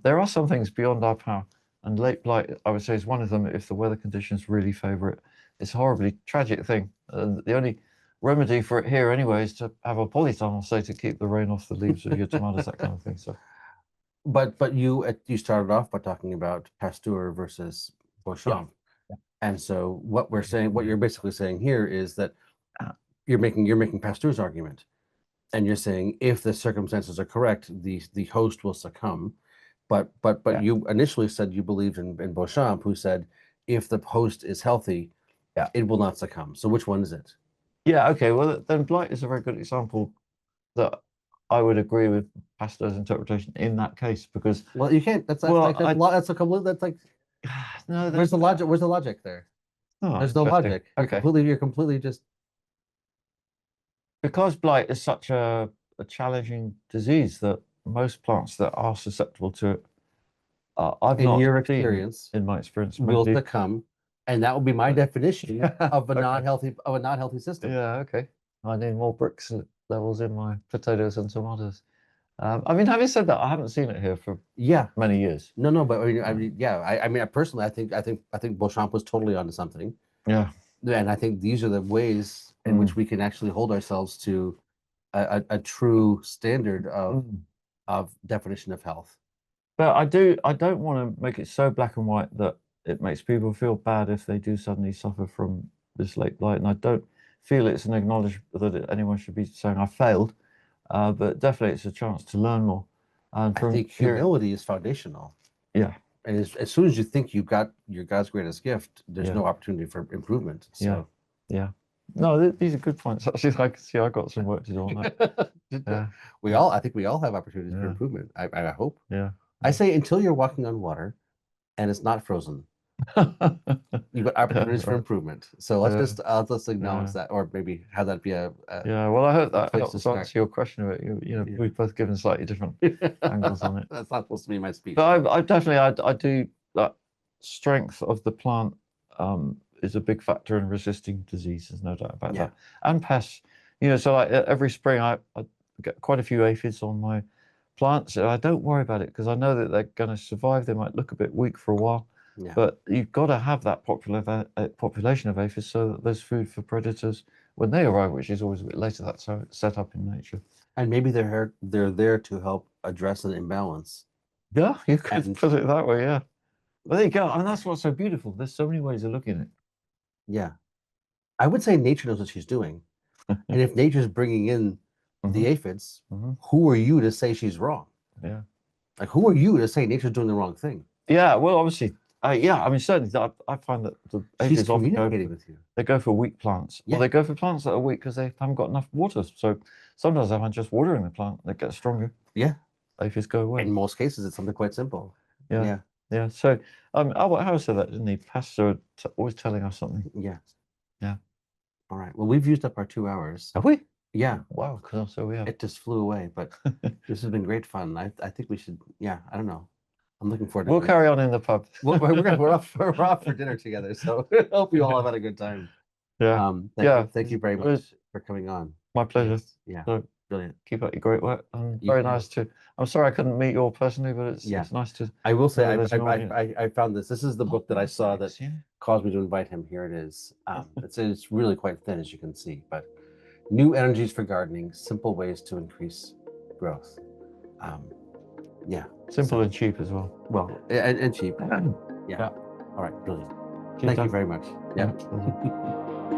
There are some things beyond our power, and late blight, I would say, is one of them if the weather conditions really favor it. It's a horribly tragic thing. The only remedy for it here anyway is to have a polytunnel, say, to keep the rain off the leaves of your tomatoes, that kind of thing. So, But you started off by talking about Pasteur versus Beauchamp. Yeah. And so what you're basically saying here is that you're making Pasteur's argument, and you're saying if the circumstances are correct, the host will succumb. But Yeah. you initially said you believed in Beauchamp, who said if the host is healthy, it will not succumb. So which one is it? Yeah, okay. Well, then blight is a very good example that I would agree with Pasteur's interpretation in that case, because Well, you can't. That's Well, like that's a complete. That's like no, where's the logic? Where's the logic there? Oh, There's no interesting. logic. Okay. You're completely just Because blight is such a challenging disease that most plants that are susceptible to it, I've in not your seen, experience, in my experience, will maybe. succumb, and that will be my definition of a Okay. not healthy system. Yeah, okay. I need more bricks levels in my potatoes and tomatoes. I mean, having said that, I haven't seen it here for many years. No, but I mean, personally, I think Beauchamp was totally onto something. Yeah. And I think these are the ways in which we can actually hold ourselves to a true standard of definition of health. But I don't want to make it so black and white that it makes people feel bad if they do suddenly suffer from this late blight. And I don't feel it's an acknowledgement that anyone should be saying I failed, but definitely it's a chance to learn more. And I think humility is foundational. Yeah. And as soon as you think you've got your God's greatest gift, there's no opportunity for improvement. So. Yeah. No, these are good points. Actually, I can see I got some work to do on that. I think we all have opportunities for improvement. I hope. Yeah. I say until you're walking on water and it's not frozen, you've got opportunities for right. improvement. So let's Yeah, just let's acknowledge yeah. that, or maybe have that be a Yeah, well, I hope that place to helps start. answer your question about you know, Yeah. we've both given slightly different angles on it. That's not supposed to be my speech. But I definitely I do that strength of the plant is a big factor in resisting disease. There's no doubt about Yeah. that. And pests. You know, so like every spring I get quite a few aphids on my plants. And I don't worry about it because I know that they're going to survive. They might look a bit weak for a while, Yeah. but you've got to have that population of aphids so that there's food for predators when they arrive, which is always a bit later. That's how it's set up in nature. And maybe they're there to help address an imbalance. Yeah, you could And put it that way. Yeah. Well, there you go. And that's what's so beautiful. There's so many ways of looking at it. yeah, I would say nature knows what she's doing. And if nature's bringing in the aphids, who are you to say she's wrong? Yeah. Like, who are you to say nature's doing the wrong thing? Yeah. Well, obviously, yeah. I mean, certainly, I find that the She's aphids often communicating with you. they go for weak plants, Yeah. or they go for plants that are weak because they haven't got enough water. So sometimes I'm just watering the plant, they get stronger. Yeah. Aphids go away. In most cases, it's something quite simple. Yeah. Yeah. Yeah. So, Albert Howe said that, didn't he? Pests are always telling us something. Yeah. Yeah. All right. Well, we've used up our 2 hours. Have we? Yeah. Wow. So we have. It just flew away, but this has been great fun. I think we should. Yeah. I don't know. I'm looking forward to. We'll carry on in the pub. We're off for dinner together. So hope you all have had a good time. Yeah. Thank you very much for coming on. My pleasure. Yes. Yeah. So brilliant. keep up your great work. And You very too. nice to. I'm sorry I couldn't meet you all personally, but it's nice to. I will say there's an audience. I found this. This is the book that I saw that caused me to invite him. Here it is. It's really quite thin, as you can see, but New Energies for Gardening: Simple Ways to Increase Growth. Yeah. Simple and cheap as well. Well, and cheap. Yeah. All right. Brilliant. Thank you very much. Yeah.